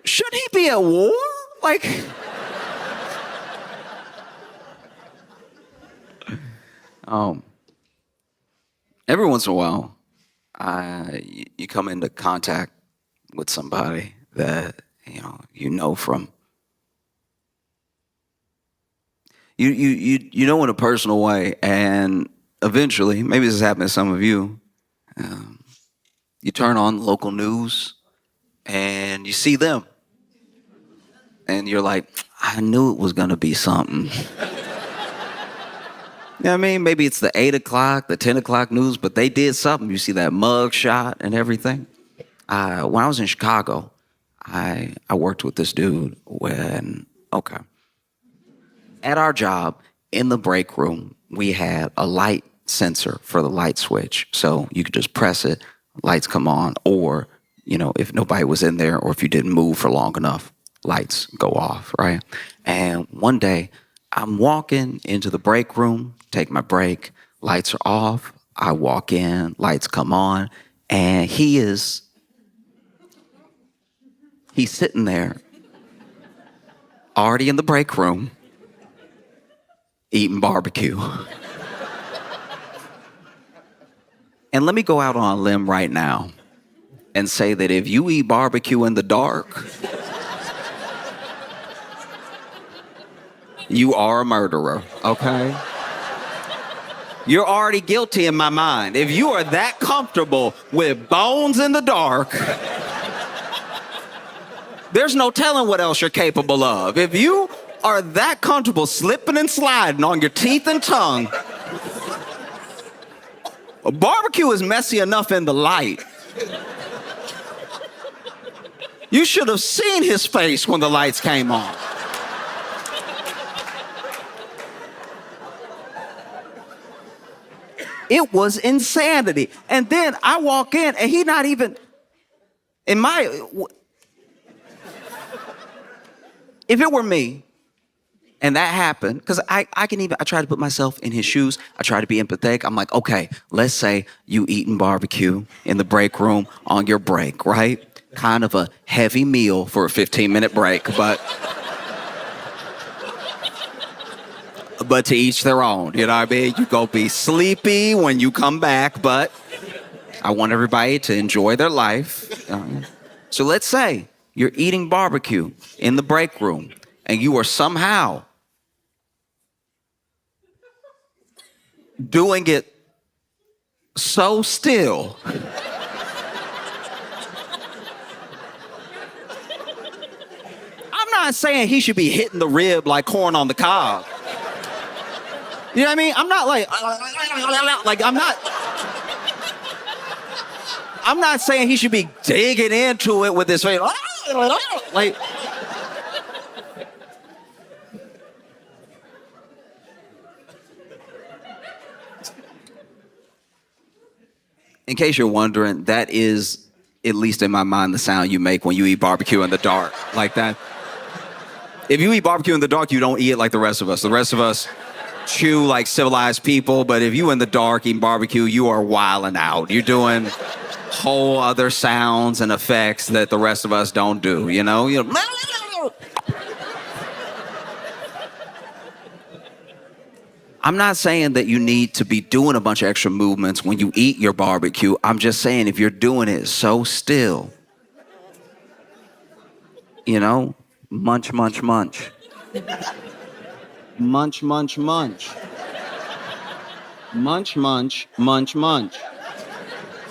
Should he be at war? Like, every once in a while, you come into contact with somebody that you know from you know in a personal way, and eventually, maybe this has happened to some of you. You turn on local news, and you see them, and you're like, I knew it was gonna be something. You know what I mean? Maybe it's the 8 o'clock, the 10 o'clock news, but they did something. You see that mug shot and everything. When I was in Chicago, I worked with this dude at our job, in the break room, we had a light sensor for the light switch. So you could just press it, lights come on, or, if nobody was in there or if you didn't move for long enough, lights go off, right? And one day, I'm walking into the break room, take my break, lights are off, I walk in, lights come on, and he's sitting there, already in the break room, eating barbecue. And let me go out on a limb right now and say that if you eat barbecue in the dark, you are a murderer, okay? You're already guilty in my mind. If you are that comfortable with bones in the dark, there's no telling what else you're capable of. If you are that comfortable slipping and sliding on your teeth and tongue, barbecue is messy enough in the light. You should have seen his face when the lights came on. It was insanity. And then I walk in and he not even, if it were me and that happened, because I try to put myself in his shoes. I try to be empathetic. I'm like, okay, let's say you eating barbecue in the break room on your break, right? Kind of a heavy meal for a 15-minute break, but to each their own, you know what I mean? You go be sleepy when you come back, but I want everybody to enjoy their life. So let's say you're eating barbecue in the break room and you are somehow doing it so still I'm not saying he should be hitting the rib like corn on the cob. You know what I mean? I'm not I'm not saying he should be digging into it with his face. Like, in case you're wondering, that is, at least in my mind, the sound you make when you eat barbecue in the dark. Like that. If you eat barbecue in the dark, you don't eat it like the rest of us. The rest of us chew like civilized people, but if you in the dark eating barbecue, you are wilding out. You're doing whole other sounds and effects that the rest of us don't do, you know? I'm not saying that you need to be doing a bunch of extra movements when you eat your barbecue. I'm just saying if you're doing it so still, munch, munch, munch. Munch, munch, munch. Munch, munch, munch, munch.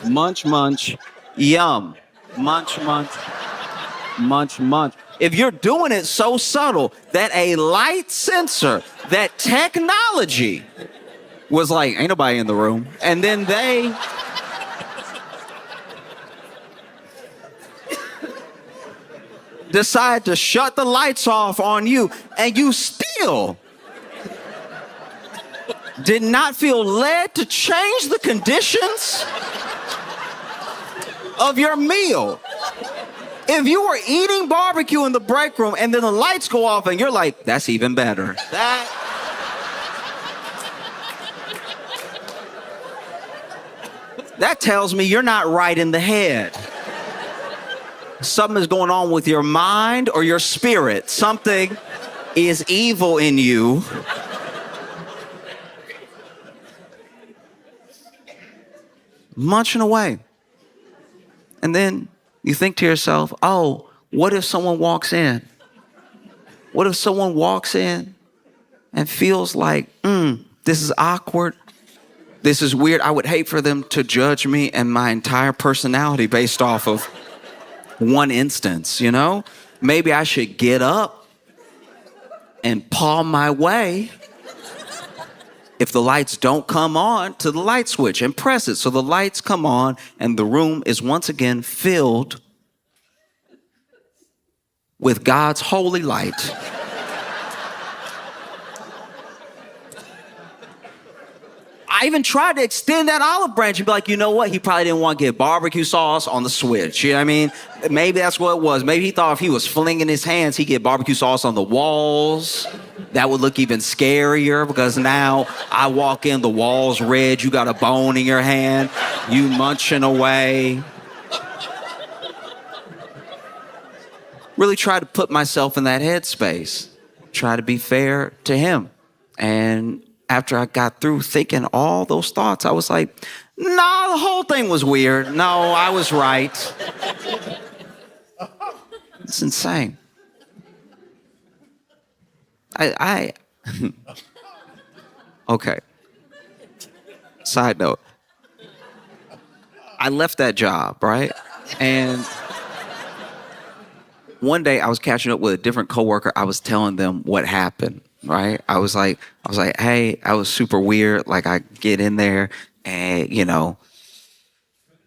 Munch, munch, yum. Munch, munch, munch, munch. If you're doing it so subtle that a light sensor, that technology was like, ain't nobody in the room. And then they decide to shut the lights off on you, and you still did not feel led to change the conditions of your meal. If you were eating barbecue in the break room and then the lights go off and you're like, that's even better. That tells me you're not right in the head. Something is going on with your mind or your spirit. Something is evil in you. Munching away. And then you think to yourself, oh, what if someone walks in? What if someone walks in and feels like, this is awkward. This is weird. I would hate for them to judge me and my entire personality based off of one instance, you know? Maybe I should get up and paw my way, if the lights don't come on, to the light switch and press it so the lights come on and the room is once again filled with God's holy light. I even tried to extend that olive branch and be like, you know what? He probably didn't want to get barbecue sauce on the switch. You know what I mean? Maybe that's what it was. Maybe he thought if he was flinging his hands, he'd get barbecue sauce on the walls. That would look even scarier because now I walk in, the wall's red, you got a bone in your hand, you munching away. Really try to put myself in that headspace. Try to be fair to him. And after I got through thinking all those thoughts, I was like, nah, the whole thing was weird. No, I was right. It's insane. Okay. Side note. I left that job, right? And one day I was catching up with a different coworker. I was telling them what happened, right? I was like, hey, I was super weird. Like I get in there and, you know,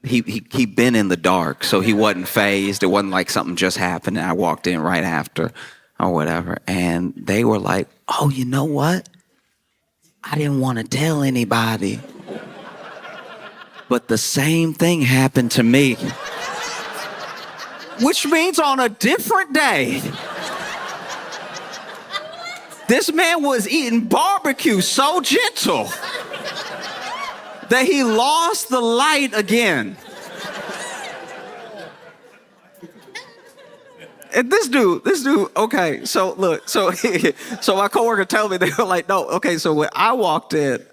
he'd been in the dark, so he wasn't fazed. It wasn't like something just happened and I walked in right after or whatever. And they were like, oh, you know what? I didn't want to tell anybody, but the same thing happened to me. Which means on a different day, this man was eating barbecue so gentle that he lost the light again. And this dude, okay, so look, so my coworker told me, they were like, no, okay, so when I walked in,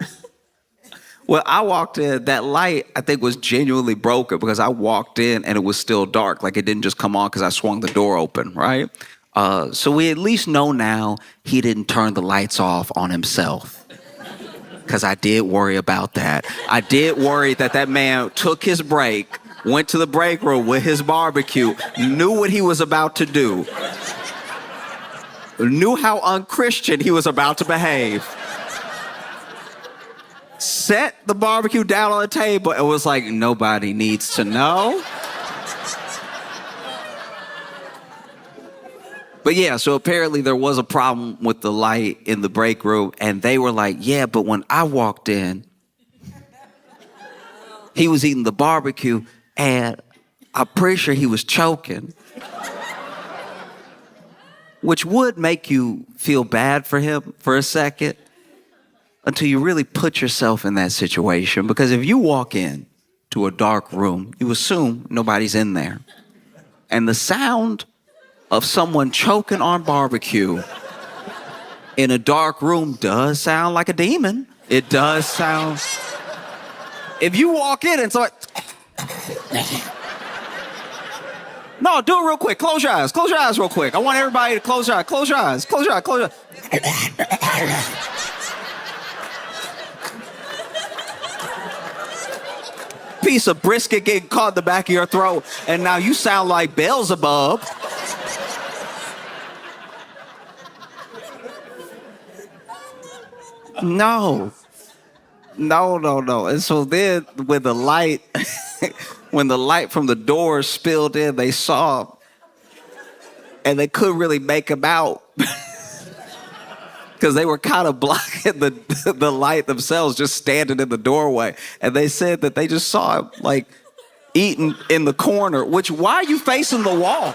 that light, I think, was genuinely broken because I walked in and it was still dark. Like it didn't just come on because I swung the door open, right? So we at least know now he didn't turn the lights off on himself. Because I did worry about that. I did worry that man took his break, went to the break room with his barbecue, knew what he was about to do, knew how unchristian he was about to behave, set the barbecue down on the table and was like, nobody needs to know. But yeah, so apparently there was a problem with the light in the break room, and they were like, yeah, but when I walked in, he was eating the barbecue, and I'm pretty sure he was choking. Which would make you feel bad for him for a second, until you really put yourself in that situation. Because if you walk in to a dark room, you assume nobody's in there. And the sound of someone choking on barbecue in a dark room does sound like a demon. It does sound. If you walk in and start, no, do it real quick. Close your eyes. Close your eyes real quick. I want everybody to close your eyes. Close your eyes. Close your eyes. Close your eyes. Piece of brisket getting caught in the back of your throat, and now you sound like Beelzebub. No. No, no, no. And so then when the light, when the light from the door spilled in, they saw him and they couldn't really make him out because they were kind of blocking the light themselves, just standing in the doorway. And they said that they just saw him like eating in the corner, which, why are you facing the wall?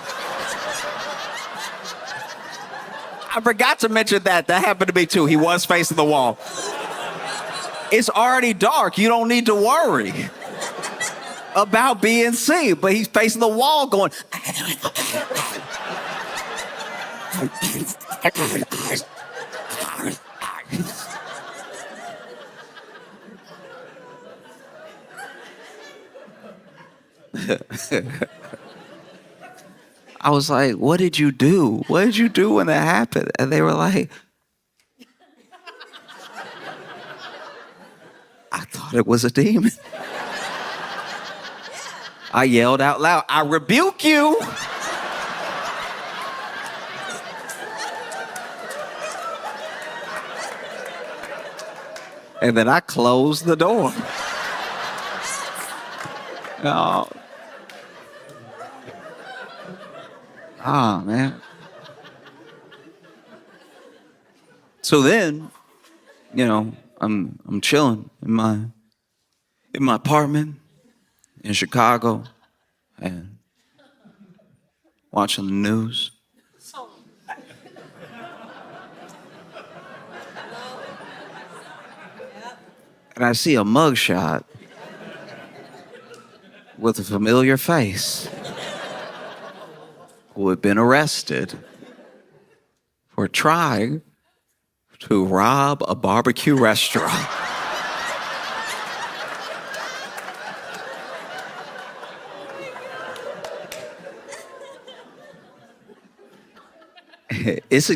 I forgot to mention that. That happened to me too. He was facing the wall. It's already dark. You don't need to worry about being seen. But he's facing the wall going. I was like, what did you do? What did you do when that happened? And they were like, I thought it was a demon. I yelled out loud, I rebuke you. And then I closed the door. Oh. Ah, man. So then, you know, I'm chilling in my apartment in Chicago and watching the news. And I see a mugshot with a familiar face who had been arrested for trying to rob a barbecue restaurant. It's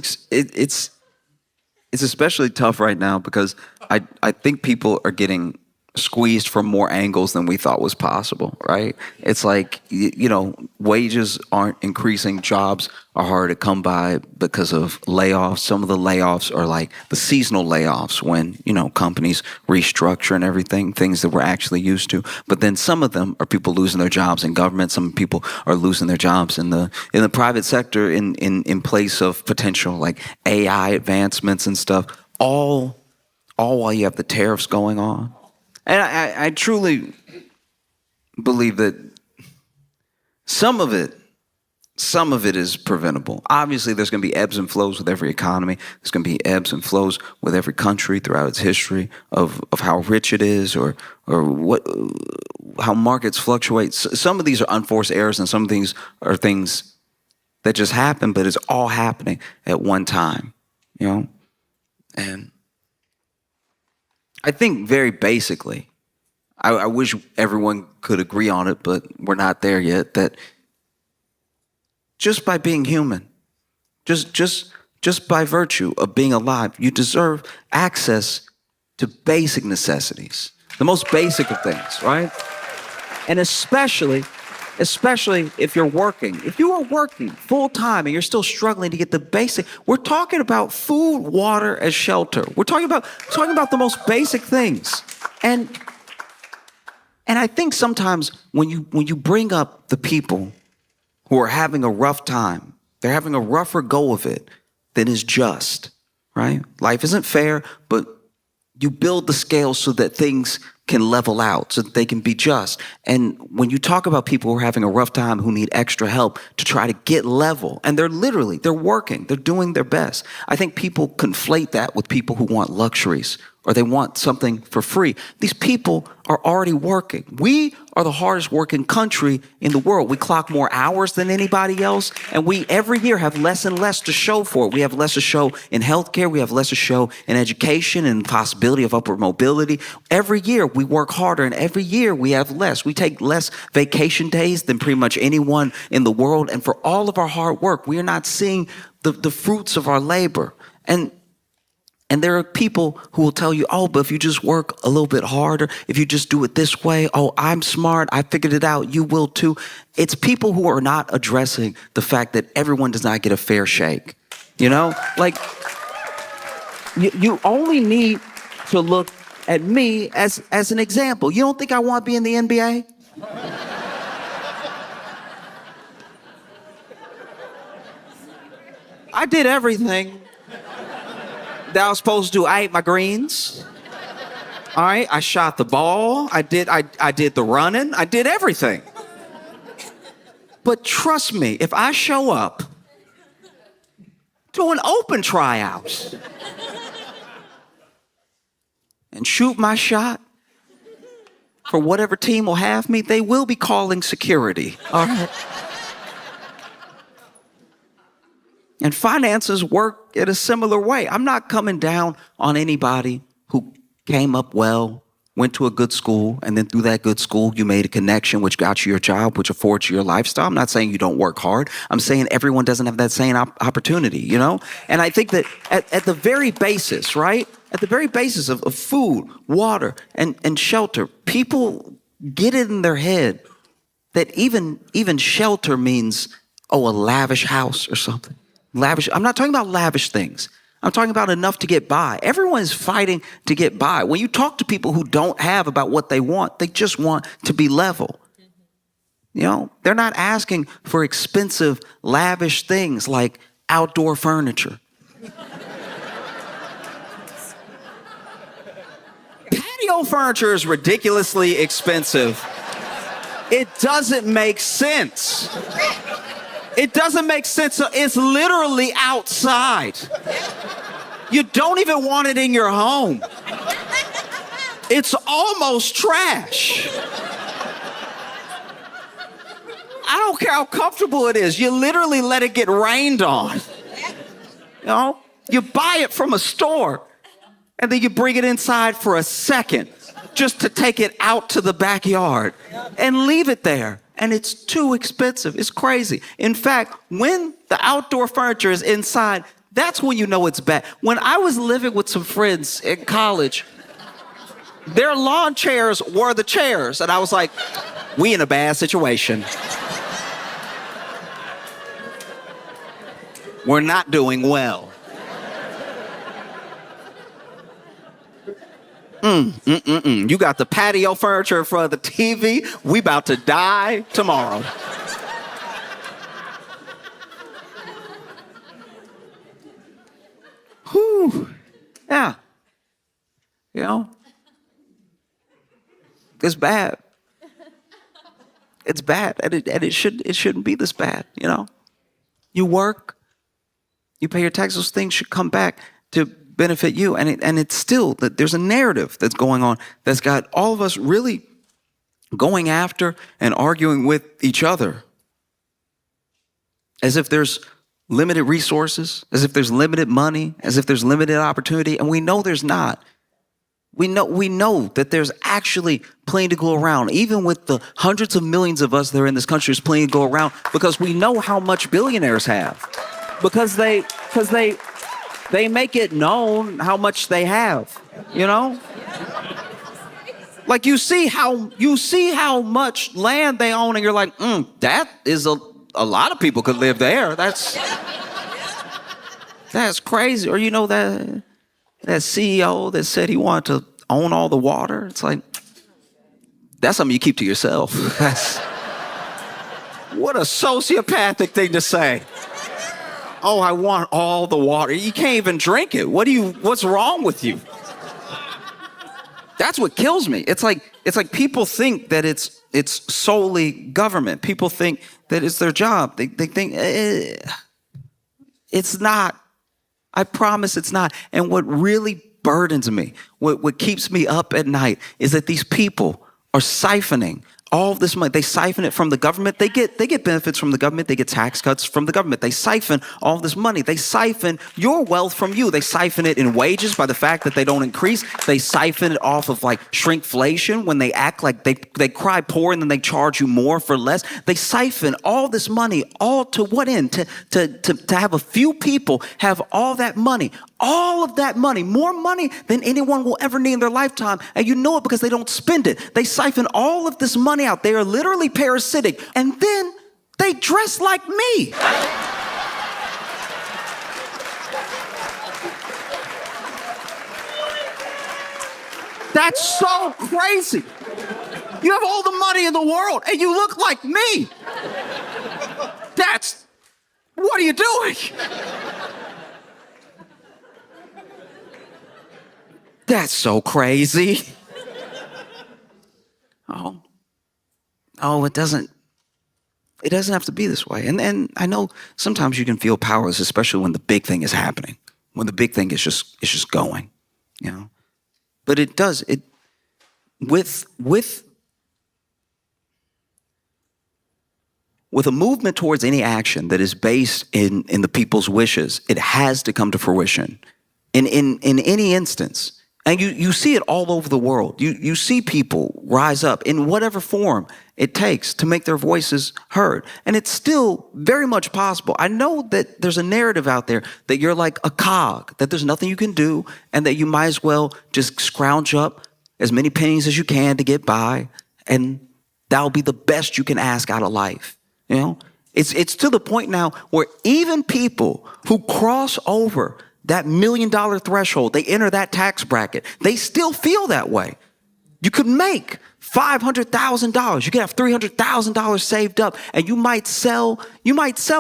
especially tough right now because I think people are getting squeezed from more angles than we thought was possible, right? It's like, you know, wages aren't increasing, jobs are hard to come by because of layoffs. Some of the layoffs are like the seasonal layoffs when, you know, companies restructure and everything, things that we're actually used to. But then some of them are people losing their jobs in government. Some people are losing their jobs in the private sector in place of potential like AI advancements and stuff, all while you have the tariffs going on. And I truly believe that some of it is preventable. Obviously, there's going to be ebbs and flows with every economy. There's going to be ebbs and flows with every country throughout its history of how rich it is or how markets fluctuate. Some of these are unforced errors and some of these are things that just happen, but it's all happening at one time, you know? And I think very basically, I wish everyone could agree on it, but we're not there yet, that just by being human, just by virtue of being alive, you deserve access to basic necessities, the most basic of things, right? And especially if you're working. If you are working full time and you're still struggling to get the basic, we're talking about food, water, and shelter. We're talking about the most basic things. And I think sometimes when you bring up the people who are having a rough time, they're having a rougher go of it than is just, right? Life isn't fair, but you build the scale so that things can level out, so that they can be just. And when you talk about people who are having a rough time, who need extra help to try to get level, and they're working, they're doing their best. I think people conflate that with people who want luxuries or they want something for free. These people are already working. We are the hardest working country in the world. We clock more hours than anybody else, and we every year have less and less to show for it. We have less to show in healthcare. We have less to show in education and possibility of upward mobility. Every year we work harder, and every year we have less. We take less vacation days than pretty much anyone in the world, and for all of our hard work, we are not seeing the fruits of our labor. And there are people who will tell you, oh, but if you just work a little bit harder, if you just do it this way, oh, I'm smart, I figured it out, you will too. It's people who are not addressing the fact that everyone does not get a fair shake. You know, like you only need to look at me as an example. You don't think I want to be in the NBA? I did everything that I was supposed to do. I ate my greens. All right, I shot the ball. I did the running. I did everything. But trust me, if I show up to an open tryout and shoot my shot for whatever team will have me, they will be calling security. All right. And finances work in a similar way. I'm not coming down on anybody who came up well, went to a good school, and then through that good school, you made a connection, which got you your job, which affords you your lifestyle. I'm not saying you don't work hard. I'm saying everyone doesn't have that same opportunity, you know? And I think that at the very basis, right? At the very basis of food, water, and shelter, people get it in their head that even shelter means, a lavish house or something. Lavish. I'm not talking about lavish things. I'm talking about enough to get by. Everyone is fighting to get by. When you talk to people who don't have about what they want, they just want to be level. You know, they're not asking for expensive, lavish things like outdoor furniture. Patio furniture is ridiculously expensive. It doesn't make sense. It doesn't make sense. It's literally outside. You don't even want it in your home. It's almost trash. I don't care how comfortable it is. You literally let it get rained on. You know, you buy it from a store and then you bring it inside for a second just to take it out to the backyard and leave it there. And it's too expensive. It's crazy. In fact, when the outdoor furniture is inside, that's when you know it's bad. When I was living with some friends in college, their lawn chairs were the chairs. And I was like, we in a bad situation. We're not doing well. You got the patio furniture in front of the TV. We about to die tomorrow. Whew. Yeah. You know? It's bad. It's bad. And it shouldn't be this bad, you know? You work, you pay your taxes, those things should come back to benefit you. And it's still that there's a narrative that's going on that's got all of us really going after and arguing with each other as if there's limited resources, as if there's limited money, as if there's limited opportunity. And we know there's not. We know that there's actually plenty to go around. Even with the hundreds of millions of us that are in this country, there's plenty to go around because we know how much billionaires have. Because they make it known how much they have, you know? Like you see how much land they own and you're like, that is a lot of people could live there. That's crazy. Or you know that CEO that said he wanted to own all the water? It's like, that's something you keep to yourself. What a sociopathic thing to say. Oh, I want all the water. You can't even drink it. What's wrong with you? That's what kills me. It's like people think that it's solely government. People think that it's their job. They think it's not. I promise it's not. And what really burdens me, what keeps me up at night is that these people are siphoning all of this money. They siphon it from the government. They get benefits from the government. They get tax cuts from the government. They siphon all this money. They siphon your wealth from you. They siphon it in wages by the fact that they don't increase. They siphon it off of like shrinkflation when they act like they cry poor and then they charge you more for less. They siphon all this money, all to what end? To have a few people have all that money. All of that money, more money than anyone will ever need in their lifetime. And you know it because they don't spend it. They siphon all of this money out. They are literally parasitic. And then they dress like me. That's so crazy. You have all the money in the world and you look like me. What are you doing? That's so crazy. Oh, it doesn't have to be this way. And I know sometimes you can feel powerless, especially when the big thing is happening, when the big thing is just going, you know. But with a movement towards any action that is based in the people's wishes, it has to come to fruition in any instance. And you see it all over the world. You see people rise up in whatever form it takes to make their voices heard. And it's still very much possible. I know that there's a narrative out there that you're like a cog, that there's nothing you can do, and that you might as well just scrounge up as many pennies as you can to get by, and that'll be the best you can ask out of life. You know, it's to the point now where even people who cross over that $1 million threshold, they enter that tax bracket, they still feel that way. You could make $500,000. You could have $300,000 saved up, and you might sell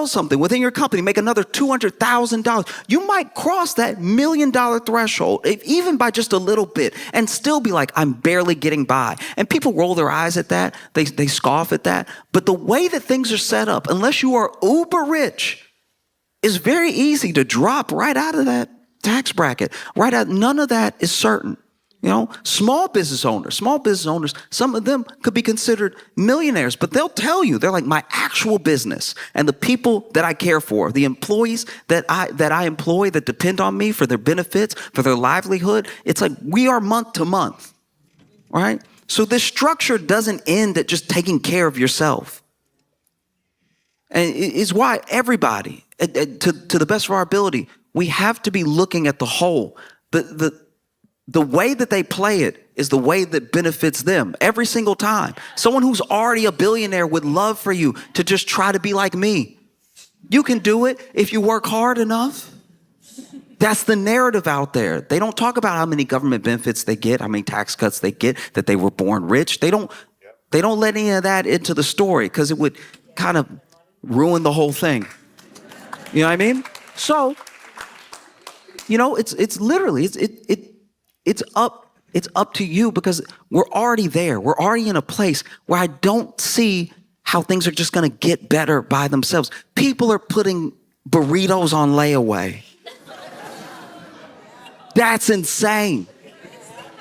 something within your company, make another $200,000. You might cross that $1 million threshold, even by just a little bit, and still be like, I'm barely getting by. And people roll their eyes at that. They scoff at that. But the way that things are set up, unless you are uber rich, it's very easy to drop right out of that tax bracket. None of that is certain. You know, small business owners, some of them could be considered millionaires, but they'll tell you, they're like, my actual business and the people that I care for, the employees that I employ that depend on me for their benefits, for their livelihood. It's like we are month to month, right? So this structure doesn't end at just taking care of yourself. And it's why everybody, to the best of our ability, we have to be looking at the whole. The way that they play it is the way that benefits them every single time. Someone who's already a billionaire would love for you to just try to be like me. You can do it if you work hard enough. That's the narrative out there. They don't talk about how many government benefits they get, how many tax cuts they get, that they were born rich. They don't let any of that into the story because it would kind of ruin the whole thing. You know what I mean? So, you know, it's literally it's up to you, because we're already there. We're already in a place where I don't see how things are just going to get better by themselves. People are putting burritos on layaway. That's insane.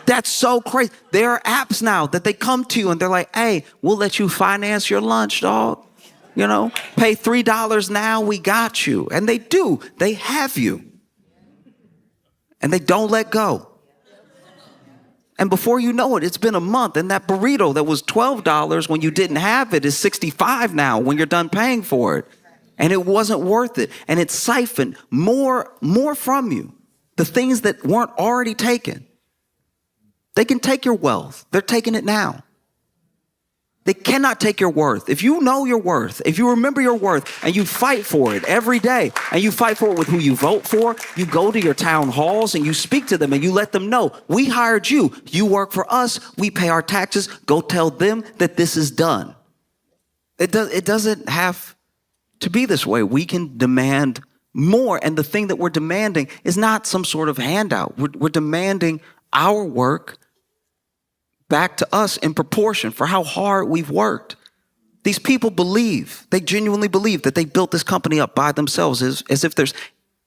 That's so crazy. There are apps now that they come to you and they're like, hey, we'll let you finance your lunch, dog. You know, pay $3 now, we got you. And they do. They have you. And they don't let go. And before you know it, it's been a month, and that burrito that was $12 when you didn't have it is $65 now when you're done paying for it. And it wasn't worth it. And it's siphoned more from you. The things that weren't already taken. They can take your wealth. They're taking it now. They cannot take your worth. If you know your worth, if you remember your worth and you fight for it every day, and you fight for it with who you vote for, you go to your town halls and you speak to them and you let them know, we hired you. You work for us. We pay our taxes. Go tell them that this is done. It doesn't have to be this way. We can demand more. And the thing that we're demanding is not some sort of handout. We're demanding our work back to us in proportion for how hard we've worked. These people believe, they genuinely believe that they built this company up by themselves, as if there's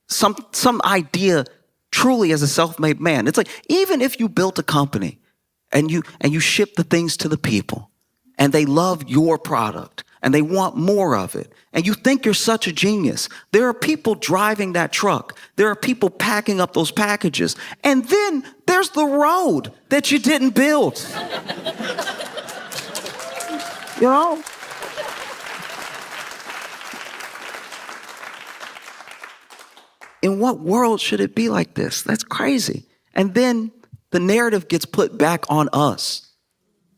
some idea truly as a self-made man. It's like, even if you built a company and you ship the things to the people and they love your product and they want more of it, and you think you're such a genius, there are people driving that truck. There are people packing up those packages. And then there's the road that you didn't build. You know? In what world should it be like this? That's crazy. And then the narrative gets put back on us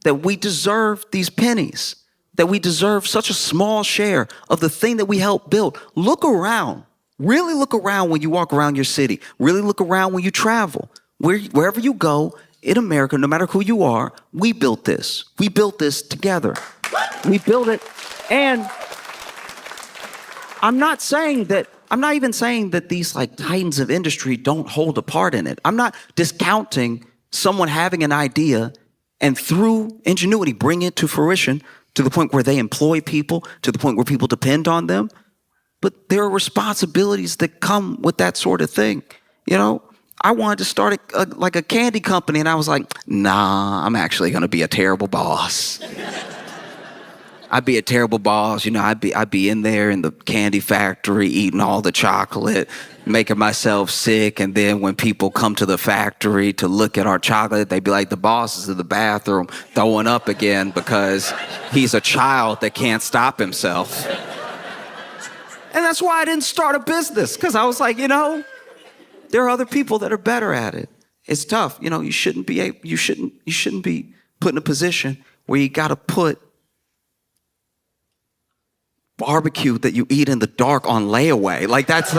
that we deserve these pennies, that we deserve such a small share of the thing that we helped build. Look around. Really look around when you walk around your city. Really look around when you travel. Wherever you go, in America, no matter who you are, we built this. We built this together. We built it. And I'm not even saying that these like titans of industry don't hold a part in it. I'm not discounting someone having an idea and through ingenuity bring it to fruition to the point where they employ people, to the point where people depend on them. But there are responsibilities that come with that sort of thing. You know, I wanted to start a candy company, and I was like, nah, I'm actually going to be a terrible boss. I'd be a terrible boss. You know, I'd be in there in the candy factory eating all the chocolate, making myself sick. And then when people come to the factory to look at our chocolate, they'd be like, the boss is in the bathroom throwing up again because he's a child that can't stop himself. And that's why I didn't start a business, because I was like, you know, there are other people that are better at it. It's tough. You know, you shouldn't be put in a position where you got to put barbecue that you eat in the dark on layaway. Like that's